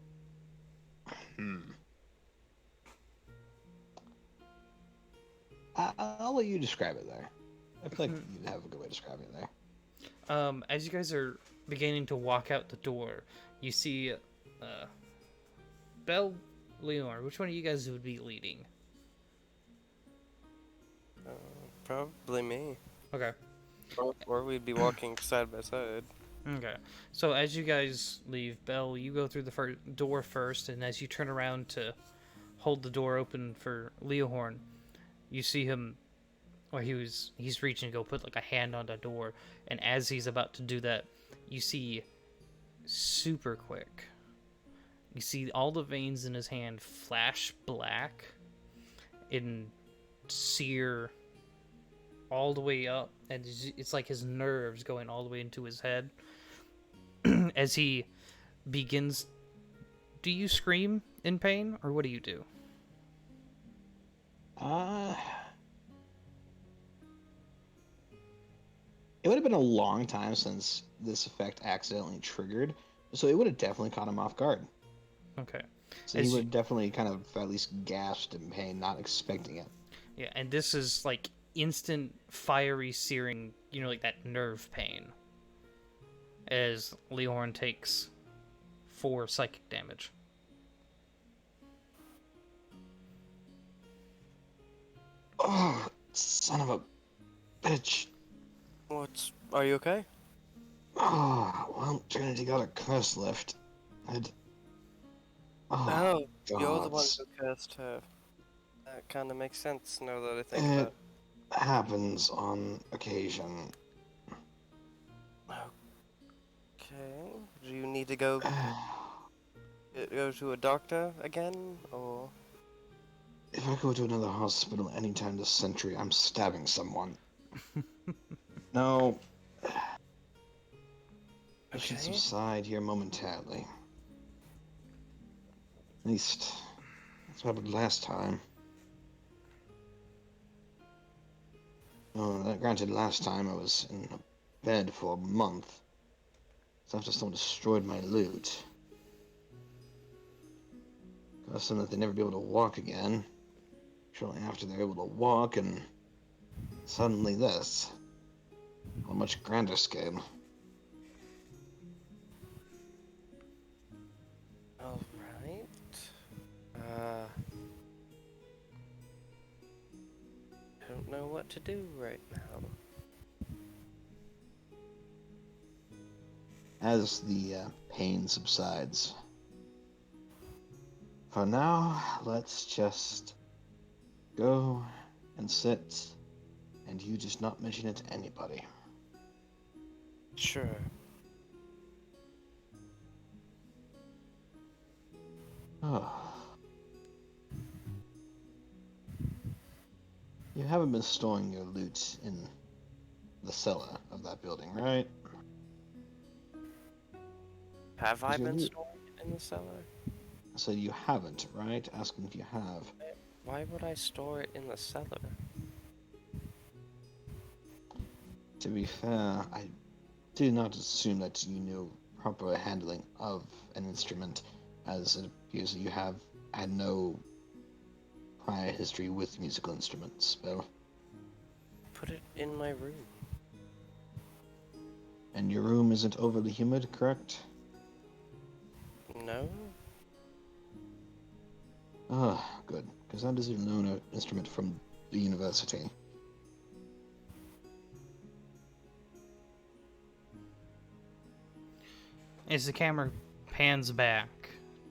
I'll let you describe it there. I feel like you have a good way of describing it there. As you guys are beginning to walk out the door, you see Belle, Leonor. Which one of you guys would be leading? Probably me. Okay. Or we'd be walking side by side. Okay. So as you guys leave, Belle, you go through the door first, and as you turn around to hold the door open for Leohorn, you see him, or he's reaching to go put like a hand on the door, and as he's about to do that, you see super quick. You see all the veins in his hand flash black and sear all the way up, and it's like his nerves going all the way into his head. As he begins, do you scream in pain, or what do you do? It would have been a long time since this effect accidentally triggered, so it would have definitely caught him off guard. Okay. So he As would you- have definitely kind of at least gasped in pain, not expecting it. Yeah, and this is like instant, fiery, searing, like that nerve pain. As Leohorn takes 4 psychic damage. Oh, son of a bitch. Are you okay? Oh, well, Trinity got a curse lift. Oh, You're the one gods. who cursed her. That kind of makes sense now that I think It about happens on occasion. it. Okay. Do you need to go to a doctor again, or? If I go to another hospital anytime this century, I'm stabbing someone. No. It should Okay. subside here momentarily. At least, that's what happened last time. Oh, granted, last time I was in a bed for a month. So after someone destroyed my loot. Caused them that they'd never be able to walk again. Shortly after they're able to walk, and suddenly this. On a much grander scale. Alright. I don't know what to do right now. As the pain subsides. For now, let's just go and sit, and you just not mention it to anybody. Sure. Oh. You haven't been storing your loot in the cellar of that building, right? Have I Is your been loot- storing it in the cellar? So you haven't, right? Asking if you have. Why would I store it in the cellar? To be fair, I do not assume that you know proper handling of an instrument, as it appears that you have had no prior history with musical instruments, Bill. Put it in my room. And your room isn't overly humid, correct? No? Ah, good, because that is a known instrument from the university. As the camera pans back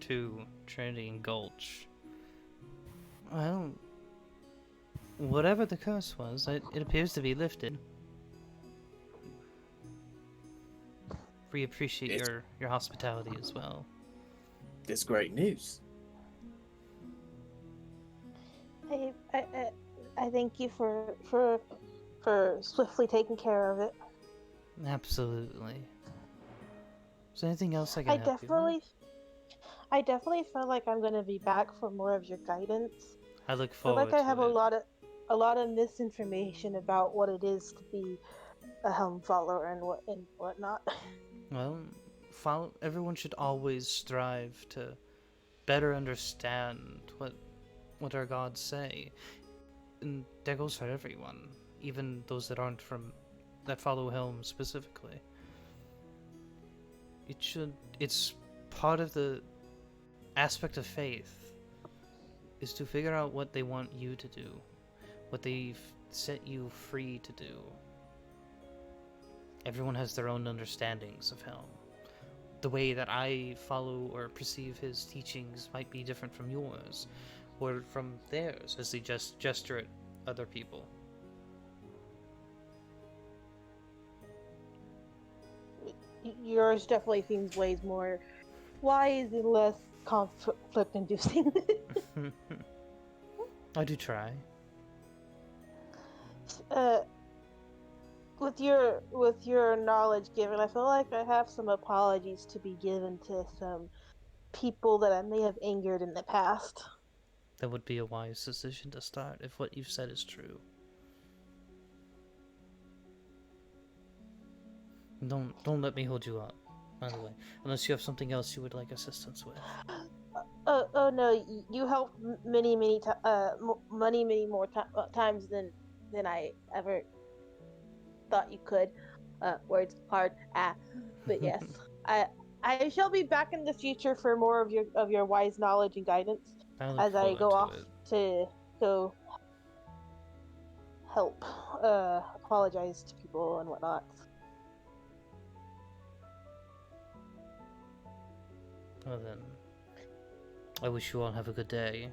to Trinity and Gulch, well, whatever the curse was, it appears to be lifted. We appreciate It's- your hospitality as well. It's great news. I thank you for swiftly taking care of it. Absolutely. Is there anything else I can I help you with? definitely feel like I'm gonna be back for more of your guidance. I look I feel forward like I to have it. a lot of misinformation about what it is to be a helm follower and whatnot. Well, everyone should always strive to better understand what our gods say. And that goes for everyone, even those that aren't that follow Helm specifically. It's part of the aspect of faith is to figure out what they want you to do, what they've set you free to do. Everyone has their own understandings of Helm. The way that I follow or perceive his teachings might be different from yours, or from theirs, as they just gesture at other people. Yours definitely seems ways more wise and less conflict-inducing. I do try. with your knowledge given, I feel like I have some apologies to be given to some people that I may have angered in the past. That would be a wise decision to start if what you've said is true. Don't let me hold you up, by the way, unless you have something else you would like assistance with. Oh no, you helped many many more times than I ever thought you could. Words hard. But yes, I shall be back in the future for more of your wise knowledge and guidance I look as I forward go to off it. to go help apologize to people and whatnot. Well then, I wish you all have a good day.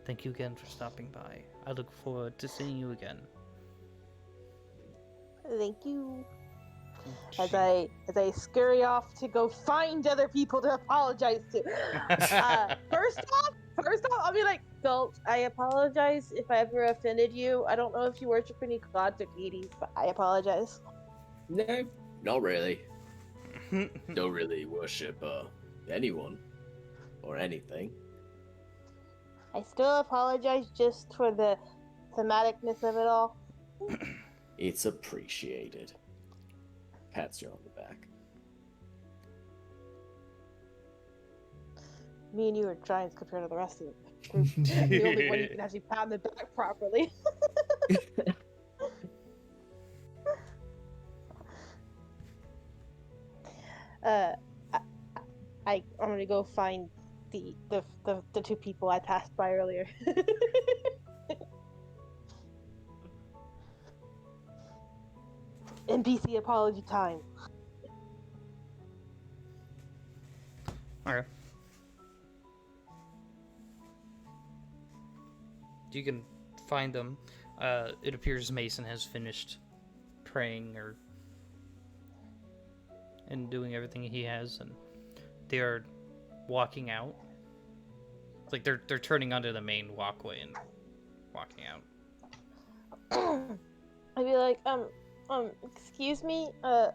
Thank you again for stopping by. I look forward to seeing you again. Thank you. She- As I scurry off to go find other people to apologize to. First off, I'll be like, Gulch, I apologize if I ever offended you. I don't know if you worship any gods or deities, but I apologize. No, not really. Don't really worship anyone or anything. I still apologize just for the thematicness of it all. It's appreciated. Pats you on the back. Me and you are giants compared to the rest of the group. I'm the only one you can actually pat on the back properly. uh, I'm gonna go find the two people I passed by earlier. NPC apology time. Alright. You can find them. It appears Mason has finished praying and doing everything he has, and they are walking out. It's like they're turning onto the main walkway and walking out. I'd be like, excuse me, did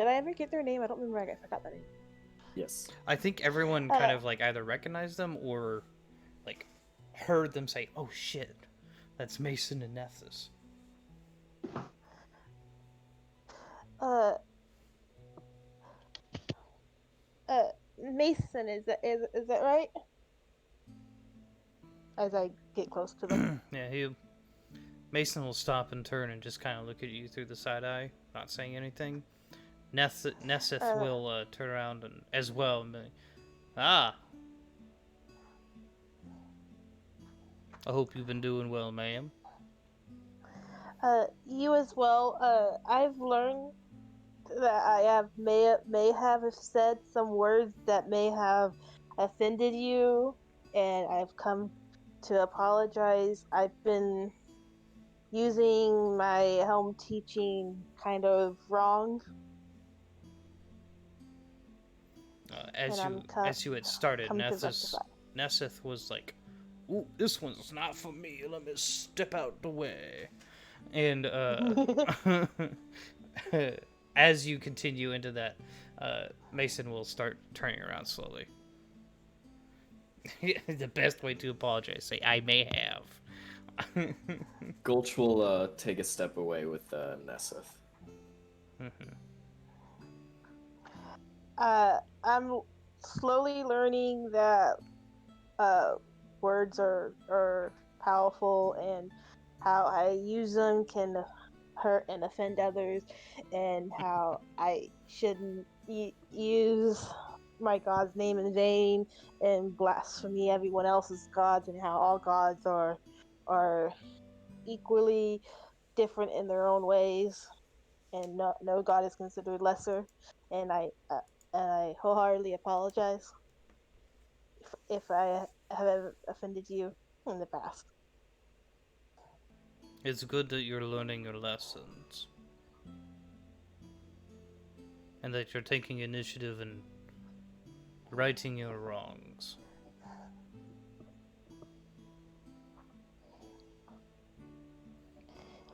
I ever get their name? I don't remember. I forgot that name. Yes. I think everyone kind of like either recognized them or like heard them say, "Oh shit, that's Mason and Nessus." Mason, is that right? As I get close to them. Yeah, Mason will stop and turn and just kind of look at you through the side eye, not saying anything. Nessith will turn around and as well and be like, "Ah, I hope you've been doing well, ma'am." You as well. I've learned that I may have said some words that may have offended you, and I've come to apologize. I've been using my home teaching kind of wrong. As you had started, come to rectify. Nessith was like, "Ooh, this one's not for me. Let me step out the way." And as you continue into that, Mason will start turning around slowly. The best way to apologize, say, "I may have." Gulch will take a step away with Nesseth. I'm slowly learning that words are powerful, and how I use them can hurt and offend others, and how I shouldn't use my God's name in vain and blaspheme everyone else's gods, and how all gods are equally different in their own ways, and no God is considered lesser. And I wholeheartedly apologize if I have ever offended you in the past. It's good that you're learning your lessons. And that you're taking initiative and righting your wrongs.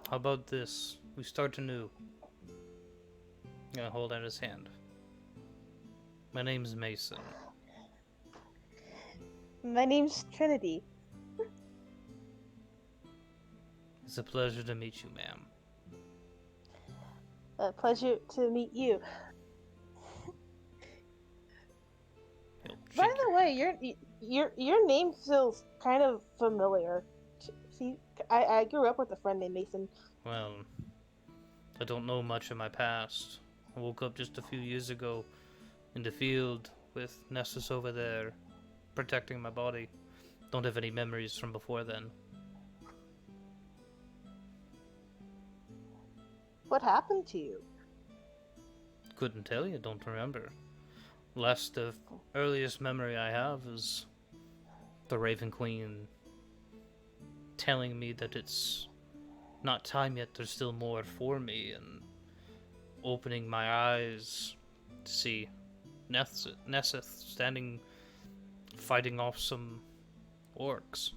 How about this? We start anew. I'm gonna hold out his hand. My name's Mason. My name's Trinity. It's a pleasure to meet you, ma'am. A pleasure to meet you. He'll By shake the your way, hand. your name feels kind of familiar. See, I grew up with a friend named Mason. Well, I don't know much of my past. I woke up just a few years ago in the field with Nessus over there protecting my body. Don't have any memories from before then. What happened to you? Couldn't tell you, don't remember. Earliest memory I have is the Raven Queen telling me that it's not time yet, there's still more for me, and opening my eyes to see Nessus standing fighting off some orcs.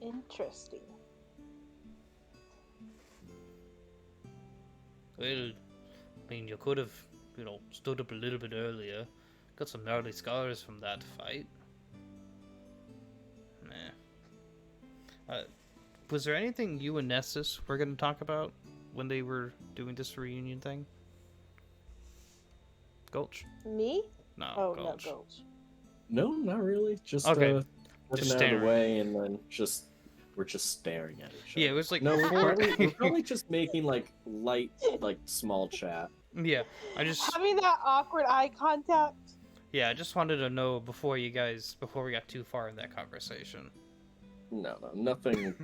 Interesting. Well, I mean, you could have, stood up a little bit earlier. Got some gnarly scars from that fight. Nah. Was there anything you and Nessus were going to talk about when they were doing this reunion thing? Gulch? Me? No, Oh, Gulch. no, Gulch. No, not really. Just Okay. looking Just out of the staring. way, and then we're just staring at each other. Yeah, it was like No, before- we're probably just making like light, like small chat. Yeah, I just Having that awkward eye contact. I just wanted to know before we got too far in that conversation. No, nothing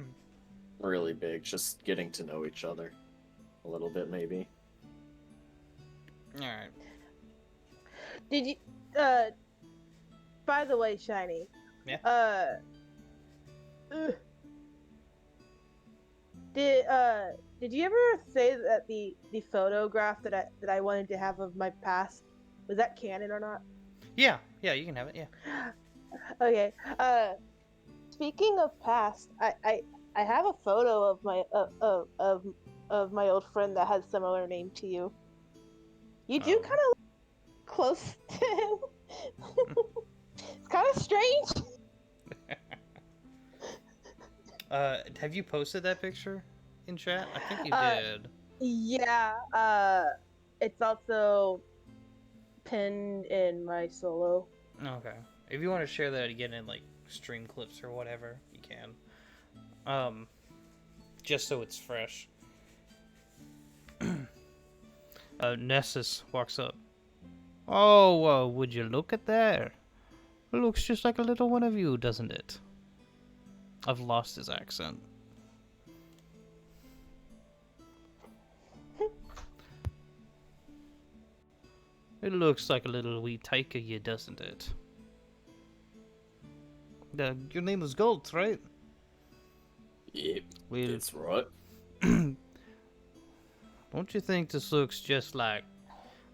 really big. Just getting to know each other a little bit, maybe. All right. Did you? By the way, Shiny. Yeah. Did you ever say that the photograph that I wanted to have of my past, was that canon or not? Yeah, you can have it. Yeah. Okay. Speaking of past, I have a photo of my of my old friend that has similar name to you. You do Oh. kind of close to him. It's kind of strange. Have you posted that picture in chat? I think you Uh, did. Yeah. It's also pinned in my solo. Okay. If you want to share that again in like stream clips or whatever, you can. Just so it's fresh. Nessus walks up. Oh, would you look at that? It looks just like a little one of you, doesn't it? I've lost his accent. It looks like a little wee tyke of you, doesn't it? Your name is Gold, right? Yep, Well, that's right. don't you think this looks just like...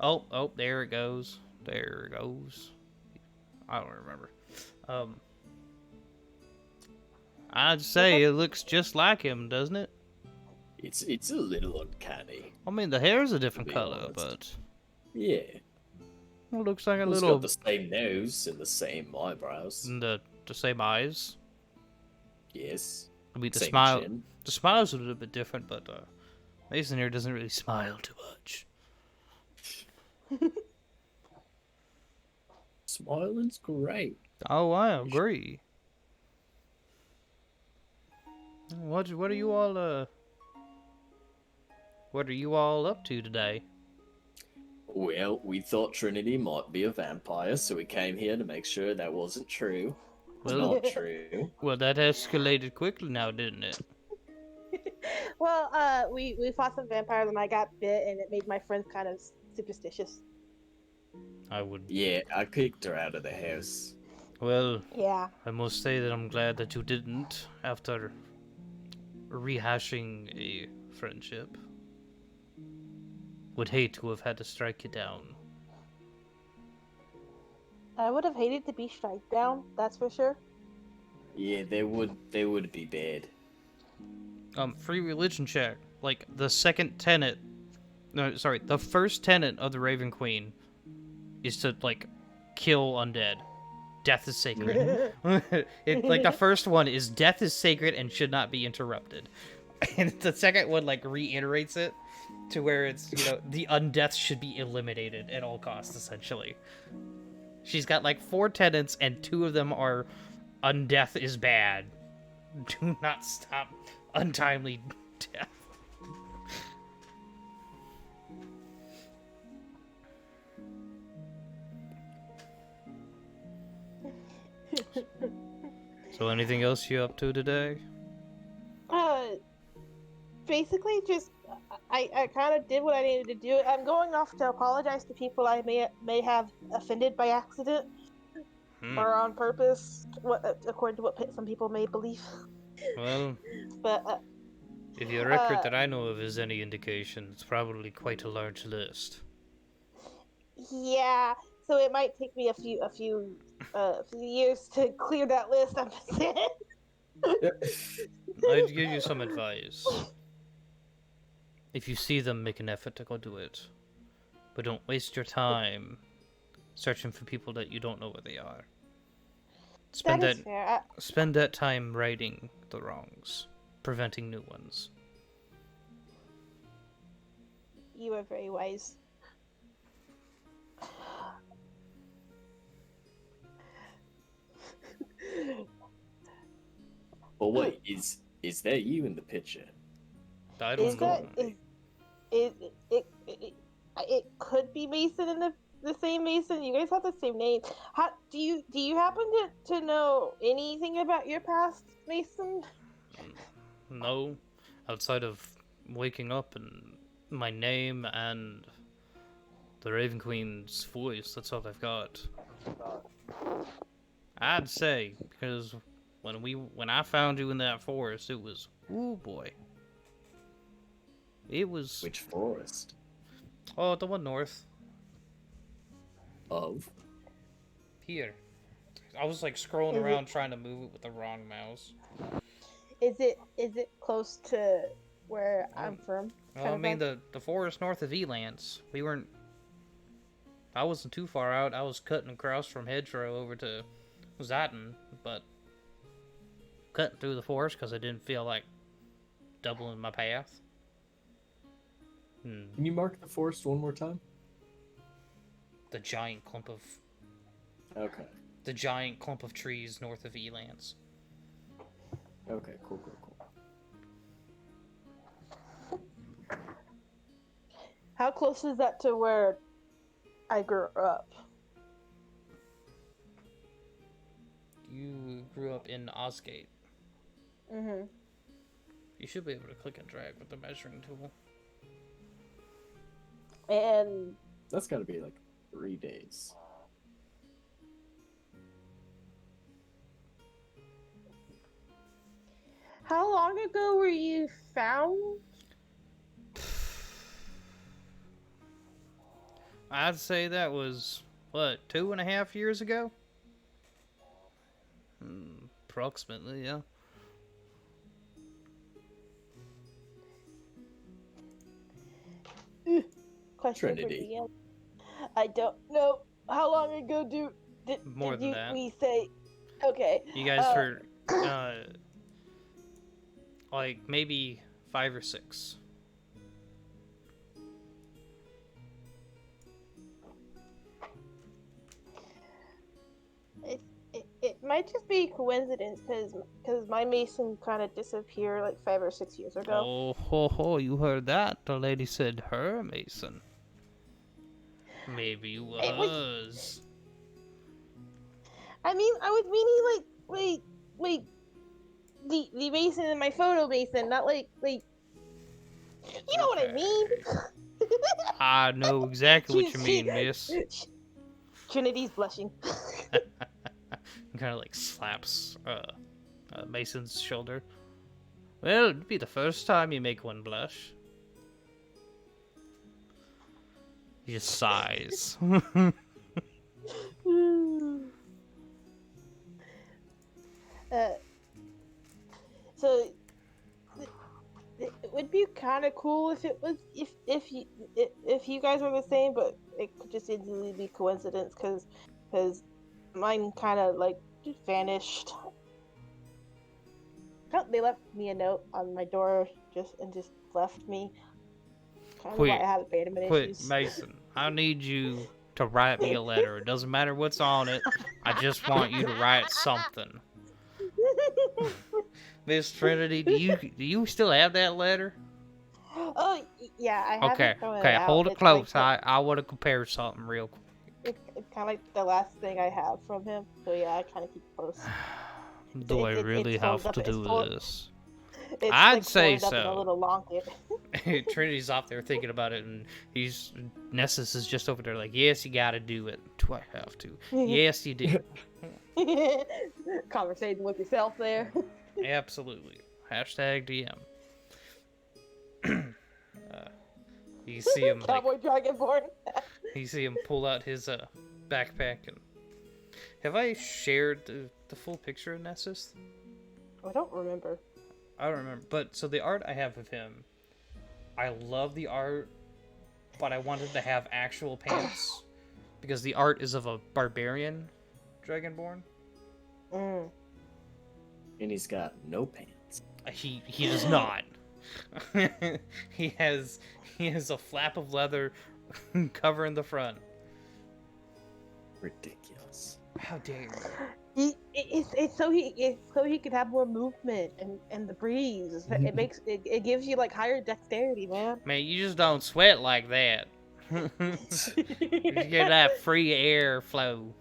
Oh, there it goes. There it goes. I don't remember. I'd say it looks just like him, doesn't it? It's a little uncanny. I mean, the hair's a different be color, honest. but Yeah. it looks like a It's little... got the same nose and the same eyebrows. And the same eyes. Yes. I mean, the Same smile... chin. The smile's a little bit different, but Mason here doesn't really smile too much. Smiling's great. Oh, I agree. What are you all What are you all up to today? Well, we thought Trinity might be a vampire, so we came here to make sure that wasn't true. It's Well- not true. Well, that escalated quickly now, didn't it? Well, we fought some vampires and I got bit, and it made my friends kind of superstitious. I would. Yeah, I kicked her out of the house. Well, Yeah. I must say that I'm glad that you didn't, after rehashing a friendship. Would hate to have had to strike you down. I would have hated to be strike down, that's for sure. Yeah, they would be bad. Free religion check. like the second tenet. No, sorry, the first tenet of the Raven Queen is to like kill undead. Death is sacred. Like the first one is death is sacred and should not be interrupted, and the second one like reiterates it to where it's the undeath should be eliminated at all costs. Essentially, she's got like 4 tenets, and 2 of them are undeath is bad. Do not stop untimely death. So anything else you up to today? Basically just I kind of did what I needed to do. I'm going off to apologize to people I may have offended by accident or on purpose, according to what some people may believe. Well, But if your record that I know of is any indication, it's probably quite a large list. yeah, so it might take me a few years to clear that list. I'm just saying. I'd give you some advice. If you see them, make an effort to go do it. But don't waste your time searching for people that you don't know where they are. That is fair. Spend that time righting the wrongs, preventing new ones. You are very wise. But wait, is that you in the picture? I don't know. It could be Mason in the same Mason. You guys have the same name. How do you happen to know anything about your past, Mason? No, outside of waking up and my name and the Raven Queen's voice, that's all I've got. I'd say, because when I found you in that forest, it was, ooh boy. It was... Which forest? Oh, the one north. Of? Here. I was like scrolling around trying to move it with the wrong mouse. Is it close to where I'm from? Well, I mean, the forest north of Elance. I wasn't too far out. I was cutting across from Hedgerow over to Zaten, but cutting through the forest because I didn't feel like doubling my path. Can you mark the forest one more time? The giant clump of... Okay. The giant clump of trees north of Elance. Okay, cool. How close is that to where I grew up? You grew up in Osgate. Mm-hmm. You should be able to click and drag with the measuring tool. And That's gotta be like 3 days. how long ago were you found? I'd say that was, 2.5 years ago? Approximately, yeah. Question Trinity. for DM. I don't know. How long ago did More than that. we say? Okay. You guys heard, like, maybe 5 or 6. It might just be coincidence because my Mason kind of disappeared like 5 or 6 years ago. Oh, ho, ho, you heard that? The lady said her Mason. Maybe it was. I mean, I was meaning like the Mason in my photo Mason, not like you know what I mean. I know exactly what you mean, miss. Trinity's blushing. Kind of like slaps Mason's shoulder. Well, it'd be the first time you make one blush. He just sighs. So it would be kind kind of cool if it was if you guys were the same, but it could just easily be coincidence because mine kind of like just vanished. Oh, they left me a note on my door just left me. Kind of why Quick, I have abandonment quick, issues. Mason. I need you to write me a letter. It doesn't matter what's on it. I just want you to write something. Miss Trinity, do you still have that letter? Oh yeah, I Okay, haven't thrown it okay, out. hold it It's close. like I want to compare something real quick. it's kind of like the last thing I have from him. So yeah, I kind of keep it close. Do I really It's have folded up. to It's do folded. this? It's I'd like say folded up in a so. little locket. Trinity's off there thinking about it, and Nessus is just over there like, yes, you gotta do it. Do I have to? Yes, you do. Conversating with yourself there. Absolutely. Hashtag DM. You see him like, Cowboy Dragonborn. you see him pull out his backpack. And have I shared the full picture of Nessus? I don't remember. I don't remember, but so the art I have of him, I love the art, but I wanted to have actual pants because the art is of a barbarian dragonborn. Mm. And he's got no pants. He does not. he has a flap of leather covering the front. Ridiculous. How dare you? It's so he could have more movement and the breeze. It gives you like higher dexterity, man. Man, you just don't sweat like that. You get that free air flow.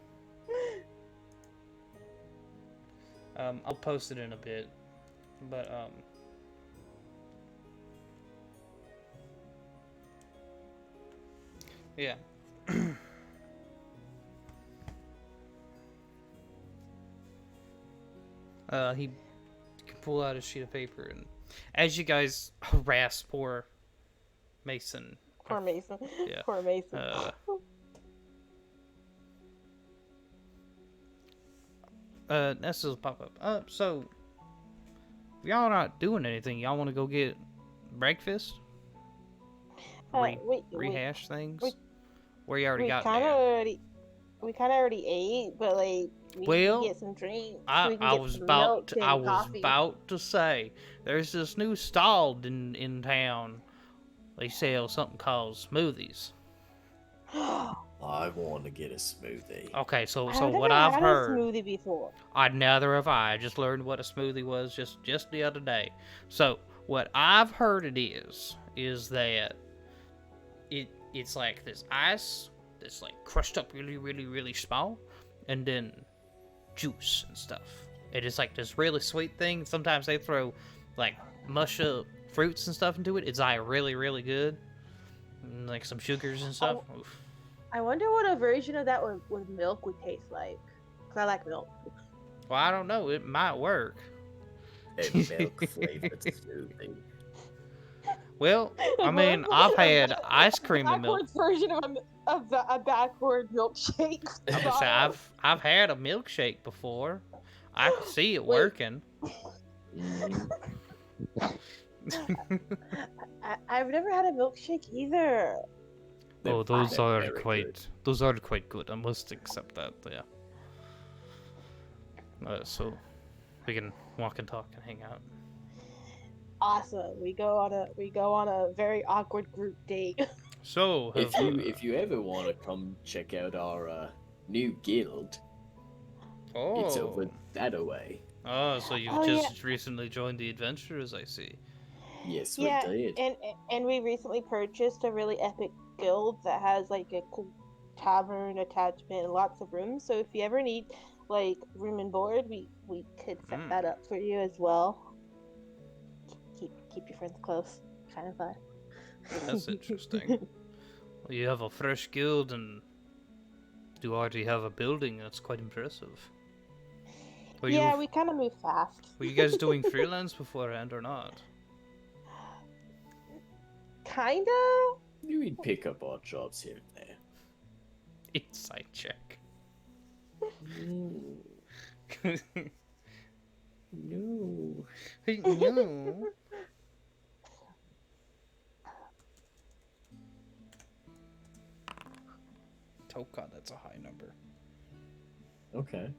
I'll post it in a bit, but yeah. He can pull out a sheet of paper, and as you guys harass poor Mason, Poor Mason. Yeah. Poor Mason. Nessus will pop up. So if y'all not doing anything, y'all want to go get breakfast? Rehash things? Where you already got there? We kind of already ate, but like we Well, can get some drinks. I We can I get was some about milk to, and I was coffee. about to say there's this new stall in town. They sell something called smoothies. I want to get a smoothie. Okay, so I've never what I've had heard, a smoothie before. neither have I. I just learned what a smoothie was just the other day. So what I've heard it is that it's like this ice that's like crushed up really, really, really small, and then juice and stuff. It is like this really sweet thing. Sometimes they throw like mush up fruits and stuff into it. It's like really, really good. And, like some sugars and stuff. Oof. I wonder what a version of that with milk would taste like. Cause I like milk. Well, I don't know. It might work. A milk flavored smoothie. Well, I mean, I've had ice cream and milk. Backwards version of a backward milkshake. I'm gonna say I've had a milkshake before. I can see it working. I've never had a milkshake either. Oh, They're those are very quite good. I must accept that. Yeah. So we can walk and talk and hang out. Awesome. We go on a very awkward group date. So If you ever want to come check out our new guild, it's over that away. Oh, so you've just recently joined the adventurers, I see. Yes, we Yeah, did. and we recently purchased a really epic guild that has like a cool tavern attachment and lots of rooms. So if you ever need like room and board, we could set that up for you as well. Keep your friends close. Kind of fun. That's interesting. Well, you have a fresh guild and you already have a building. That's quite impressive. We kind of move fast. Were you guys doing freelance beforehand or not? Kinda. We'd pick up odd jobs here and there. Inside check. No. No. Oh god, that's a high number. Okay.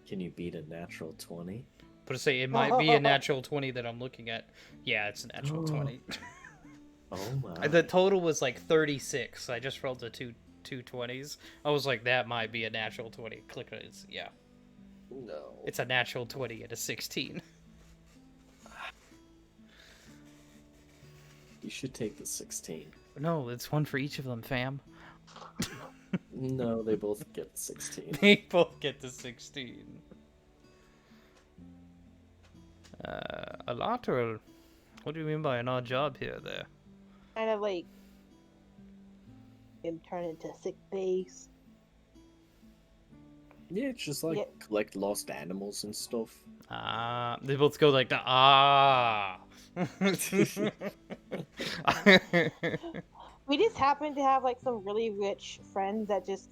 Can you beat a natural 20? But to say it might be a natural 20 that I'm looking at. Yeah, it's a natural 20. Oh my. The total was like 36. I just rolled the two 20s. I was like, that might be a natural 20. Click it. Yeah. No. It's a natural 20 and a 16. You should take the 16. No, it's one for each of them, fam. No, they both get 16. They both get the 16. A lot or... What do you mean by an odd job here there? Kind of like him turn into sick base. Yeah, it's just like collect lost animals and stuff. They both go like the We just happen to have like some really rich friends that just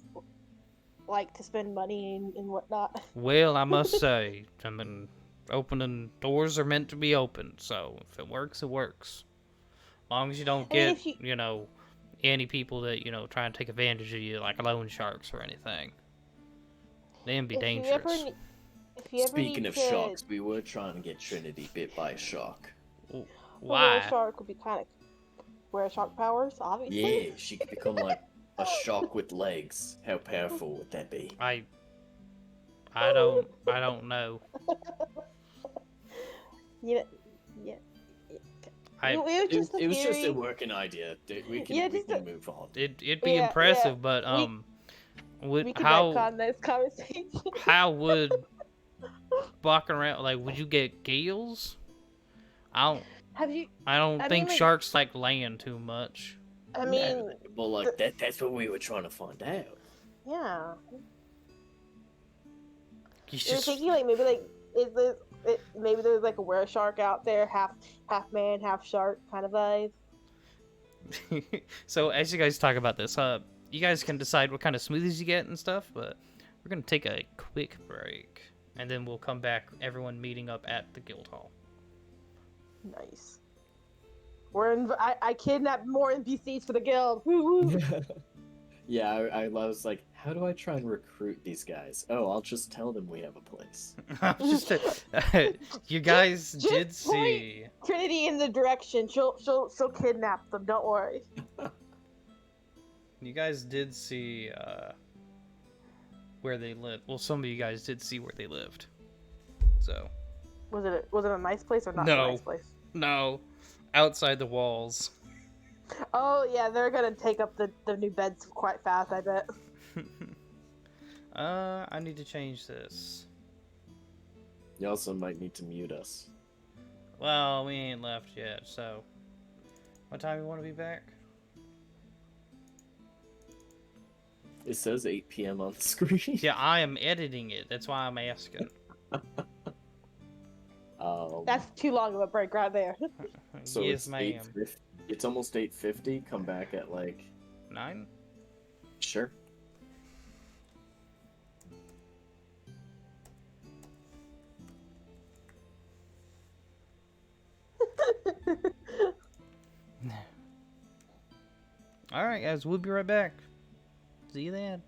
like to spend money and whatnot. Well, I must say, I mean, opening doors are meant to be opened, so if it works, it works. As long as you don't get, you know, any people that, you know, try and take advantage of you, like loan sharks or anything. They'd be dangerous. Speaking of sharks, we were trying to get Trinity bit by a shark. Why? A shark would be kind of wear shark powers, obviously. Yeah, she could become like a shark with legs. How powerful would that be? I don't know. Yeah. It was just a working idea. We can move on. It'd be impressive, but we can retcon this conversation. How would walking around like? Would you get gills? I don't think sharks like land too much. I mean, well, like that's what we were trying to find out. Yeah. You're thinking like maybe there's like a were shark out there, half man, half shark kind of vibe. So as you guys talk about this, you guys can decide what kind of smoothies you get and stuff, but we're gonna take a quick break, and then we'll come back. Everyone meeting up at the guild hall. Nice. I kidnapped more NPCs for the guild. Woo-woo. Yeah, I was like, how do I try and recruit these guys? Oh, I'll just tell them we have a place. You guys did see Trinity in the direction. She'll kidnap them. Don't worry. You guys did see where they lived. Well, some of you guys did see where they lived. So. Was it a nice place or not a nice place? No, outside the walls. Oh yeah, they're gonna take up the new beds quite fast, I bet. I need to change this. You also might need to mute us. Well, we ain't left yet, so... What time you want to be back? It says 8 p.m. on the screen. Yeah, I am editing it. That's why I'm asking. That's too long of a break right there. So yes, ma'am. It's almost 8:50. Come back at like 9? Sure. Alright, guys, we'll be right back. See you then.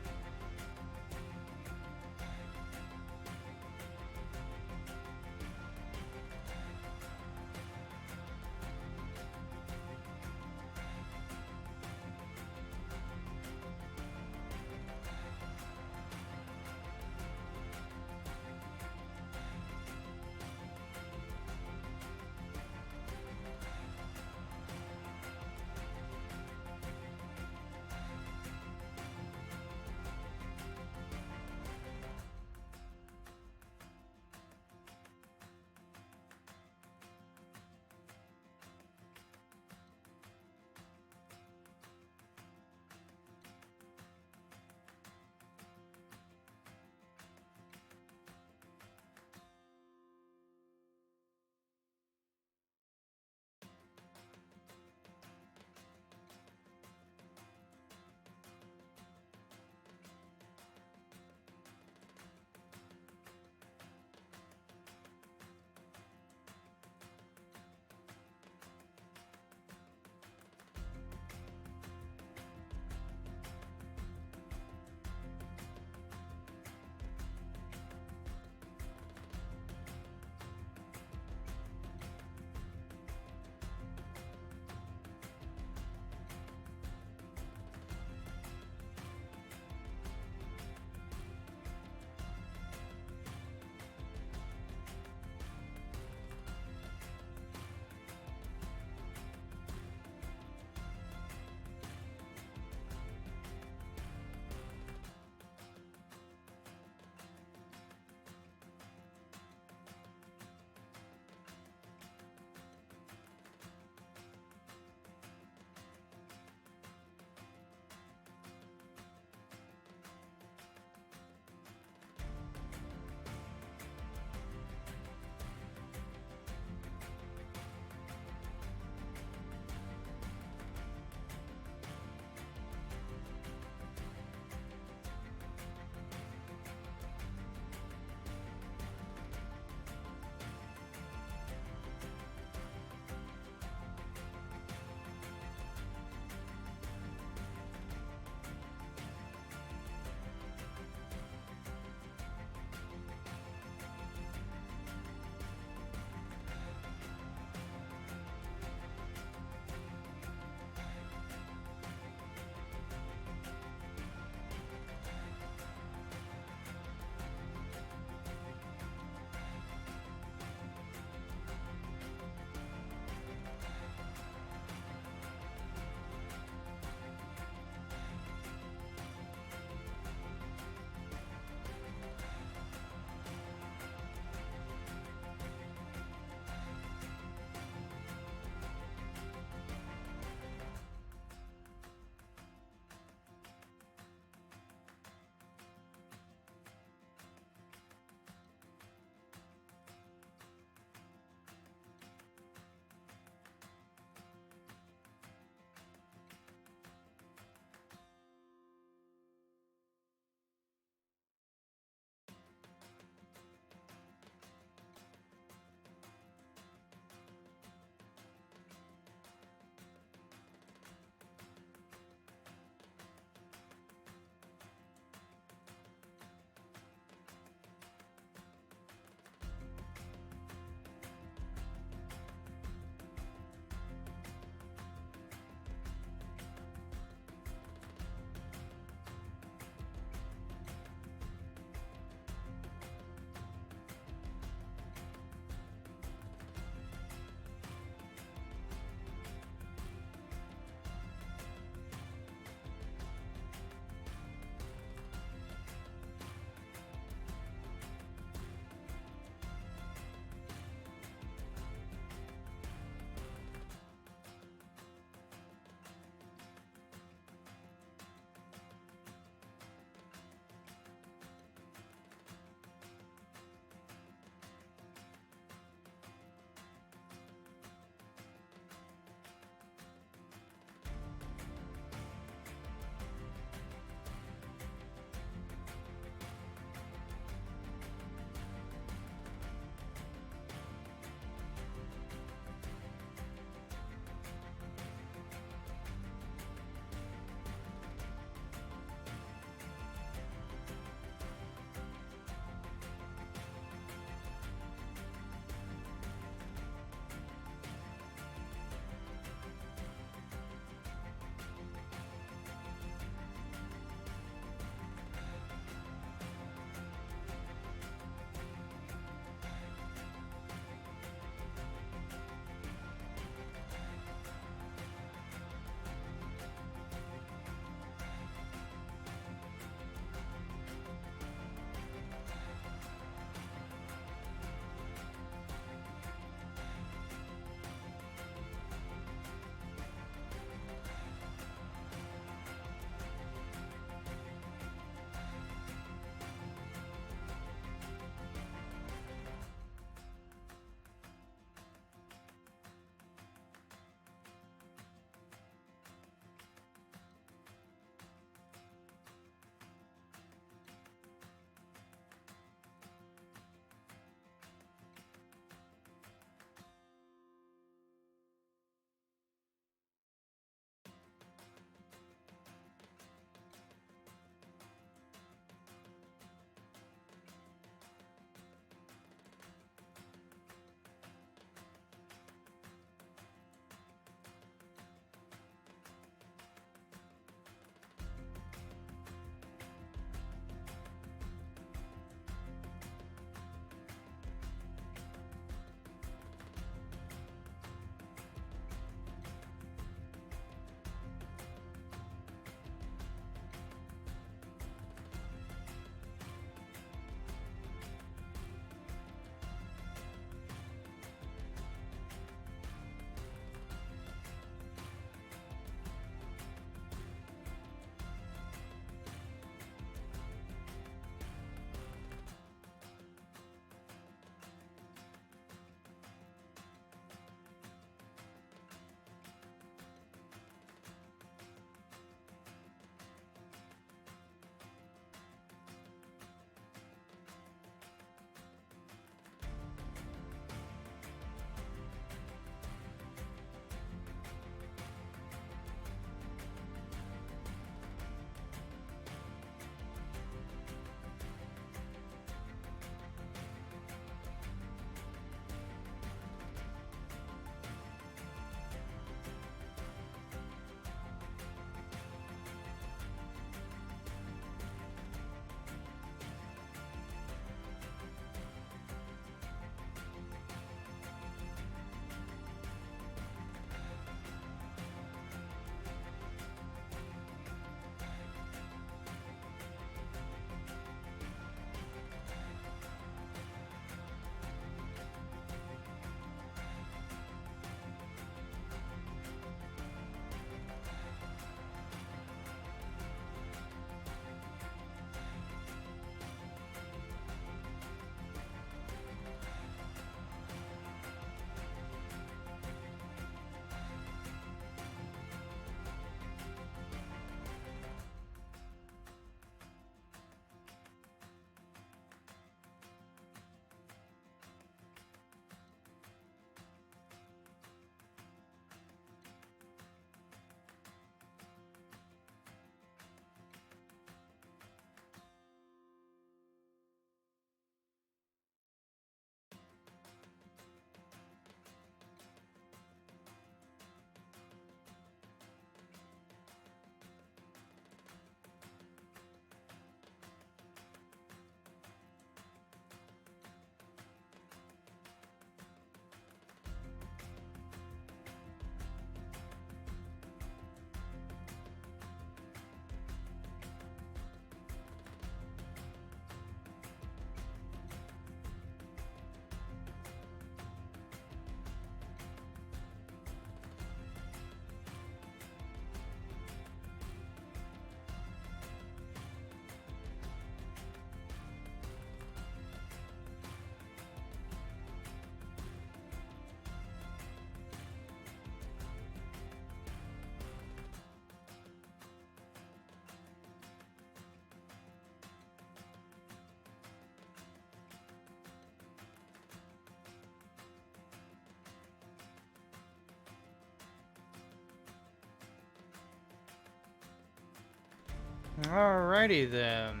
Alrighty then.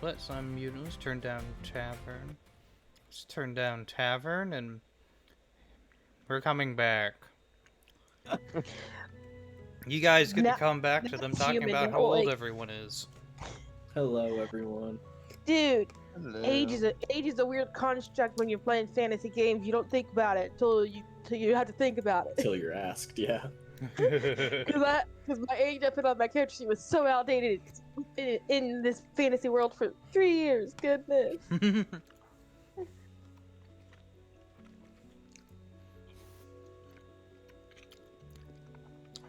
Let's unmute. Let's turn down tavern. Let's turn down tavern, and we're coming back. You guys get to Not- come back to them talking human, about they're how old like- everyone is. Hello, everyone. Dude, Hello. age is a weird construct when you're playing fantasy games. You don't think about it till you have to think about it. Till you're asked, yeah. Because my age I put on my character sheet was so outdated in this fantasy world for 3 years. Goodness.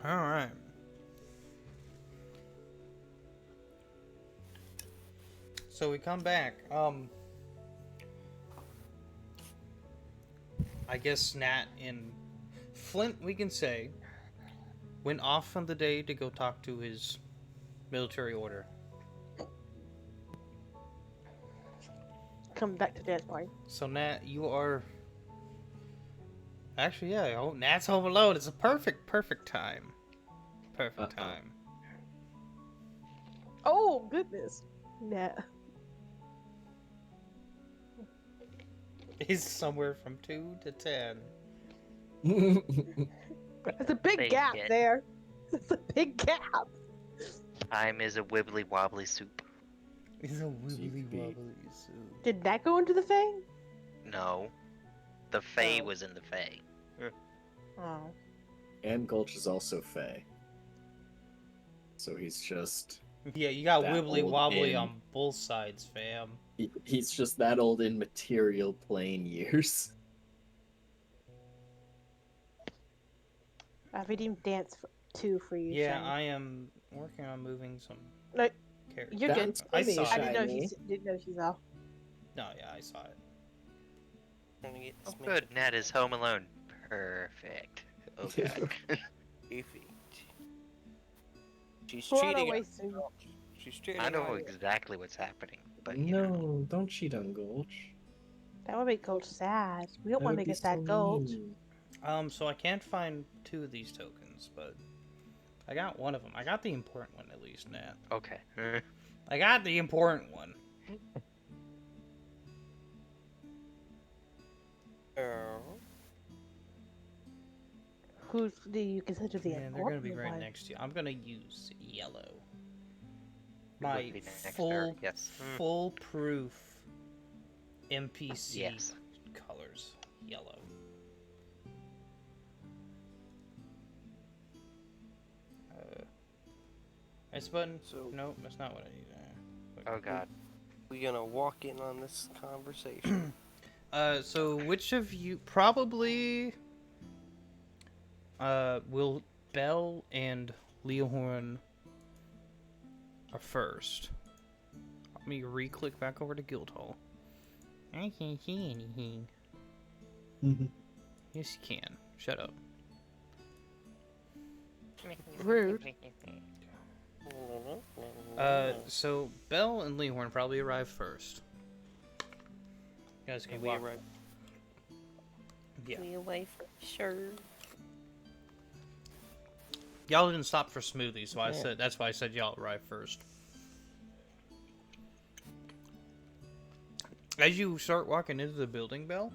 Alright. So we come back. I guess Nat and Flint, we can say, went off on the day to go talk to his military order. Come back to dance party. So Nat, you are... Actually, yeah, Nat's home alone. It's a perfect time. Perfect time. Oh goodness. Nah. He's somewhere from 2 to 10. There's a big Fake gap it. there. It's a big gap. Time is a wibbly wobbly soup. He's a wibbly Jeepy. wobbly soup. Did that go into the Fae? No. The Fae Oh. was in the Fae. Oh. And Gulch is also Fey. So he's just... Yeah, you got That wibbly old wobbly in. on both sides, fam. He's just that old in material plane years. I've redeemed dance 2 for you. Yeah, Shiny. I am working on moving some No, characters. you're good. Dance I for me, saw it. I Shiny. didn't know she's off. No, yeah, I saw it. Trying to get Oh, this good. Nat is home alone. Perfect. Oh, God. Goofy. She's We're on our cheating. way on soon. Gulch. She's cheating. I know on you. exactly what's happening, but you know. No, don't cheat on Gulch. That would make Gulch sad. We don't That want to would make be a sad so Gulch. mean. So I can't find 2 of these tokens, but I got one of them. I got the important one at least, Nat. Okay. I got the important one. Oh. Who do you consider the Man, they're gonna be important right one? next to you. I'm gonna use yellow. It would My be next full, turn, yes. foolproof NPC Yes. colors. Yellow. S button? So- No, that's not what I need. Oh, God. We gonna walk in on this conversation. So which of you probably will Bell and Leohorn are first? Let me re-click back over to Guildhall. I can't see anything. Yes, you can. Shut up. Rude. So Bell and Leohorn probably arrive first. You guys can we walk. arrive. Yeah. We away for sure. Y'all didn't stop for smoothies, so Yeah. that's why I said y'all arrive first. As you start walking into the building, Bell,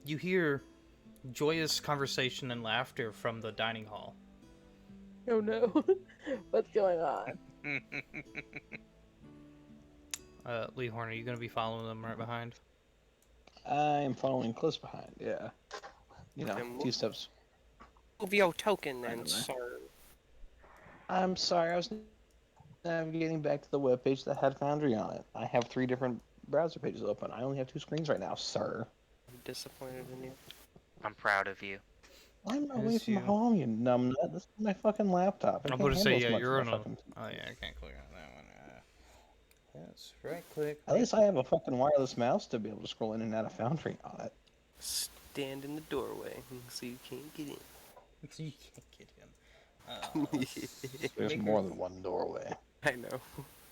you hear joyous conversation and laughter from the dining hall. Oh no. What's going on? Leohorn, are you going to be following them right behind? I'm following close behind, yeah. You know, And a few steps. Move your token I then, don't know. sir. I'm sorry, I was navigating back to the webpage that had Foundry on it. I have 3 different browser pages open. I only have 2 screens right now, sir. I'm disappointed in you. I'm proud of you. I'm away As from you- home, you numbnut. This is my fucking laptop. I I'm can't going to say, handle yeah, as much you're as on my a... fucking- Oh, yeah, I can't click on that one. Yes, right click. At least I have a fucking wireless mouse to be able to scroll in and out of Foundry on it. Stand in the doorway so you can't get in. You can't get in. There's Make more her- than one doorway. I know.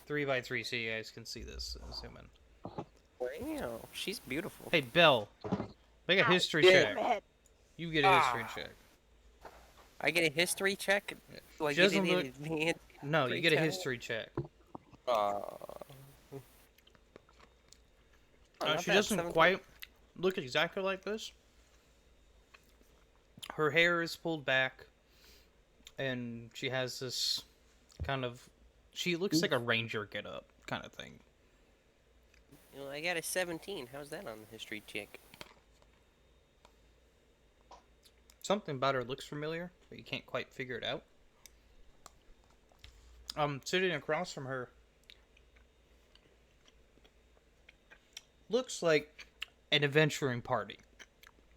3x3 so you guys can see this. Zoom in. Wow, she's beautiful. Hey, Bell, make a Ow. history Yeah. check. My head. You get a history check. I get a history check? Like She you doesn't did look- in Nancy No, you Free get a cat. history check. Oh, not She bad, doesn't 17. quite look exactly like this. Her hair is pulled back, and she has this kind of. She looks like a ranger get-up kind of thing. You know, I got a 17. How's that on the history check? Something about her looks familiar, but you can't quite figure it out. Sitting across from her looks like an adventuring party.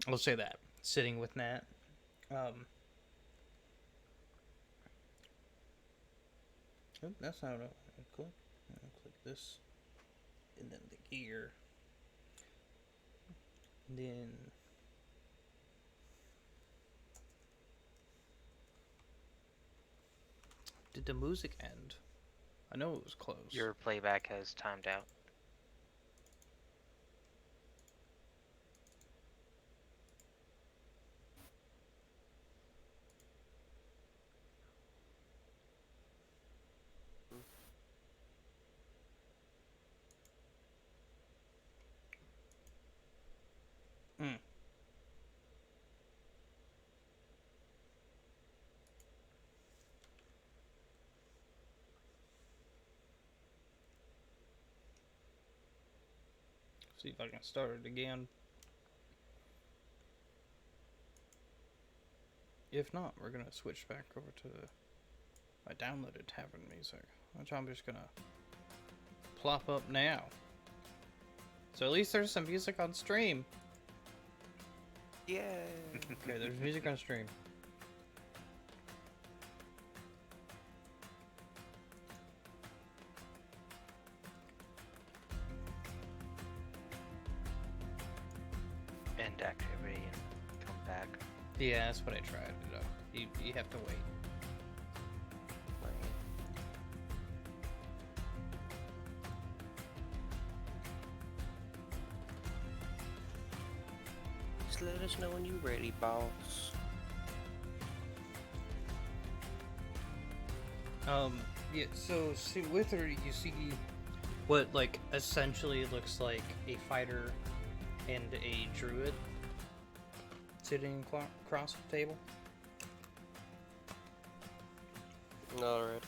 I'll say that. Sitting with Nat. Oh, that's not what I click. I'll click this. And then the gear. And then... Did the music end? I know it was close. Your playback has timed out. Mm. See if I can start it again. If not, we're gonna switch back over to my downloaded tavern music, which I'm just gonna plop up now. So at least there's some music on stream. Yeah. Okay, there's music on stream. End activity and come back. Yeah, that's what I tried. You have to wait. Just let us know when you're ready, boss. Yeah, so see, with her, you see what, like, essentially looks like a fighter and a druid sitting across the table. Alright.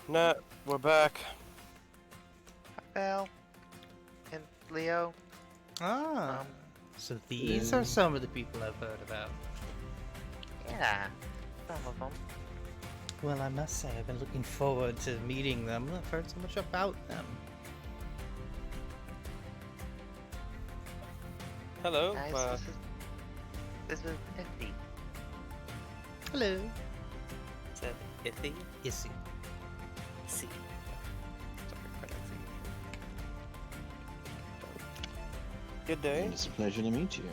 Nat, we're back. Hi, Belle. And Leo. Ah, so these are some of the people I've heard about. Yeah, some of them. Well, I must say, I've been looking forward to meeting them. I've heard so much about them. Hello. Guys, this is Iffy. Hello. Is that Iffy? Issy. See. Sorry, pronunciation. Good day. It's a pleasure to meet you.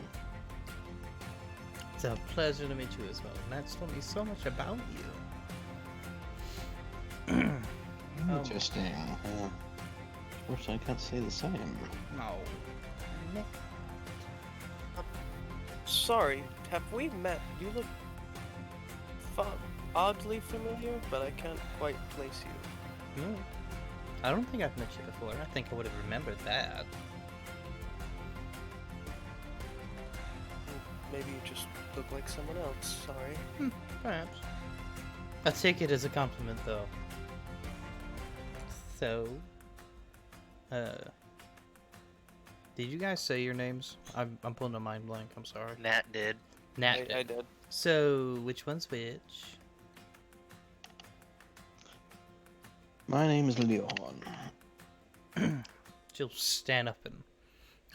It's a pleasure to meet you as well. Matt's told me so much about you. Interesting. Unfortunately, I can't say the same. No. Sorry, have we met? You look oddly familiar, but I can't quite place you. No. I don't think I've met you before. I think I would have remembered that. Maybe you just look like someone else. Sorry. Perhaps. I take it as a compliment, though. So, did you guys say your names? I'm pulling a mind blank. I'm sorry. Nat did. Nat. I did. So, which one's which? My name is Leohorn. She'll stand up and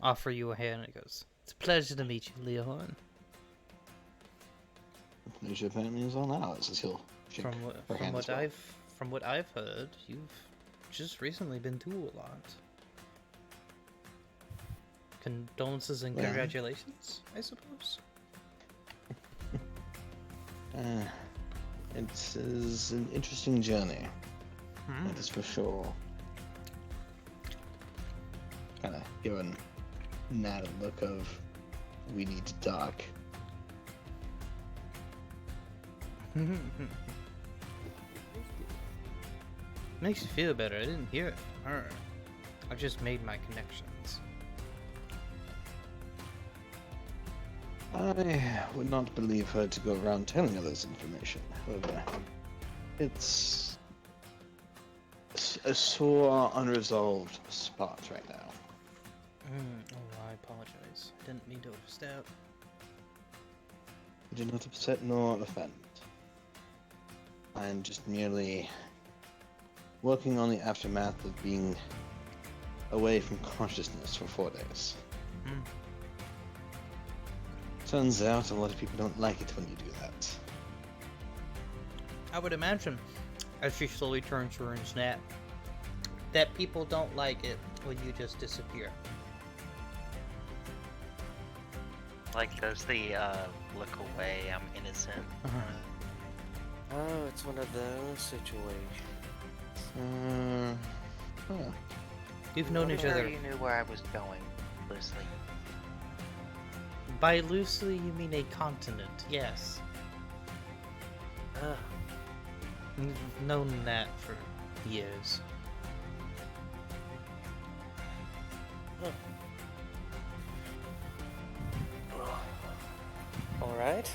offer you a hand, and it goes, "It's a pleasure to meet you, Leohorn." The pleasure apparently is all ours, as he'll shake From her hand as well. what I've heard, you've just recently been through a lot. Condolences and Well. congratulations, I suppose. It is an interesting journey, that is for sure. Kind of giving Nat a look of, we need to talk. Makes you feel better. I didn't hear it. I just made my connections. I would not believe her to go around telling others information. However, it's a sore, unresolved spot right now. Oh, I apologize. I didn't mean to overstep. I do not upset nor offend. I am just merely working on the aftermath of being away from consciousness for 4 days. Turns out a lot of people don't like it when you do that. I would imagine, as she slowly turns her and snap, that people don't like it when you just disappear. Like does the look away, I'm innocent. Oh, it's one of those situations. Huh. We've known each other. You knew where I was going, loosely. By loosely, you mean a continent, yes. We've known that for years. Alright.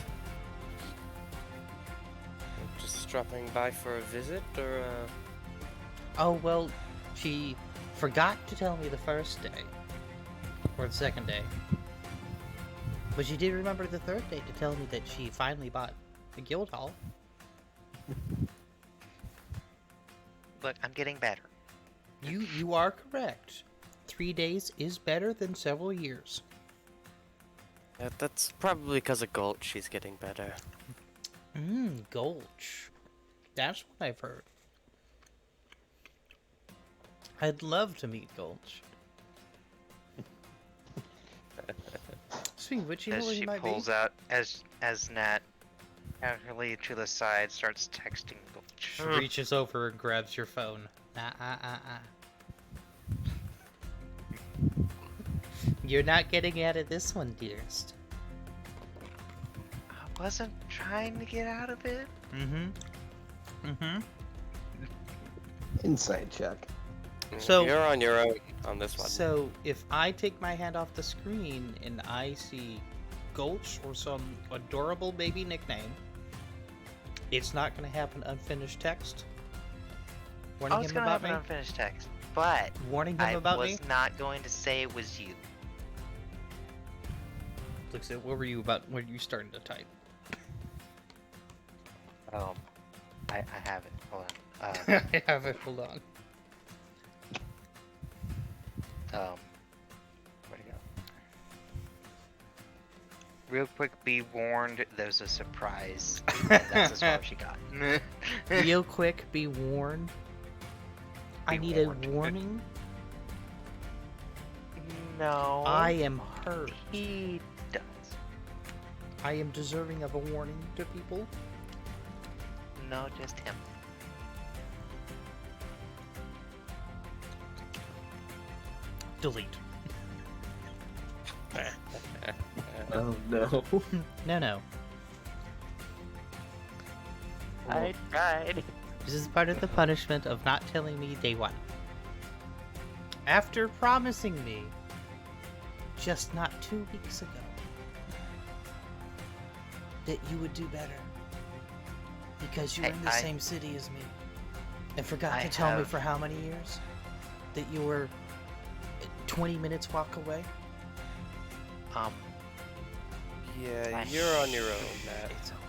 Just dropping by for a visit, or Oh, well, she forgot to tell me the first day. Or the second day. But she did remember the third day to tell me that she finally bought the guild hall. Look, I'm getting better. You are correct. 3 days is better than several years. yeah, that's probably because of Gulch she's getting better. Gulch. That's what I've heard. I'd love to meet Gulch. Speaking of which, you know As where he she might pulls be? out, as Nat casually to the side starts texting She Gulch. reaches over and grabs your phone. You're not getting out of this one, dearest. I wasn't trying to get out of it. Insight check. So- You're on your own on this one. So, if I take my hand off the screen and I see Gulch or some adorable baby nickname, it's not going to have an unfinished text. Warning I was him gonna about have me. an unfinished text, but Warning him I about was me. not going to say it was you. Looks at what were you about when you started to type? I have it. Hold on. I have it. Hold on. Where'd it go? Real quick, be warned, there's a surprise. And that's as far as she got. Real quick, be warned. I Be need warned. a warning. No. I am hurt. He does. I am deserving of a warning to people. No, just him. Delete. Oh no. No. I tried. This is part of the punishment of not telling me day one. After promising me, just not 2 weeks ago, that you would do better. Because you were in the same city as me. And forgot to tell me for how many years? That you were 20 minutes walk away? Yeah, you're on your own, Matt. It's okay.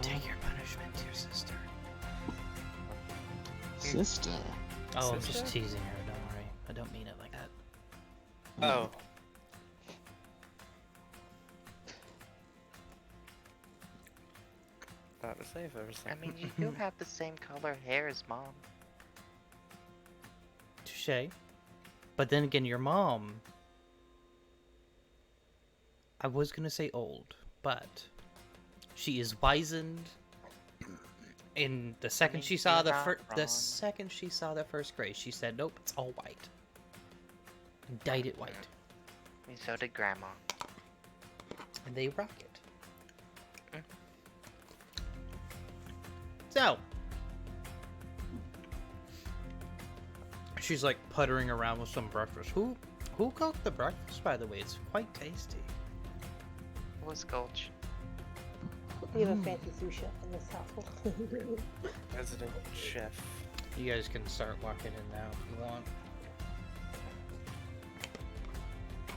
Take your punishment, dear sister. Sister. Oh, I'm Sister? just teasing her, don't worry. I don't mean it like that. Oh. About to say for a I second. mean, you do have the same color hair as Mom. Touche. But then again, your mom... I was gonna say old, but she is wizened. In the second she saw you're the not the wrong. second she saw the first gray, she said, "Nope, it's all white." And dyed it white, I mean, so did Grandma. and they rock it. So, she's like puttering around with some breakfast. Who cooked the breakfast, by the way? It's quite tasty. What was Gulch? We have a fancy sous chef in this household. Resident chef. You guys can start walking in now if you want.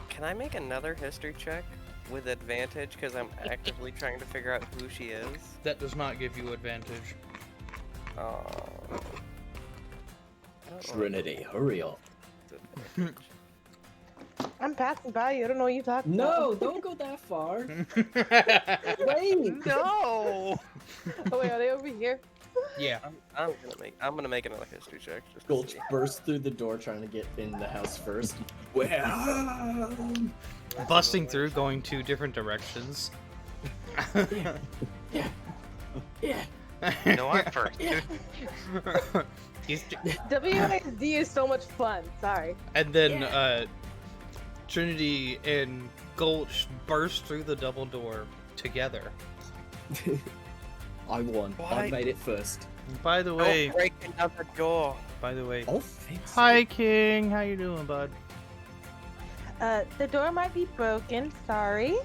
Can I make another history check with advantage because I'm actively trying to figure out who she is? That does not give you advantage. Oh. I don't know Trinity, hurry up. if it's I'm passing by you. I don't know what you're talking No, about. don't go that far. Wait. No! Oh wait, are they over here? Yeah. I'm gonna make another history check. Just to Gulch see. bursts through the door trying to get in the house first. Well, Busting through, going two different directions. yeah. No, I'm first. He's- WASD is so much fun. Sorry. and then Trinity and Gulch burst through the double door together. I won. I Why? made it first. By the way, Don't break another door. Oh, thanks. hi King, how you doing, bud? The door might be broken. Sorry.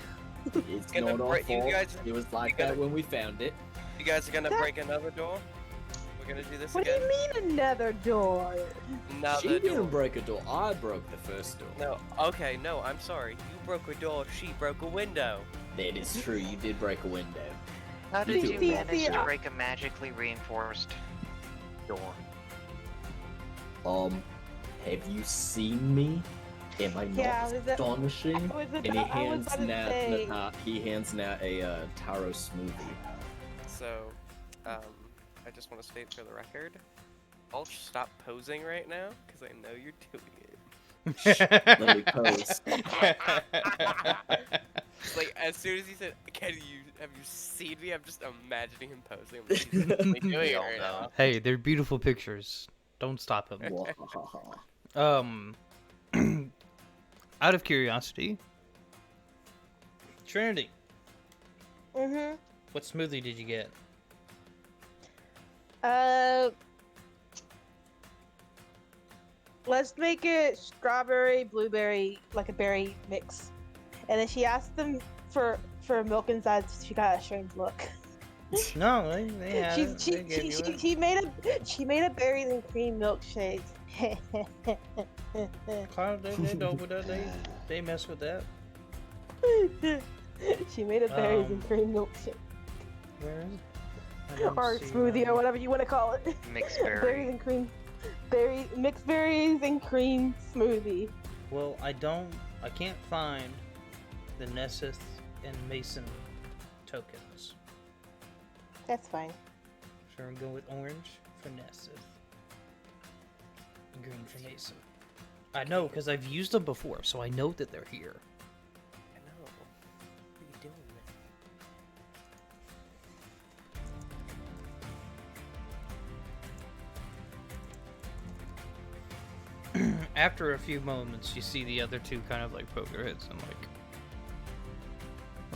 It's Gonna not our break- you fault. guys- It was like you that gotta- when we found it. You guys are gonna break another door? We're gonna do this What do again? you mean another door? Another She door. didn't break a door. I broke the first door. No, okay, no, I'm sorry. You broke a door, she broke a window. That is true. You did break a window. How did See, you see, manage to I- break a magically reinforced door? Have you seen me? Am I not Yeah, I was at- astonishing? And he hands about to Nat, say. he hands Nat a taro smoothie. So, I just want to state for the record, I'll stop posing right now, because I know you're doing it. Let me pose. Like, as soon as he said, have you seen me? I'm just imagining him posing. I'm like, he's definitely doing it all right know. now. Hey, they're beautiful pictures. Don't stop him. Wahahaha. Out of curiosity, Trinity, Mm-hmm. what smoothie did you get? Let's make it strawberry, blueberry, like a berry mix. And then she asked them for milk inside. She got a strange look. No, they had it. They gave you it. She made a berries and cream milkshake. Carl, they know with that. They mess with that. She made a berries and cream milkshake, Where is it? I don't or see smoothie, that. or whatever you want to call it. Mixed Berries berry. and cream, mixed berries and cream smoothie. Well, I can't find the Nessus and Mason tokens. That's fine. So we're gonna go with orange for Nessus. Green for Mason. I know, because I've used them before, so I know that they're here. I know. What are you doing, man? After a few moments, you see the other two kind of like poke their heads and like,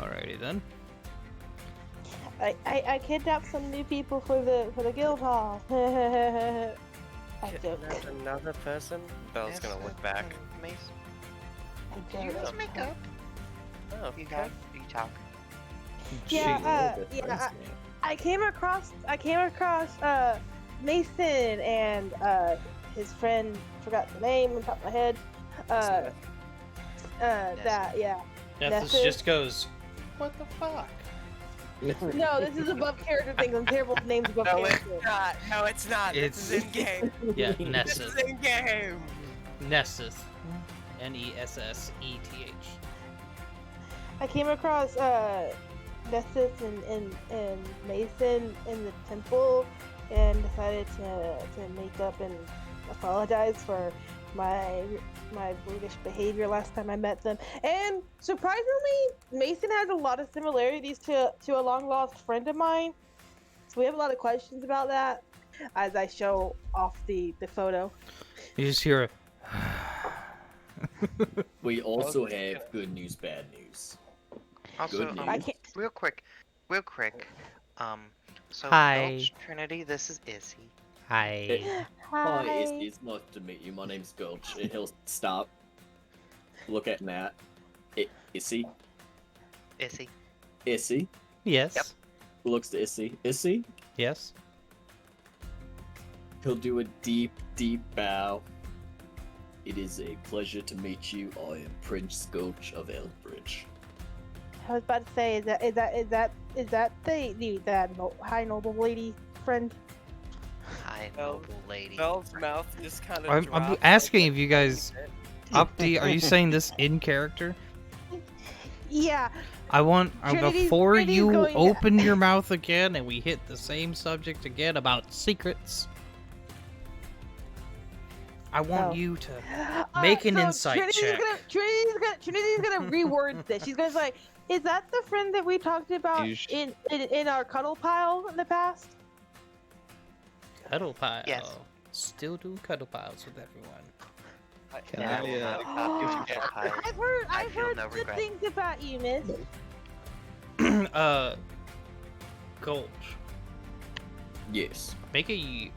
alrighty then. I kidnapped some new people for the guild hall. I joke. Kidnapped another person? Belle's gonna look back. Mason, I do you joke. guys make up? Oh, You okay. guys, you talk. Yeah, She- yeah, I came across Mason and his friend, forgot the name on top of my head. That yeah. Nessus Nessus. just goes, what the fuck? No, this is above character things. I'm terrible with names above No, it's character. not. No, it's not. This is in game. Yeah, This Nessus. is in game. Nessus. Nesseth. I came across Nessus and Mason in the temple and decided to make up and apologize for my brutish behavior last time I met them. And surprisingly, Mason has a lot of similarities to a long lost friend of mine. So we have a lot of questions about that as I show off the photo. You just hear We also have good news, bad news. Also, Good I news. can't. real quick, So, Hi. Gulch, Trinity, this is Issy. Hi. Hi, Hi. Issy. It's nice to meet you. My name's Gulch. And he'll stop, look at Nat. Issy? Issy. Issy? Yes. Yep. Looks to Issy. Issy? Yes. He'll do a deep, deep bow. It is a pleasure to meet you. I am Prince Gulch of Elbridge. I was about to say, is that the high noble lady friend? Hi, Bell- noble lady. Bell's mouth just kind of. I'm asking if you guys update. Are you saying this in character? Yeah. I want before Trinity's you going- open your mouth again and we hit the same subject again about secrets. I want Oh. you to make an insight check. Trinity's gonna reword this. She's gonna say, "Is that the friend that we talked about You sh- in our cuddle pile in the past?" Cuddle pile. Yes. Still do cuddle piles with everyone. Can Yeah, I, will not Oh, give you that pile. I I've feel heard no good regret. things about you, Miss. Gulch. Yes. Make a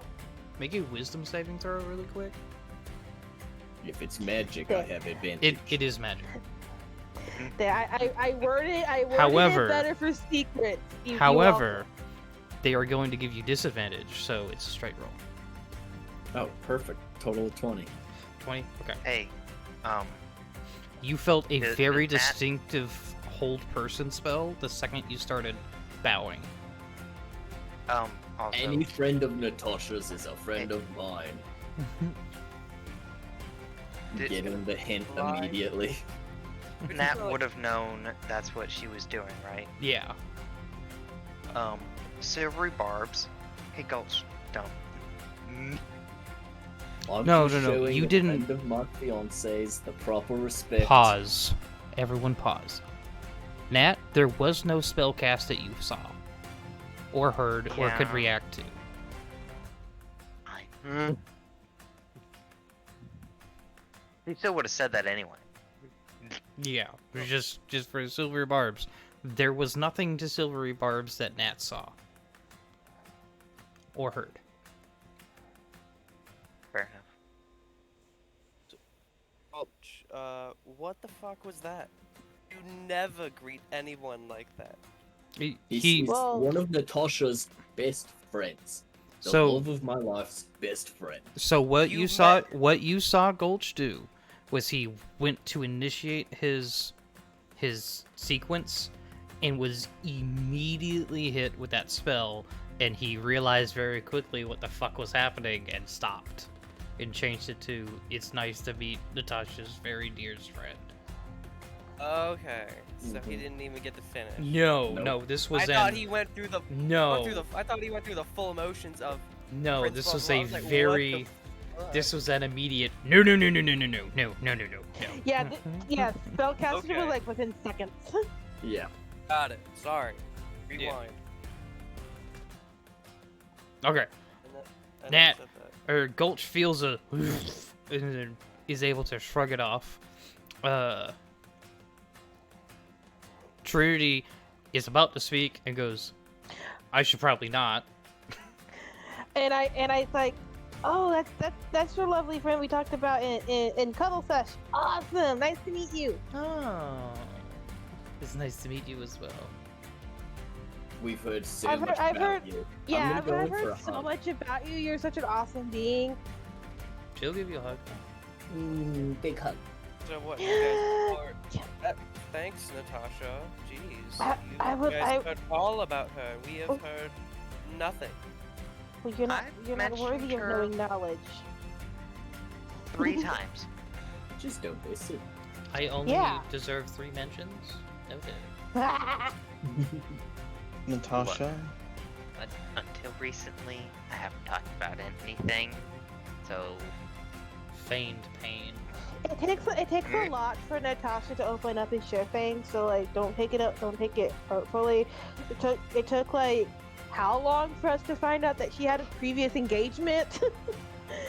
wisdom saving throw really quick. If it's magic, I have advantage. It is magic. I worded However- it better for secrets. However, they are going to give you disadvantage, so it's a straight roll. Oh, perfect. Total of 20. 20? Okay. Hey, You felt a Is- very is that- distinctive hold person spell the second you started bowing. also, Any friend of Natasha's is a friend of mine. Did- Getting the hint Why? immediately. Nat would have known that's what she was doing, right? Yeah. Silvery barbs. Hey, Gulch, don't. I'm No, just no, no, showing you a didn't- friend of my fiance's the proper respect. Pause. Everyone pause. Nat, there was no spell cast that you saw, or heard, or could Yeah. react to. Fine. He still would have said that anyway. Yeah, it was just for silvery barbs. There was nothing to silvery barbs that Nat saw or heard. Fair enough. What the fuck was that? You never greet anyone like that. He's Well- one of Natasha's best friends. The So- love of my life's best friend. So what You you saw, met- what you saw Gulch do, was he went to initiate his sequence, and was immediately hit with that spell, and he realized very quickly what the fuck was happening and stopped, and changed it to "It's nice to meet Natasha's very dearest friend." Okay, so he Mhm. didn't even get to finish. No, Nope. no, this I was thought an he went through the. no, I thought he went through the full emotions of. no. Prince This blah, was blah. a I was like, what very. the fuck? This was an immediate no, no, no, no, no, no, no, no, no, no, no, no. Yeah, yeah. Spellcaster Okay. was like within seconds. Yeah. Got it. Sorry. Rewind. Okay. And then- and Nat. then said that. Or Gulch feels a and then is able to shrug it off. Trinity is about to speak and goes, "I should probably not." And I like, oh, that's your lovely friend we talked about in Cuddle Sesh. Awesome, nice to meet you. Oh, it's nice to meet you as well. We've heard so I've much heard- I've about heard- you. Yeah, I'm I've gonna go in for heard a so hug. much about you. You're such an awesome being. She'll give you a hug. Big hug. So what? You guys thanks, Natasha. Jeez. I You would- guys heard all about her. We have Oh. heard nothing. Well, you're not I've you're not worthy mentioned of her- knowing knowledge. 3 times. Just don't miss it. I only Yeah. deserve 3 mentions. Noted. Natasha? But until recently, I haven't talked about anything. So, Feigned pain. It takes a lot for Natasha to open up and share things. So like, don't take it hurtfully. It took like how long for us to find out that she had a previous engagement?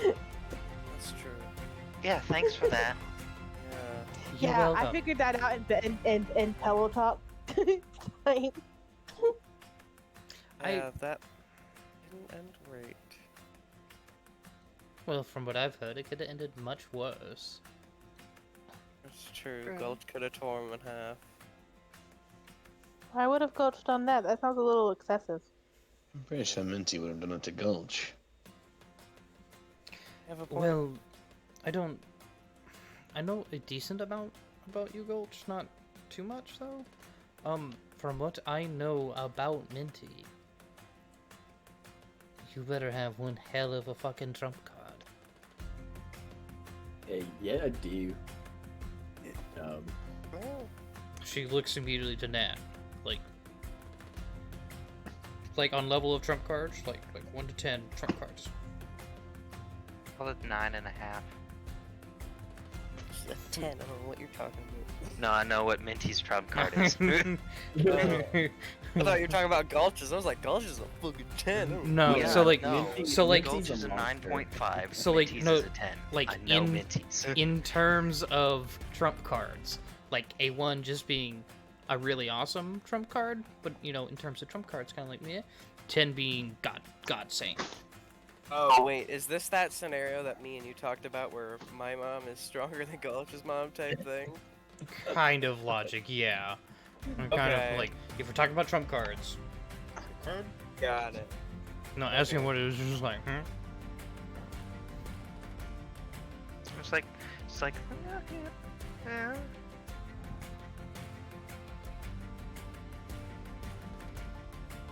That's true. yeah, thanks for that. Yeah. You're Yeah, I welcome. figured that out in Pillow Talk. Like, I- Yeah, that didn't end great. Well, from what I've heard, it could have ended much worse. That's true. True. Gulch could have torn him in half. I would have Gulch done that. That sounds a little excessive. I'm pretty sure Minty would have done it to Gulch. You have a point. Well, I know a decent amount about you, Gulch. Not too much, though. From what I know about Minty, you better have one hell of a fucking trump card. Yeah, I do. Well, She looks immediately to Nat, like on level of trump cards, like 1 to 10 trump cards. Call it 9.5. she's a 10. I don't know what you're talking about. No, I know what Minty's trump card is. I thought you were talking about Gulch's. I was like, Gulch is a fucking 10. No, Yeah, so like, no. so like, Gulch is a monster. 9.5. So, like, Minty's no, is a 10. like, I know in- Minty's. in terms of trump cards, like a 1 just being a really awesome trump card, but in terms of trump cards, kind of like meh. 10 being God saying. Oh, wait. Is this that scenario that me and you talked about where my mom is stronger than Gulch's mom type thing? Kind of logic, yeah. I'm kind Okay. of like, if we're talking about trump cards, card? Got it. No, asking what it is, just like, It's like, yeah.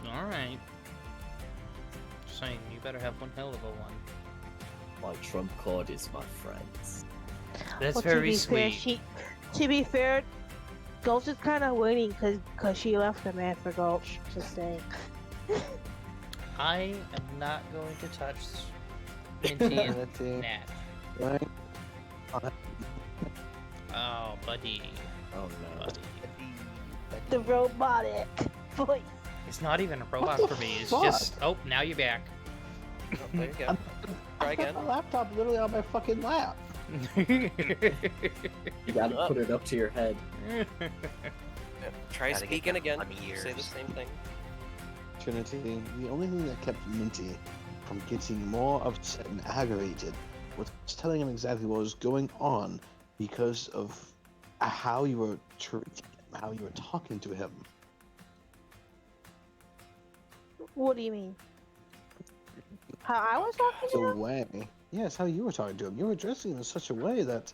Alright. Just saying, you better have one hell of a one. My trump card is my friends. That's Well, very to be sweet. Fair, to be fair, Gulch is kind of winning because she left the man for Gulch. Just saying. I am not going to touch Minty and Minty, Nat. right? Oh, buddy. Oh no. Buddy. The robotic voice. It's not even a robot for me. It's Fuck. just. Oh, now you're back. Oh, there you go. Try again. My laptop literally on my fucking lap. You gotta put it up to your head. Yeah, try Gotta get speaking them again. funny Say the ears. same thing. Trinity, the only thing that kept Minty from getting more upset and aggravated was telling him exactly what was going on because of how you were treating him, how you were talking to him. What do you mean? How I was talking to The him? way, yes, how you were talking to him. You were addressing him in such a way that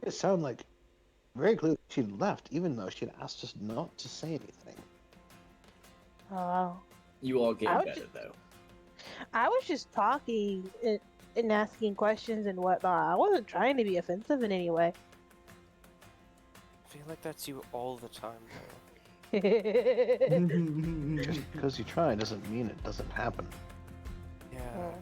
it sounded like very clearly she'd left, even though she'd asked us not to say anything. Oh, You all I get would better ju- though. I was just talking and asking questions and whatnot. I wasn't trying to be offensive in any way. I feel like that's you all the time, though. Just because you try doesn't mean it doesn't happen. Yeah. Oh.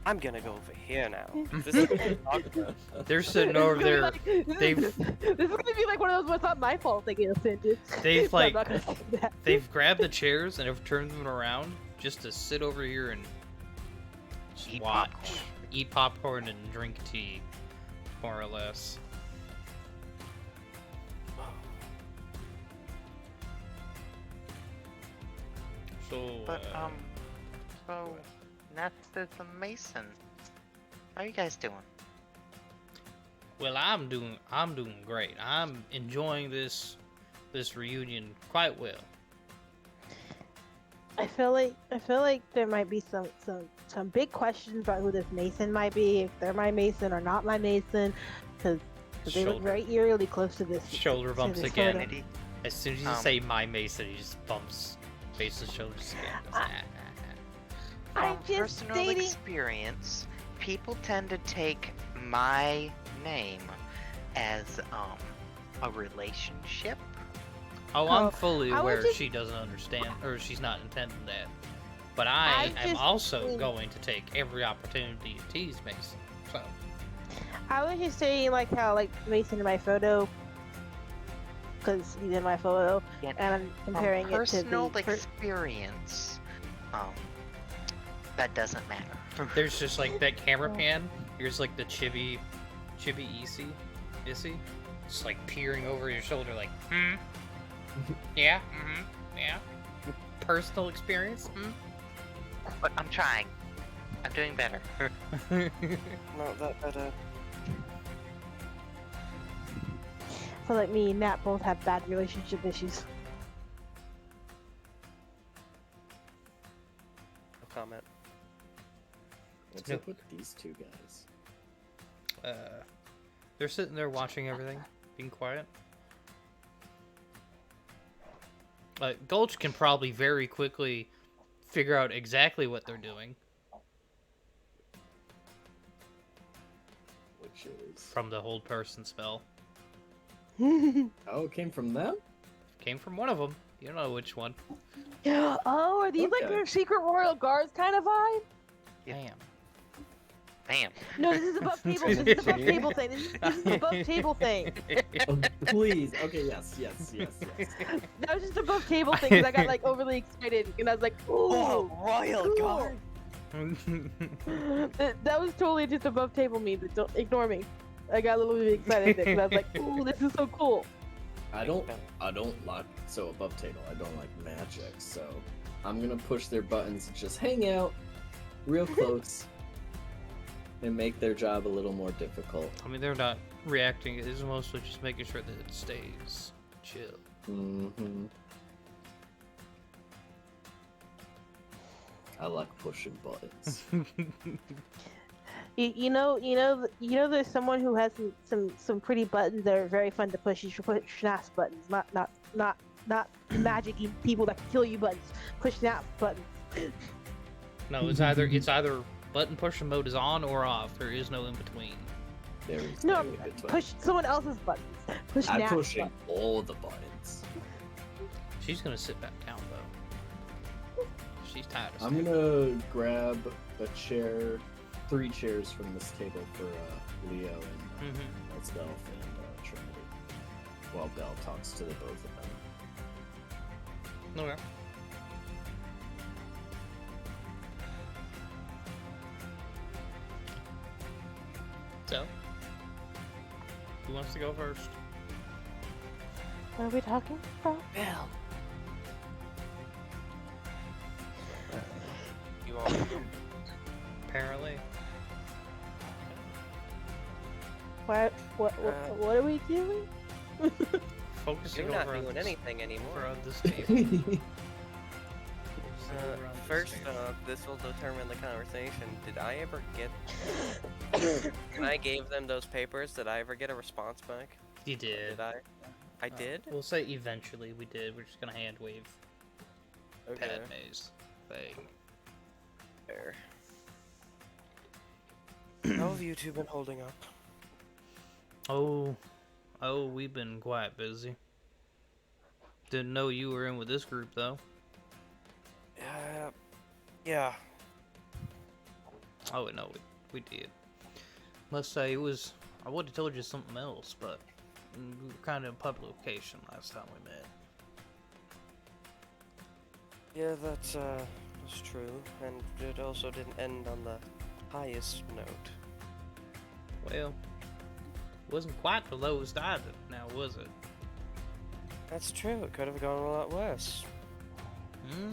I'm gonna go over here now. This is what we're talking about. They're sitting over there. They've This is gonna be like one of those "What's not my fault" they get offended. They've, No, I'm like- not gonna say that. they've grabbed the chairs and have turned them around just to sit over here and just Eat watch, popcorn. eat popcorn and drink tea, more or less. So, But so next is a Mason. How you guys doing? well, I'm doing great. I'm enjoying this reunion quite well. I feel like there might be some big questions about who this Mason might be, if they're my Mason or not my Mason, because they look Shoulder- very eerily close to this. Shoulder to bumps this again. photo. Kennedy? As soon as you Um, say my Mason, he just bumps faces, shoulders again. Goes, I- I'm From just personal stating. experience, people tend to take my name as a relationship. Oh, Oh, I'm fully I was aware just- she doesn't understand, or she's not intending that. But I I am just also mean- going to take every opportunity to tease Mason. So, I was just saying like how like Mason in my photo, because he's in my photo, Yeah, and I'm comparing From it to personal the. experience, that doesn't matter. there's just like that camera pan. Here's like the chibi Issy. Just like peering over your shoulder, like, yeah, yeah. personal experience. But I'm trying. I'm doing better. Not that better. I feel like me and Nat both have bad relationship issues. No comment. What's No. up with these two guys? They're sitting there watching everything, being quiet. Gulch can probably very quickly figure out exactly what they're doing Which is from the hold person spell. oh, it came from them. Came from one of them. You don't know which one. Oh, are these like Okay. your secret royal guards kind of vibe? Damn. Bam. No, this is above table. This is above table thing. This is above table thing. Oh, please. Okay, yes. That was just above table thing because I got like overly excited and I was like, ooh, royal cool. guard. That was totally just above table me, but don't ignore me. I got a little bit excited because I was like, ooh, this is so cool. I don't like so above table. I don't like magic, so I'm gonna push their buttons and just hang out real close and make their job a little more difficult. I mean, they're not reacting. It's mostly just making sure that it stays chill. Mm-hmm. I like pushing buttons. You know, there's someone who has some pretty buttons that are very fun to push. You should push snaps buttons, not magic people that can kill you buttons. Push snap buttons. No, it's either button pushing mode is on or off. There is no in between. There is No, in between. push someone else's buttons. Push I'm snap pushing buttons. all the buttons. She's gonna sit back down though. She's tired of I'm staying. gonna grab a chair, 3 chairs from this table for Leo and Mhm. Elspeth and Trinity, while Belle talks to the both of them. Okay. So, who wants to go first? What are we talking about? Bell. You all. Apparently. What are we doing? Focusing You're not over on doing this, anything anymore. over on this table. First off, this will determine the conversation. Did I ever get... When I gave them those papers, did I ever get a response back? You did. Did I? I did? We'll say eventually we did. We're just gonna hand wave Okay. Padme's thing. Fair. How have you two been holding up? Oh, we've been quite busy. Didn't know you were in with this group though. Yeah. Oh no, we did. Must say it was. I would have told you something else, but we were kind of in public location last time we met. Yeah, that's true. And it also didn't end on the highest note. Well, wasn't quite the lowest either. Now was it? That's true. It could have gone a lot worse.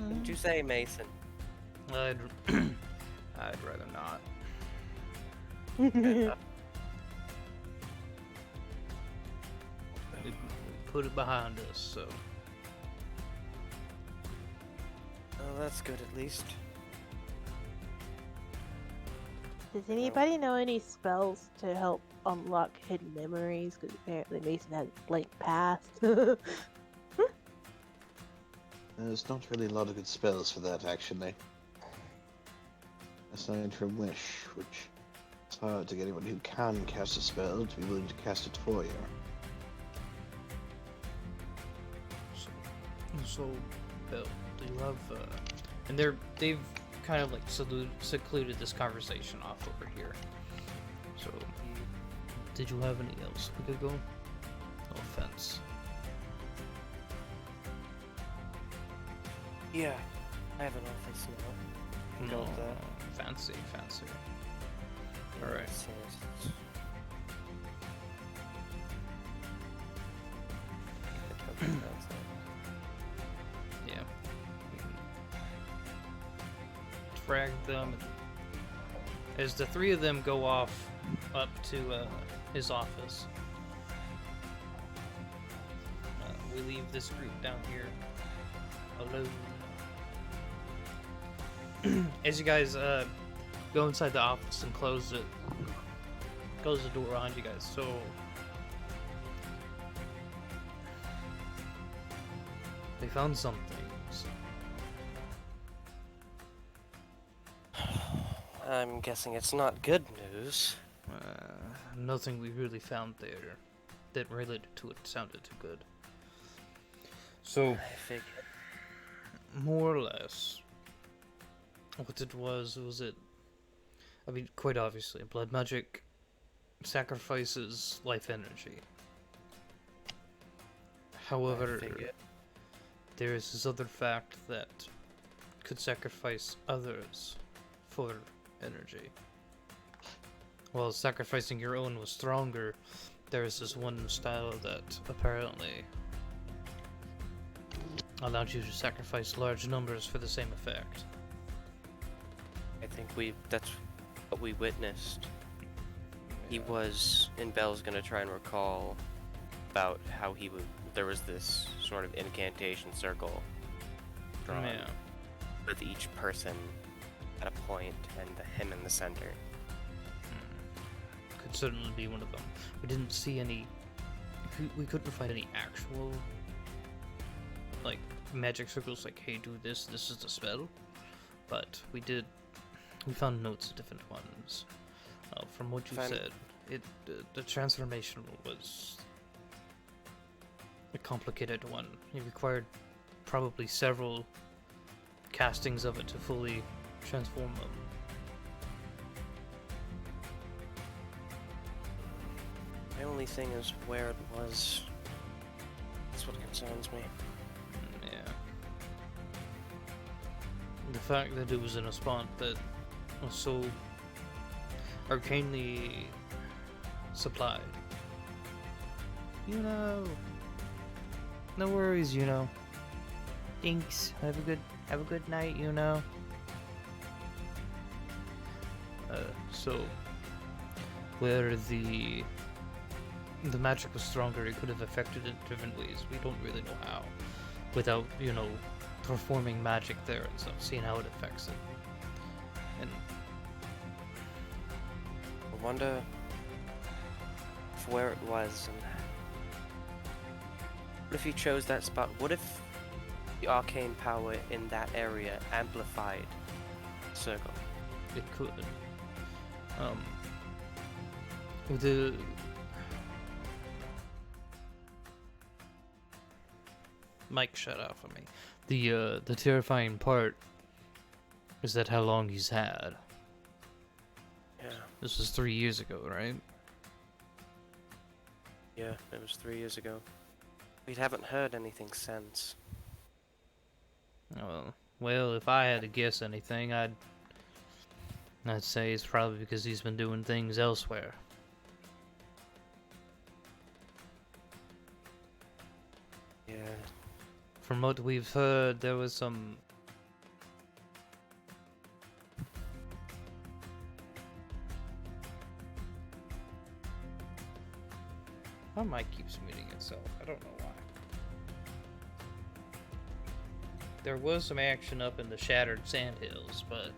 What'd you say, Mason? I'd rather not. We put it behind us, so. Oh, that's good at least. Does anybody know any spells to help unlock hidden memories? Because apparently Mason has a blank past. There's not really a lot of good spells for that, actually. Aside from Wish, which it's hard to get anyone who can cast a spell to be willing to cast it for you. So, Bill, do you have, and they've kind of like secluded this conversation off over here. So, did you have any else we could go? No offense. Yeah, I have an office now. Can go with that. Fancy. Alright. Yeah. frag them. As the three of them go off up to his office, we leave this group down here alone. As you guys go inside the office and close the door behind you guys. So they found some things. I'm guessing it's not good news. Nothing we really found there that related to it sounded too good. So, I figured. more or less, what it was it? I mean, quite obviously, blood magic sacrifices life energy. However, figured. there is this other fact that could sacrifice others for energy. While sacrificing your own was stronger, there's this one style that apparently allowed you to sacrifice large numbers for the same effect. I think that's what we witnessed. He was, and Bell's gonna try and recall about how there was this sort of incantation circle drawn Yeah. with each person at a point and him in the center. Could certainly be one of them. We didn't see any. We couldn't find any actual, like, magic circles. Like, hey, do this. This is the spell. But we did. We found notes of different ones. From what you said, the transformation was a complicated one. It required probably several castings of it to fully transform them. The only thing is where it was. That's what concerns me. Yeah. The fact that it was in a spot that was so arcanely supplied. No worries, Thanks. Have a good night, So where the magic was stronger, it could have affected it in different ways. We don't really know how. Without, performing magic there and stuff, seeing how it affects it. And I wonder where it was and what if he chose that spot? What if the arcane power in that area amplified the circle? it could. The Mike shut off of me. The terrifying part is that how long he's had. Yeah, This was 3 years ago, right? yeah, it was 3 years ago. We haven't heard anything since. Well, if I had to guess anything, I'd say it's probably because he's been doing things elsewhere. Yeah, From what we've heard, there was some. My mic keeps muting itself. I don't know why. There was some action up in the Shattered Sandhills, but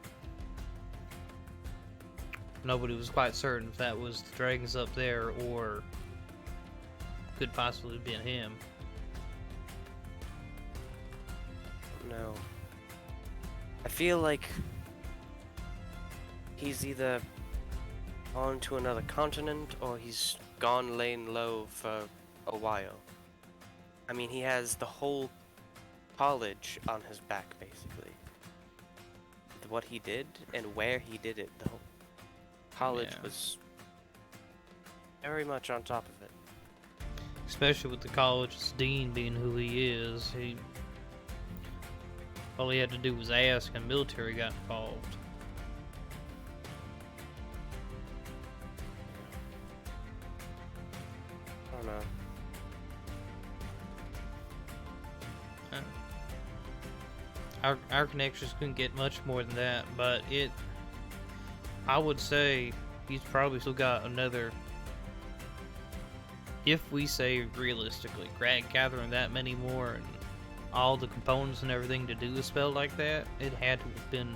nobody was quite certain if that was the dragons up there or could possibly have been him. no. I feel like he's either on to another continent or he's gone laying low for a while. I mean, he has the whole college on his back, basically. What he did and where he did it, the whole college Yeah. was very much on top of it. Especially with the college's dean being who he is. All he had to do was ask and military got involved. I don't know. our connections couldn't get much more than that, but I would say he's probably still got another. If we say realistically, gathering that many more and all the components and everything to do a spell like that, it had to have been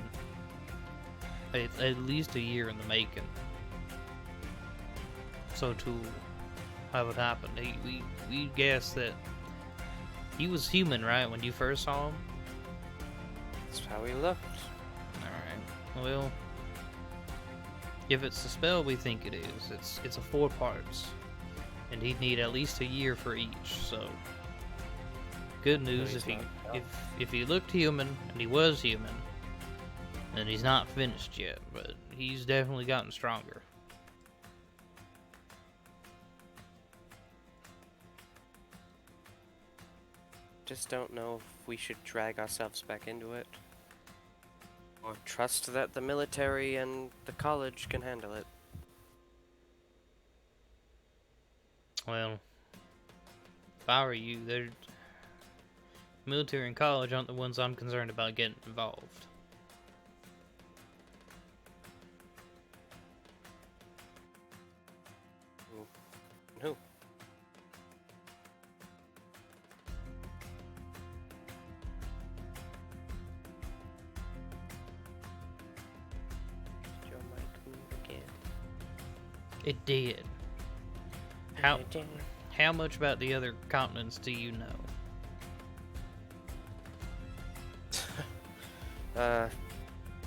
at least a year in the making. So to have it happen, we guessed that he was human, right, when you first saw him? That's how he looked. Alright, well, if it's the spell we think it is, it's a 4 parts. And he'd need at least a year for each, so good news if he looked human and he was human, then he's not finished yet, but he's definitely gotten stronger. Just don't know if we should drag ourselves back into it. Or trust that the military and the college can handle it. Well, if I were you, the military and college aren't the ones I'm concerned about getting involved. Who? Your mic move again. It did. How much about the other continents do you know?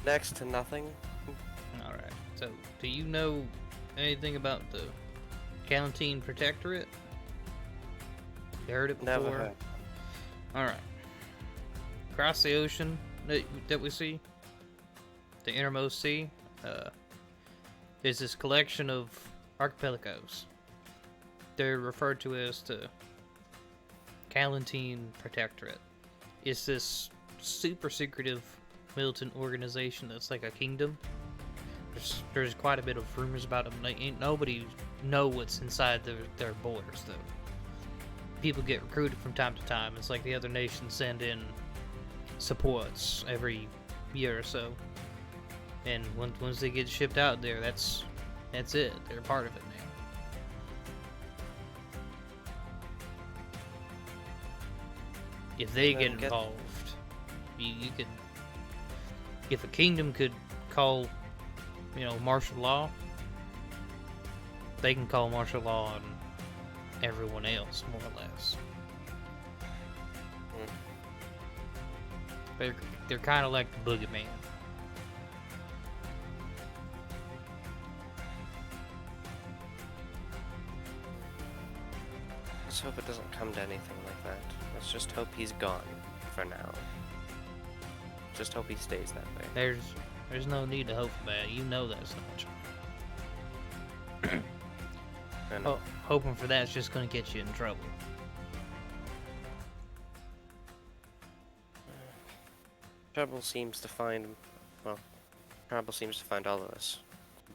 Next to nothing. Alright, so do you know anything about the Galantine Protectorate? You heard it before? Never heard. Alright. Across the ocean that we see, the innermost sea, there's this collection of archipelagos. They're referred to as the Galantine Protectorate. It's this super secretive militant organization that's like a kingdom. There's quite a bit of rumors about them. Ain't nobody know what's inside their borders though. People get recruited from time to time. It's like the other nations send in supports every year or so, and once they get shipped out there, that's it. They're a part of it now. If they get involved, you could. If a kingdom could call, martial law, they can call martial law on everyone else, more or less. They're kind of like the boogeyman. Let's hope it doesn't come to anything like that. Let's just hope he's gone for now. Just hope he stays that way. There's no need to hope for that. You know that so much. And Hoping for that's just gonna get you in trouble. trouble seems to find all of us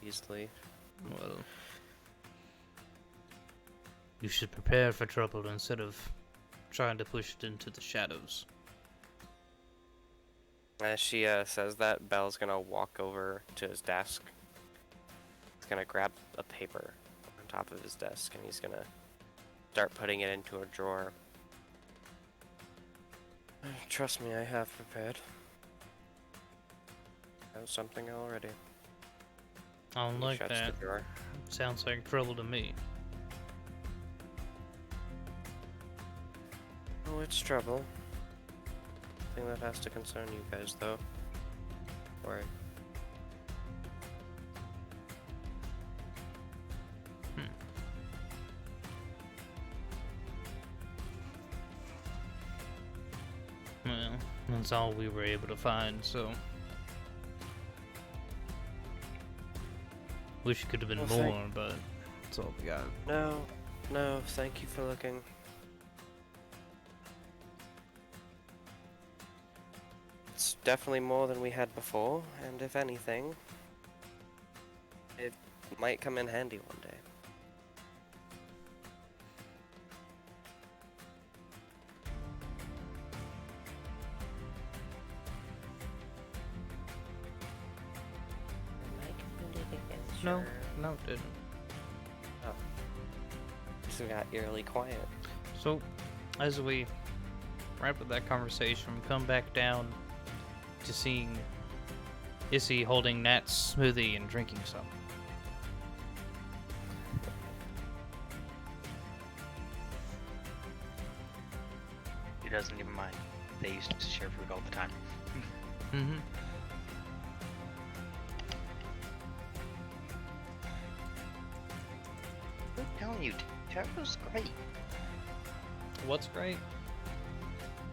easily. Well, you should prepare for trouble instead of trying to push it into the shadows. As she says that, Belle's gonna walk over to his desk. He's gonna grab a paper on top of his desk and he's gonna start putting it into a drawer. Trust me, I have prepared. I have something already. I don't He like shuts that. the drawer. Sounds like trouble to me. Oh, it's trouble. Thing that has to concern you guys, though. Worry. Well, that's all we were able to find, so... Wish it could have been Well, more, but that's all we got. No, thank you for looking. It's definitely more than we had before, and if anything, it might come in handy one day. No, sure? no, it didn't. Just got eerily quiet. So, as we wrap up that conversation, we come back down to seeing Issy holding Nat's smoothie and drinking some. He doesn't even mind. They used to share food all the time. Mm-hmm. I'm telling you, Taro's great. What's great?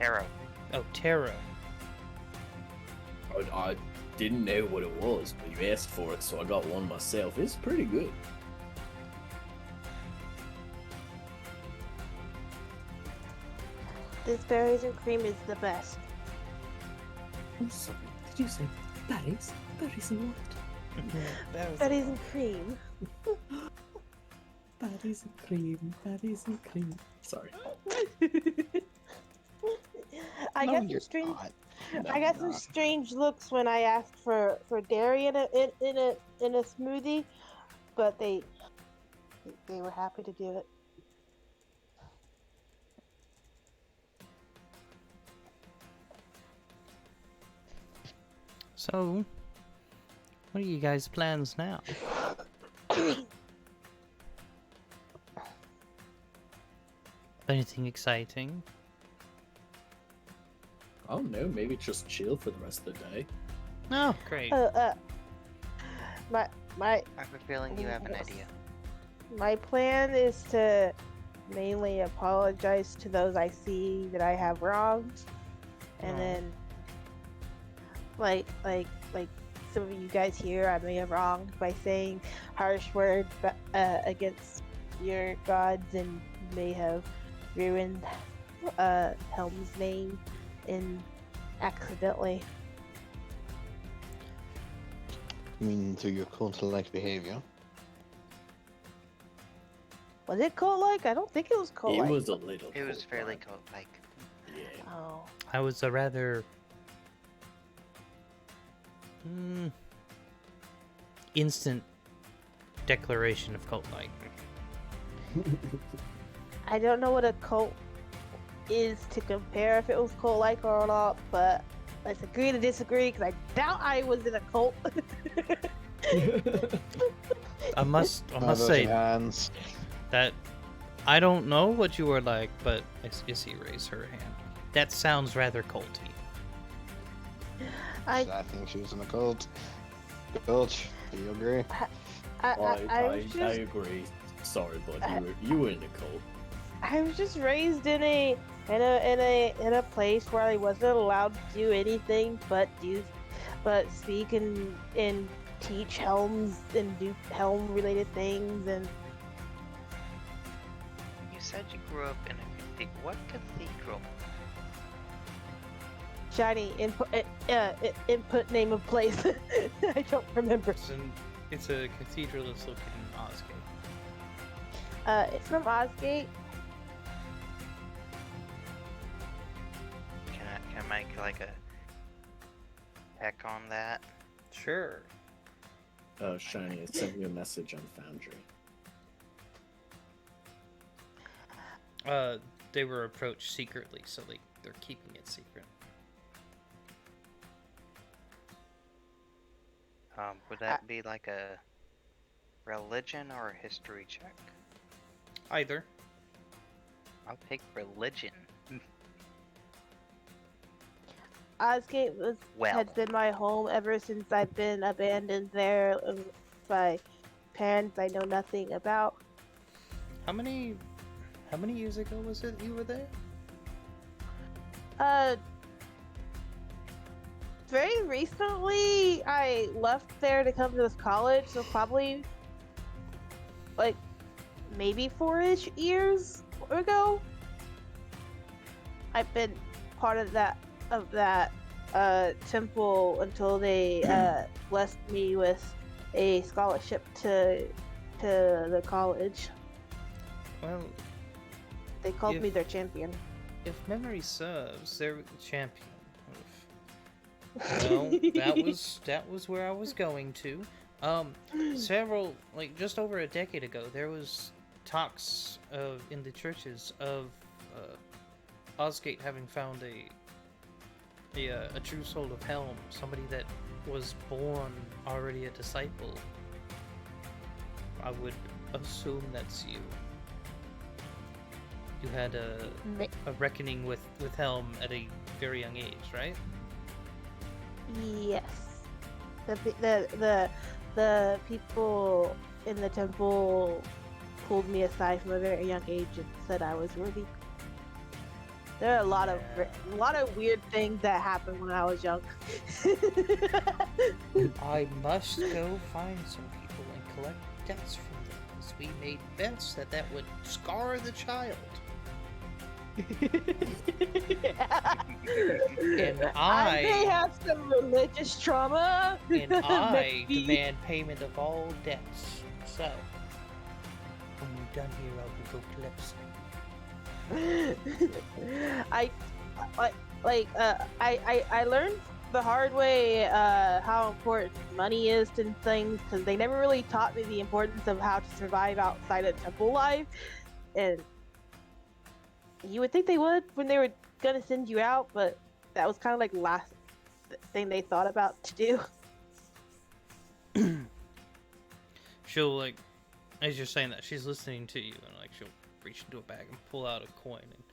Taro. Oh, tarot. I didn't know what it was, but you asked for it, so I got one myself. It's pretty good. This berries and cream is the best. I'm sorry. Did you say berries? Berries and what? Berries and cream. Berries and cream. Berries and cream. Sorry. I No, got some you're strange. not. No, I got you're some not. strange looks when I asked for dairy in a smoothie, but they were happy to do it. So, what are you guys' plans now? Anything exciting? I don't know. Maybe just chill for the rest of the day. Oh, great. My I have a feeling you have an idea. my plan is to mainly apologize to those I see that I have wronged, and Aw. then like some of you guys here I may have wronged by saying harsh words against your gods, and may have ruined Helm's name accidentally. You mean through your cult-like behavior? Was it cult-like? I don't think it was It cult-like. was a little. It was fairly cult-like. like. Yeah. Oh. I was a rather instant declaration of cult-like. I don't know what a cult is to compare if it was cult-like or not, but let's agree to disagree because I doubt I was in a cult. I must Those say hands. that I don't know what you were like, but Issy raised her hand. That sounds rather culty. I I think she was in a cult. Gulch, do you agree? I I was just agree. Sorry, bud. You were in a cult. I was just raised in a place where I wasn't allowed to do anything but speak and teach helms and do helm related things. And You said you grew up in what cathedral? shiny input name of place. I don't remember. It's a cathedral that's located in Osgate. It's from Osgate. Can I make like a heck on that? Sure. Oh, Shiny, it sent me a message on Foundry. They were approached secretly, so they're keeping it secret. Would that be like a religion or a history check? Either. I'll take religion. Osgate Well, has been my home ever since I've been abandoned there by parents I know nothing about. How many years ago was it you were there? Very recently I left there to come to this college, so probably like maybe 4-ish years ago. I've been part of that temple until they blessed me with a scholarship to the college. Well, They called me their champion. if memory serves, they're the champion. Well, that was where I was going to. Several, like just over a decade ago, there was talks of in the churches of Osgate having found a true soul of Helm, somebody that was born already a disciple. I would assume that's you. You had a reckoning with Helm at a very young age, right? Yes. The people in the temple pulled me aside from a very young age and said I was worthy. There are a lot of weird things that happened when I was young. I must go find some people and collect debts from them, as we made bets that would scar the child. And I may I have some religious trauma. and I Maybe. demand payment of all debts. So, when you're done here, I will go collect some. I learned the hard way how important money is to things, because they never really taught me the importance of how to survive outside of temple life, and you would think they would when they were gonna send you out, but that was kind of like the last thing they thought about to do. She'll, like, as you're saying that, she's listening to you, and, like, she'll reach into a bag and pull out a coin and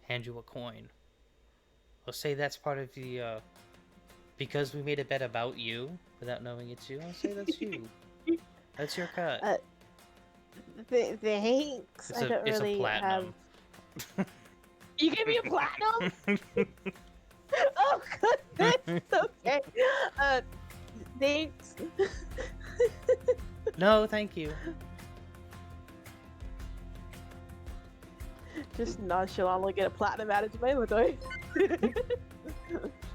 hand you a coin. I'll say that's part of the, because we made a bet about you, without knowing it's you, I'll say that's you. That's your cut. Thanks. I don't It's really a platinum. have... You gave me a platinum? Oh, goodness. Okay. Thanks. No, thank you. Just nonchalantly get a platinum added to my inventory.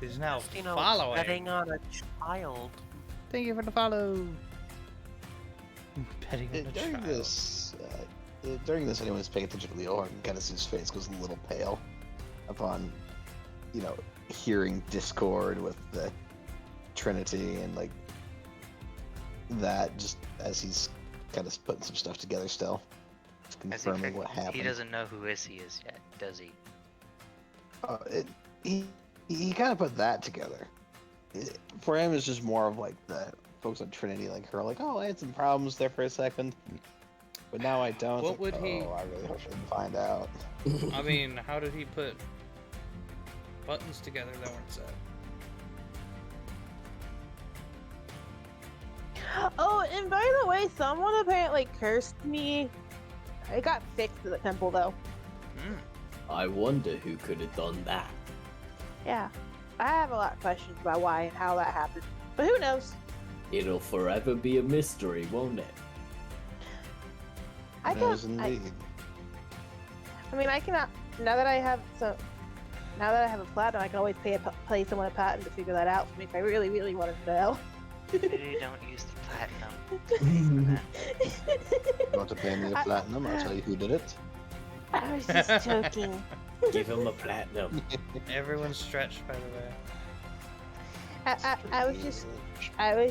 She's now You know, following. betting on a child. Thank you for the follow. Betting on a During child. this, anyone who's paying attention to Leohorn can kind of see his face goes a little pale upon, hearing discord with the Trinity and like that. Just as he's kind of putting some stuff together still, just confirming what happened. He doesn't know who Issy is yet, does he? He kind of put that together. For him, it's just more of like the folks on Trinity, like her, like, oh, I had some problems there for a second, but now I don't. What would he- I really hope I didn't find out. I mean, how did he put buttons together that weren't set? Oh, and by the way, someone apparently cursed me. It got fixed at the temple, though. I wonder who could have done that. Yeah. I have a lot of questions about why and how that happened. But who knows? It'll forever be a mystery, won't it? I Knows can. indeed. I mean, I cannot. Now that I have now that I have a platinum, I can always pay someone a patent to figure that out for me if I really, really want to know. Maybe don't use the platinum. You want to pay me a platinum? I'll tell you who did it. I was just joking. Give him a platinum. Everyone's stretched, by the way. I was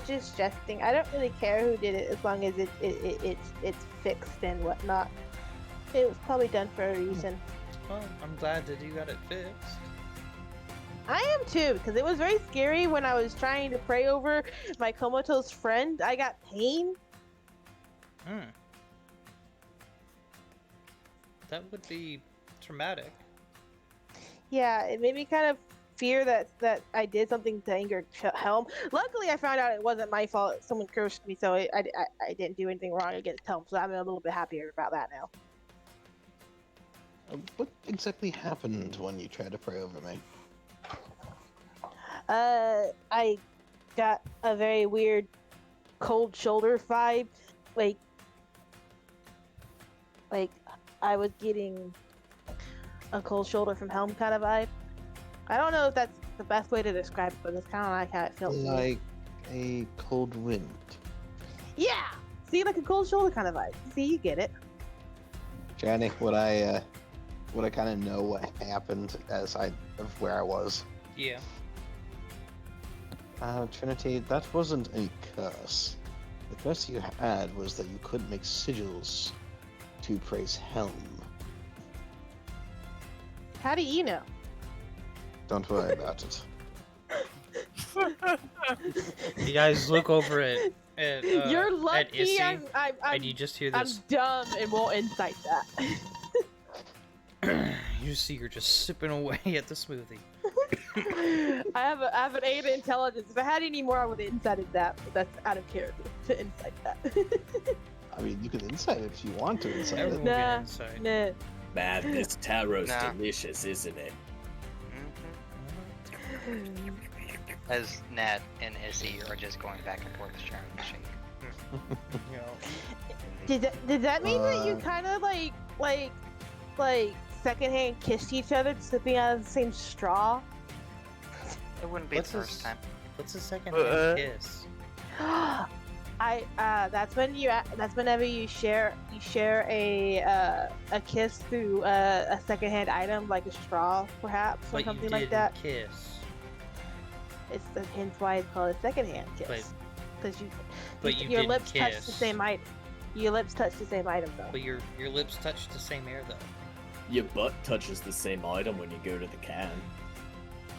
just jesting. I don't really care who did it as long as it's fixed and whatnot. It was probably done for a reason. Well, I'm glad that you got it fixed. I am too, because it was very scary when I was trying to pray over my comatose friend. I got pain. That would be traumatic. Yeah, it made me kind of fear that I did something to anger Helm. Luckily, I found out it wasn't my fault. Someone cursed me, so I didn't do anything wrong against Helm. So I'm a little bit happier about that now. What exactly happened when you tried to pray over me? I got a very weird cold shoulder vibe. Like I was getting a cold shoulder from Helm kind of vibe. I don't know if that's the best way to describe it, but it's kind of like how it felt. Like a cold wind. Yeah! See, like a cold shoulder kind of vibe. See, you get it. Johnny, would I kind of know what happened of where I was? Yeah. Trinity, that wasn't a curse. The quest you had was that you could make sigils to praise Helm. How do you know? Don't worry about it. You guys look over You're at lucky Issy, I'm and you just hear I'm this. dumb and won't insight that. You see her just sipping away at the smoothie. I have an 8 intelligence. If I had any more, I would have incited that. But that's out of character to incite that. I mean, you can insight it if you want to insight it. Everyone Nah, get inside. nah. Man, this taro's Nah. delicious, isn't it? As Nat and Issy are just going back and forth sharing the shake. You know, Did that mean that you Uh, kind of like secondhand kissed each other, sipping out of the same straw? It wouldn't be What's the this? first time. what's a second kiss? That's whenever you share a kiss through a secondhand item like a straw, perhaps, or But you something didn't like that. kiss. It's hence why it's called a secondhand kiss. Because But you your didn't lips touch the kiss. same item. Your lips touch the same item though. But your lips touch the same air though. Your butt touches the same item when you go to the can.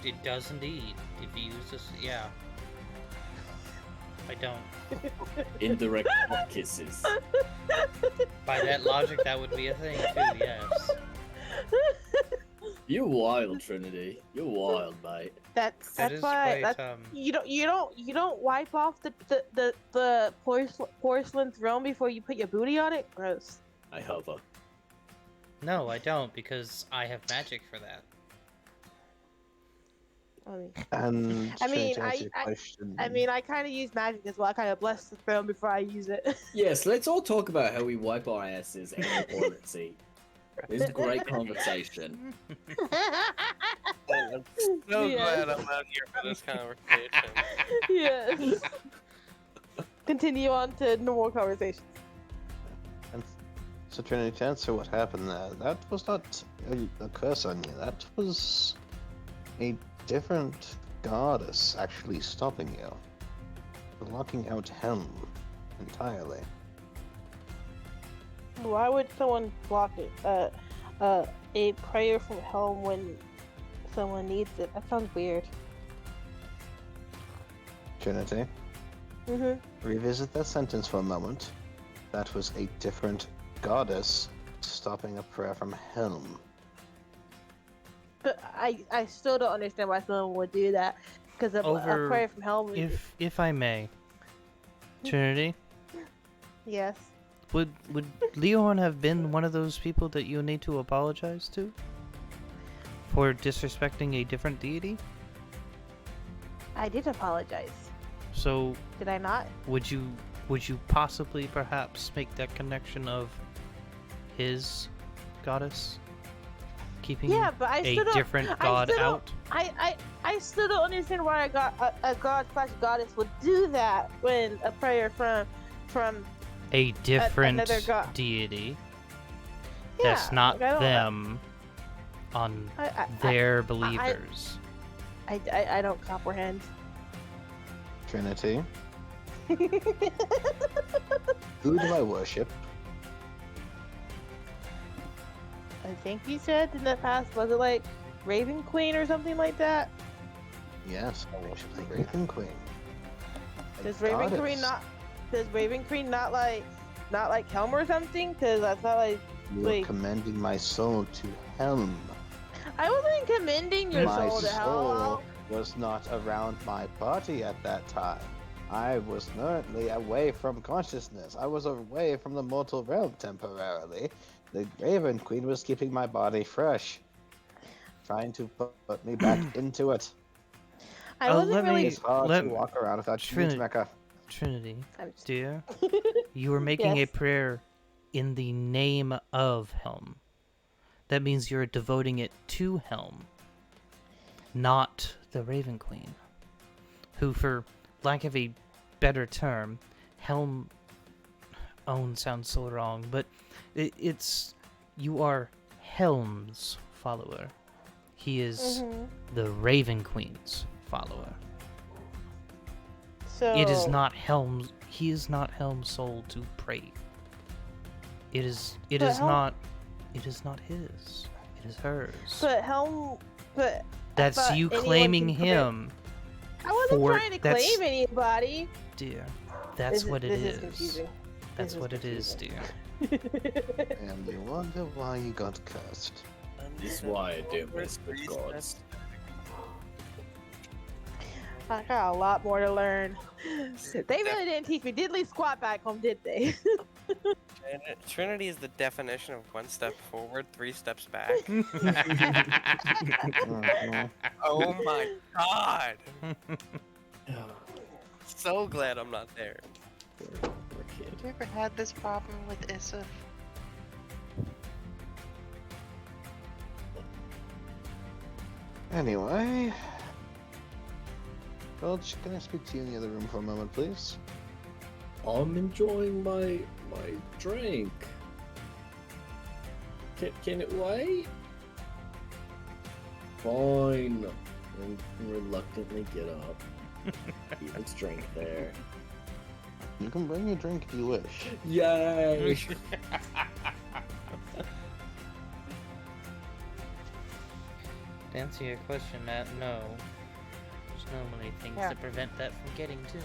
It does indeed. If you use this, yeah. I don't. Indirect butt kisses. By that logic, that would be a thing too. Yes. You're wild, Trinity. You're wild, mate. That's That is why quite that's, you don't wipe off the porcelain throne before you put your booty on it. Gross. I hover. No, I don't because I have magic for that. And I mean, to answer your question, I kind of use magic as well. I kind of bless the throne before I use it. Yes, let's all talk about how we wipe our asses and the toilet seat. This is a great conversation. I'm so Yes. glad I'm not here for this conversation. Yes. Continue on to normal conversations. and so Trinity, to answer what happened there, that was not a curse on you. That was a different goddess actually stopping you, blocking out Helm entirely. Why would someone block it? A prayer from home when someone needs it. That sounds weird. Trinity, revisit that sentence for a moment. That was a different goddess stopping a prayer from Helm. But I still don't understand why someone would do that. Because a prayer from home would... If I may, Trinity, Yes. would Leohorn have been one of those people that you need to apologize to for disrespecting a different deity? I did apologize. So Did I not? would you possibly perhaps make that connection of his goddess keeping Yeah, but I a still don't... different I god still don't- out? I still don't understand why a god/goddess would do that when a prayer from A different another god. deity Yeah, that's not like, I don't- them on their believers. I don't comprehend. Trinity, who do I worship? I think you said in the past, was it like Raven Queen or something like that? Yes, I worship the Raven Queen. A Does Raven goddess. Queen not like Helm or something? Because that's not like... You are Wait. commending my soul to Helm. I wasn't commending your My soul to soul Helm. was not around my body at that time. I was currently away from consciousness. I was away from the mortal realm temporarily. The Raven Queen was keeping my body fresh, trying to put me back into it. I Oh, wasn't let me- really... It's hard let- to walk around without Trinity. Mecca. Trinity, I'm just- dear, you were making Yes. a prayer in the name of Helm. That means you're devoting it to Helm, not the Raven Queen, who, for lack of a better term, Helm own sounds so wrong, but it's you are Helm's follower. He is Mhm. the Raven Queen's follower. So It is not Helm's. He is not Helm's soul to pray. It is. It But is Helm- not. It is not his. It is hers. But Helm, but I That's thought you anyone claiming can pray- him. I wasn't for- trying to that's- claim anybody. Dear, that's what it this is. is confusing. That's This is what it is, dear. And you wonder why you got cursed. This is why I do mess with Three gods. steps I got a lot more to learn. They really didn't teach me diddly squat back home, did they? Trinity is the definition of 1 step forward, 3 steps back. Mhm. Oh my god! So glad I'm not there. Poor kid. Have you ever had this problem with Isif? Anyway, Gulch, can I speak to you in the other room for a moment, please? I'm enjoying my drink. Can it wait? Fine. And reluctantly get up. Keep its drink there. You can bring your drink if you wish. Yay! To answer your question, Matt, no. There's normally things Yeah. to prevent that from getting to me.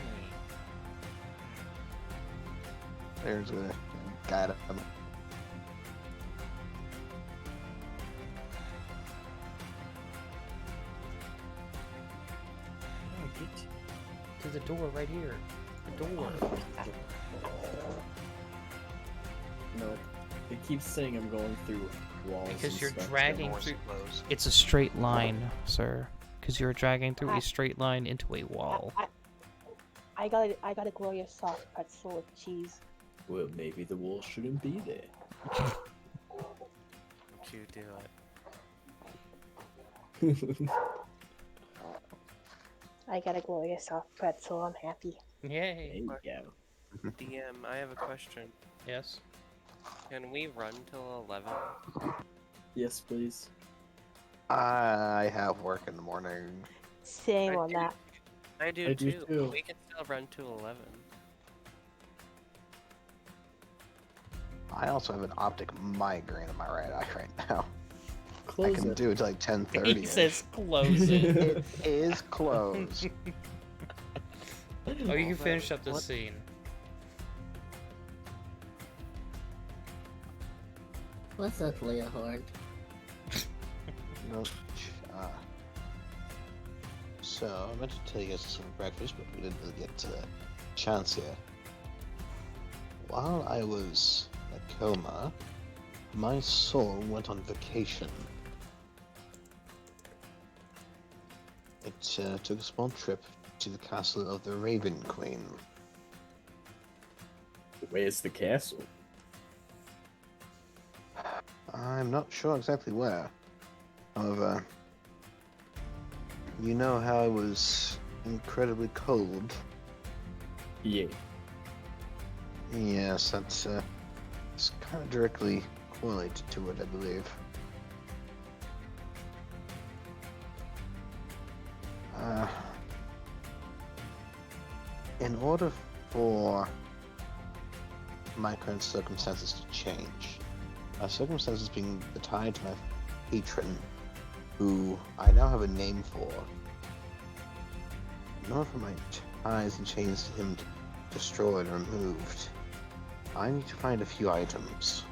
There's a guide. To the door right here. The door. No. It keeps saying I'm going through walls. Because and you're stuff. dragging Doors through. closed. It's a straight line, sir. Because you're dragging through I- a straight line into a wall. I got a glorious soft pretzel with cheese. Well, maybe the wall shouldn't be there. Don't you do it. I got a glorious soft pretzel. I'm happy. There Yay. you go. DM, I have a question. Yes. Can we run till 11? Yes, please. I have work in the morning. Same I on do. that. I do, I do too. too. We can still run till 11. I also have an optic migraine in my right eye right now. I Close can it. do it till like 10:30. He says close it. It is closed. Oh, you can finish up the What? scene. What's up, Leohorn? No, so I meant to tell you guys some breakfast, but we didn't really get to the chance here. While I was in a coma, my soul went on vacation. It took a small trip to the castle of the Raven Queen. Where's the castle? I'm not sure exactly where. However, you know how it was incredibly cold. Yeah. Yes, that's it's kind of directly correlated to it, I believe. In order for my current circumstances to change, my circumstances being the tie to my patron, who I now have a name for, in order for my ties and chains to him destroyed or removed, I need to find a few items.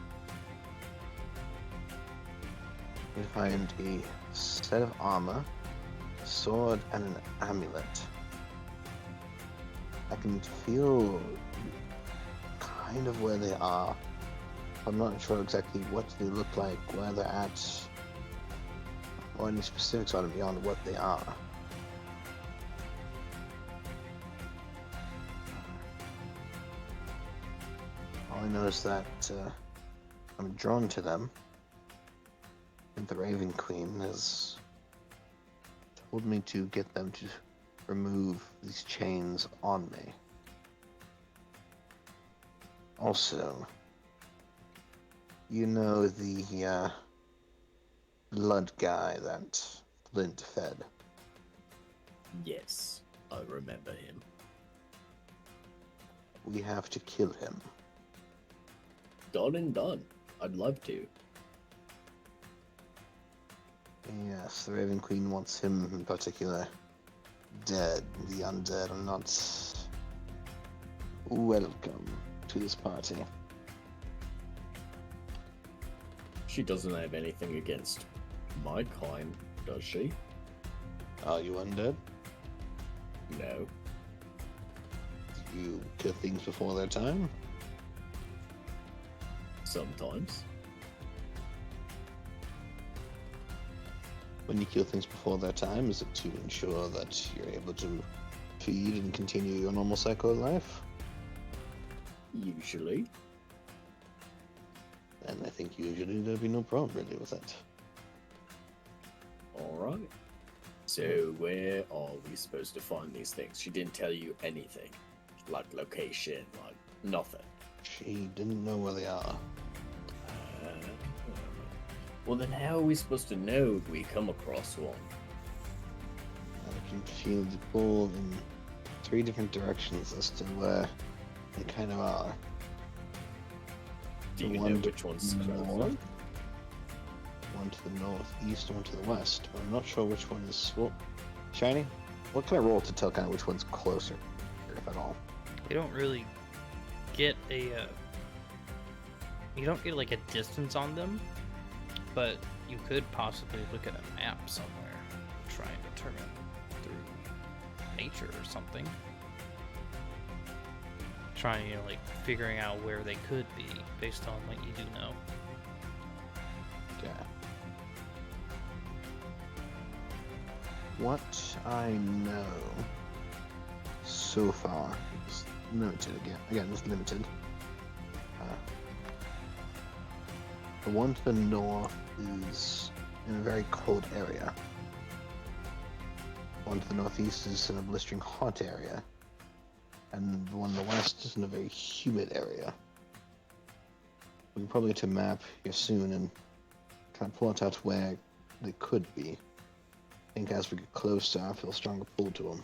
I need to find a set of armor, a sword, and an amulet. I can feel kind of where they are. I'm not sure exactly what they look like, where they're at, or any specifics on it beyond what they are. All I know is that I'm drawn to them, and the Raven Queen has told me to get them to remove these chains on me. Also, you know the blood guy that Flint fed. Yes, I remember him. we have to kill him. Done and done. I'd love to. Yes, the Raven Queen wants him in particular dead. The undead are not welcome to this party. She doesn't have anything against my kind, does she? Are you undead? No. Do you kill things before their time? Sometimes. When you kill things before their time, is it to ensure that you're able to feed and continue your normal cycle of life? Usually. And I think usually there'd be no problem really with that. Alright. So where are we supposed to find these things? She didn't tell you anything. Like location, like nothing. She didn't know where they are. Well then how are we supposed to know if we come across one? I can feel the pull in 3 different directions as to where they kind of are. Do you know One which one's north, closer? one to the northeast, one to the west. But I'm not sure which one is. Well, Shiny, what can I roll to tell kind of which one's closer, if at all? You don't really get a. You don't get like a distance on them, but you could possibly look at a map somewhere, try and determine through nature or something. Trying, like figuring out where they could be based on what you do know. Yeah. What I know so far is limited again. Again, it's limited. The one to the north is in a very cold area. One to the northeast is in a blistering hot area. And the one to the west is in a very humid area. We can probably get to a map here soon and kind of plot out where they could be. I think as we get closer, I feel a stronger pull to them.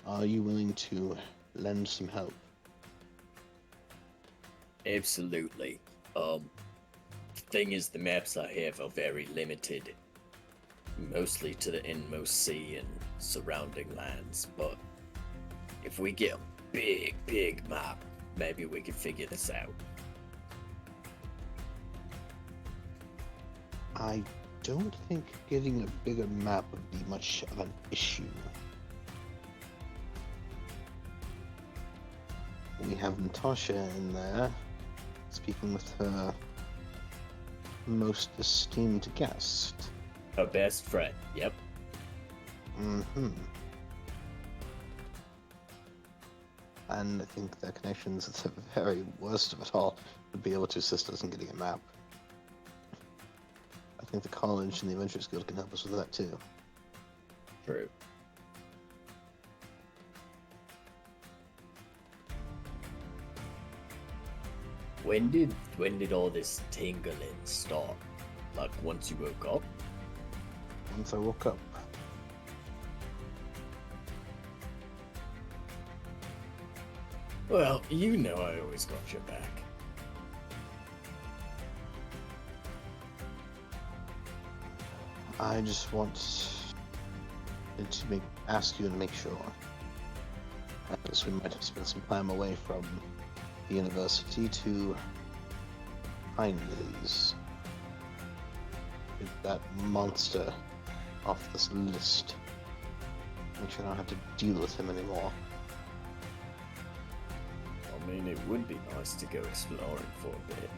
Are you willing to lend some help? Absolutely. Thing is, the maps I have are very limited. Mostly to the inmost sea and surrounding lands, but if we get a big map, maybe we can figure this out. I don't think getting a bigger map would be much of an issue. We have Natasha in there, speaking with her most esteemed guest. Her best friend, yep. Mm-hmm. And I think their connections, at the very worst of it all, would be able to assist us in getting a map. I think the college and the Adventure Guild can help us with that too. True. When did all this tingling start? Like once you woke up? Once I woke up, Well, you know I always got your back. I just want to ask you to make sure. As we might have spent some time away from the university to find these. Get that monster off this list. Make sure I don't have to deal with him anymore. I mean, it would be nice to go exploring for a bit.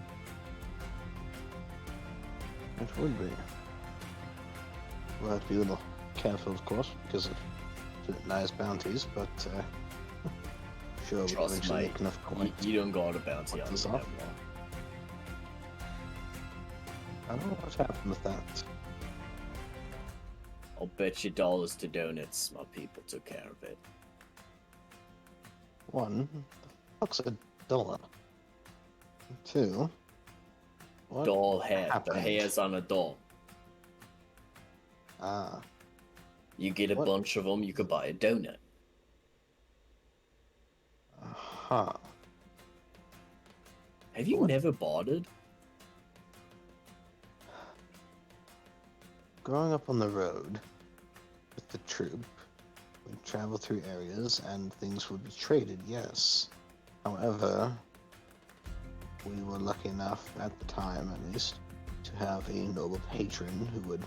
It would be. We'll have to be a little careful, of course, because of nice bounties, but sure we'll Trust eventually me, make enough coin. you don't got a bounty Fuck on this that off. one. I don't know what's happened with that. I'll bet you dollars to donuts my people took care of it. One, the fuck's a dollar? Two, What Doll hair. The happened? hairs on a doll. Ah. You get a What? bunch of them, you could buy a donut. Huh. Have you What? never bartered? Growing up on the road with the troop, we'd travel through areas and things would be traded, yes. However, we were lucky enough, at the time at least, to have a noble patron who would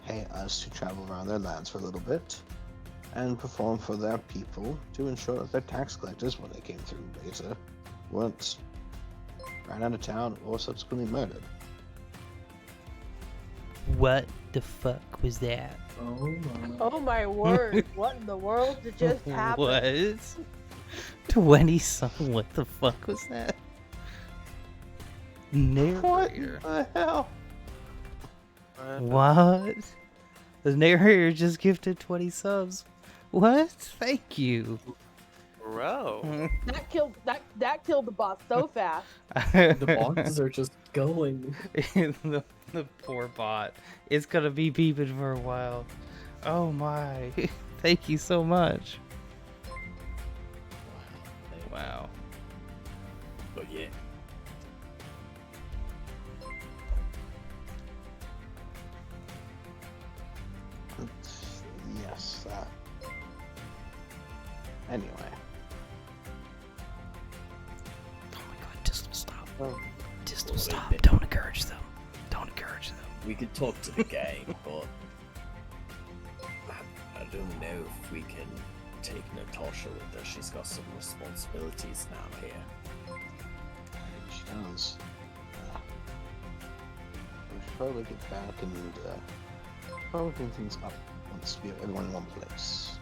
pay us to travel around their lands for a little bit and perform for their people to ensure that their tax collectors, when they came through later, weren't ran out of town or subsequently murdered. What the fuck was that? Oh my. Oh my word! What in the world did just happen? What? 20 something? What the fuck was that? Narrator. What the hell? What? The narrator just gifted 20 subs. What? Thank you. Bro. That killed the boss so fast. The boxes are just going. the poor bot. It's gonna be beeping for a while. Oh my. Thank you so much. Wow. But yeah. Yes. Anyway. Oh my god, Distal, stop. Oh. Distal, Wait, stop. wait. Don't encourage them. Don't encourage them. We could talk to the gang, but I don't know if we can take Natasha with us. She's got some responsibilities now here. She does. We should probably get back and probably clean things up once we have everyone in one place.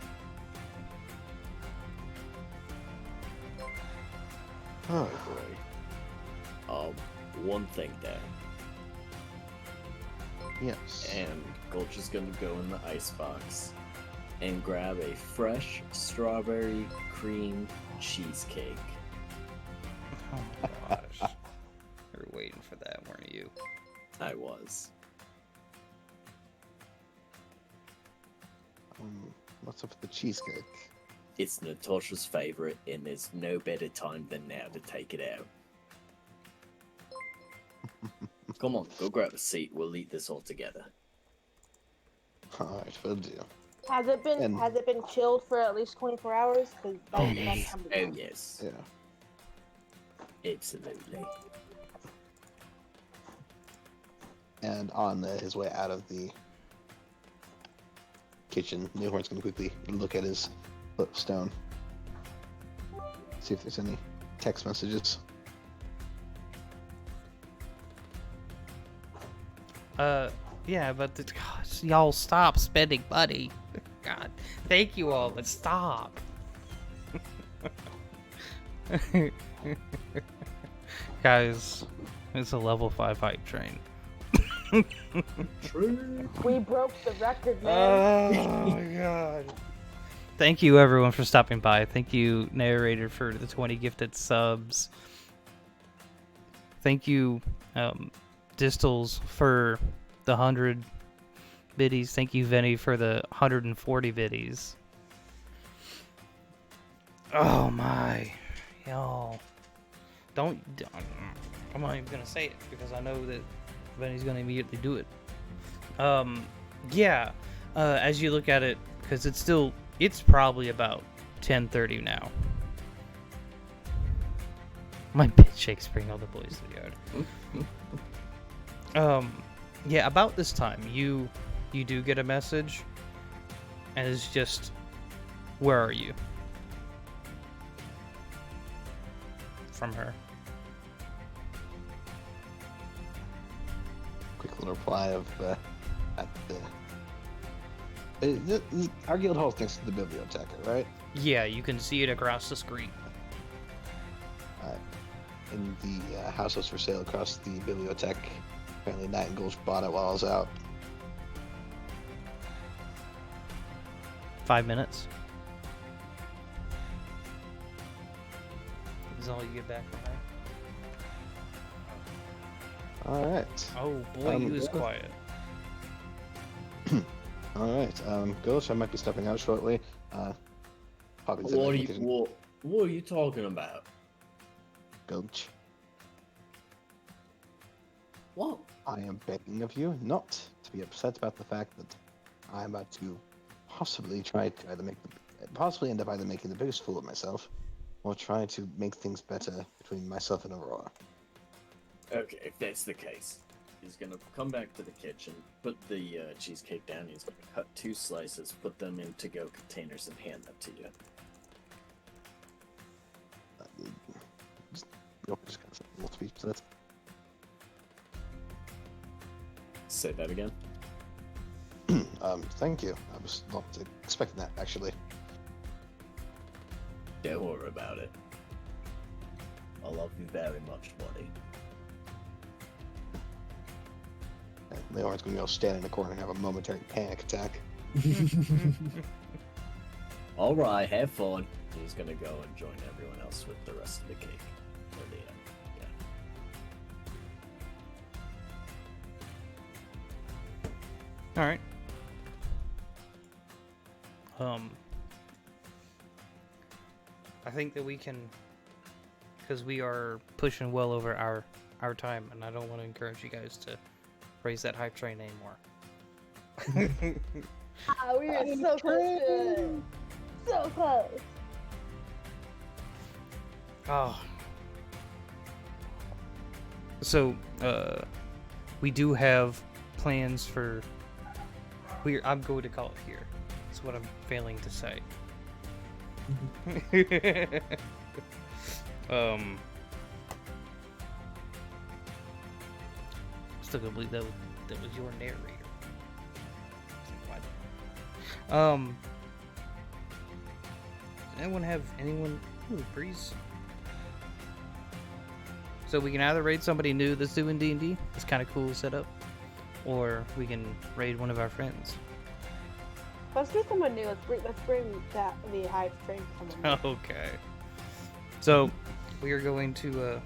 Oh boy. One thing there. Yes. And Gulch is gonna go in the icebox and grab a fresh strawberry cream cheesecake. Oh my gosh. You were waiting for that, weren't you? I was. What's up with the cheesecake? It's Natasha's favorite, and there's no better time than now to take it out. Come on, go grab a seat. We'll eat this all together. Alright, will do. Has it been And- has it been chilled for at least 24 hours? 'Cause Oh that's yes. time to Oh go. yes. Yeah. Absolutely. And on his way out of the kitchen, Leohorn's gonna quickly look at his flipstone. See if there's any text messages. Yeah, but gosh, y'all stop spending money. God, thank you all, but stop. Guys, it's a level 5 hype train. True. We broke the record, man. Oh my god. Thank you everyone for stopping by. Thank you, narrator, for the 20 gifted subs. Thank you, Distals, for the 100 biddies. Thank you, Vinny, for the 140 biddies. Oh my. Y'all. Don't. I'm not even going to say it because I know that Vinny's going to immediately do it. Yeah. As you look at it, because it's probably about 10:30 now. My bitch Shakespeare, all the boys in the yard. Yeah, about this time, you do get a message, and it's just, where are you? From her. Quick little reply of at the our guild hall's next to the biblioteca, right? Yeah, you can see it across the screen. In the house was for sale across the biblioteca. Apparently Nightingale's bought it while I was out. 5 minutes. Is all you get back from All right. Oh boy, he was yeah. quiet. All right. Ghost, I might be stepping out shortly. Probably What are tonight. you what are you talking about? Ghost. What? I am begging of you not to be upset about the fact that I'm about to possibly try to possibly end up either making the biggest fool of myself, or try to make things better between myself and Aurora. Okay, if that's the case, he's gonna come back to the kitchen, put the cheesecake down. He's gonna cut 2 slices, put them in to-go containers, and hand them to you. Just kind of a little speech to that. Say that again. Thank you. I was not expecting that, actually. Don't worry about it. I love you very much, buddy. And Leohorn's gonna go stand in the corner and have a momentary panic attack. All right, have fun. He's gonna go and join everyone else with the rest of the cake. Or the, yeah. All right. I think that we can, because we are pushing well over our time, and I don't want to encourage you guys to raise that hype train anymore. We are so close to it. So close. Oh. So, we do have plans for. I'm going to call it here. That's what I'm failing to say. Still gonna believe that was your narrator. What? Does anyone? Ooh, Breeze. So we can either raid somebody new that's doing D&D. It's kind of cool setup, or we can raid one of our friends. Let's do someone new. Let's bring the hype train to someone new. Okay. So we are going to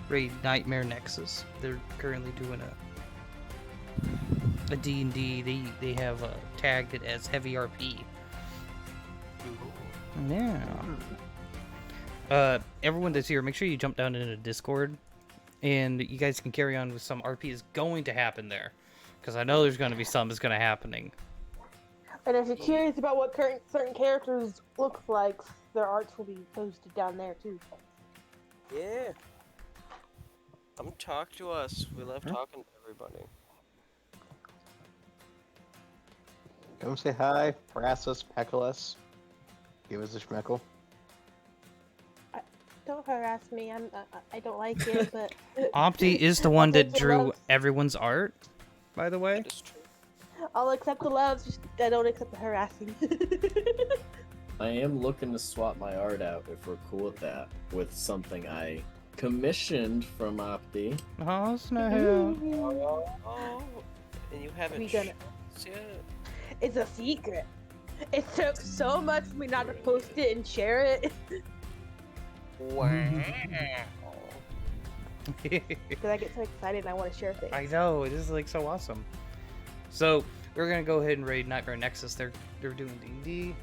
raid Nightmare Nexus. They're currently doing a D&D. They have tagged it as heavy RP. Yeah. Everyone that's here, make sure you jump down into Discord, and you guys can carry on with some RP is going to happen there, because I know there's going to be some that's going to happening. And if you're curious about what certain characters look like, their arts will be posted down there too. Yeah. Come talk to us. We love talking to everybody. Come say hi, harass us, peckle us, give us a schmeckle. Don't harass me. I don't like it, but Opti is the one I'll that take the drew loves. everyone's art, by the way. That is true. I'll accept the loves. Just I don't accept the harassing. I am looking to swap my art out, if we're cool with that, with something I commissioned from Opti. Oh, snap. Oh, and you haven't We done it. shown us yet. It's a secret. It took so much for me not to post it and share it. Wow. Because I get so excited and I want to share things. I know, it is like so awesome. So we're gonna go ahead and raid Nightmare Nexus. They're doing D&D.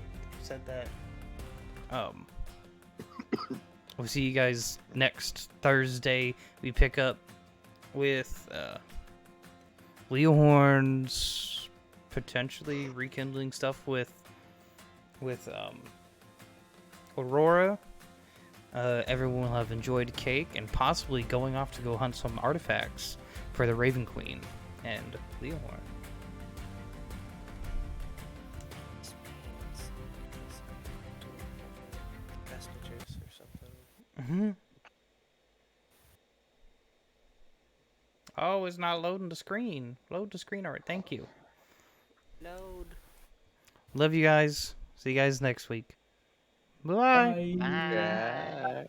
Said that. We'll see you guys next Thursday. We pick up with Leohorn's potentially rekindling stuff with A.U.R.A. Everyone will have enjoyed cake and possibly going off to go hunt some artifacts for the Raven Queen and Leohorn. Vestiges or something. Mm-hmm. Oh, it's not loading the screen. Load the screen art. Thank you. Load. Love you guys. See you guys next week. Bye. Yeah.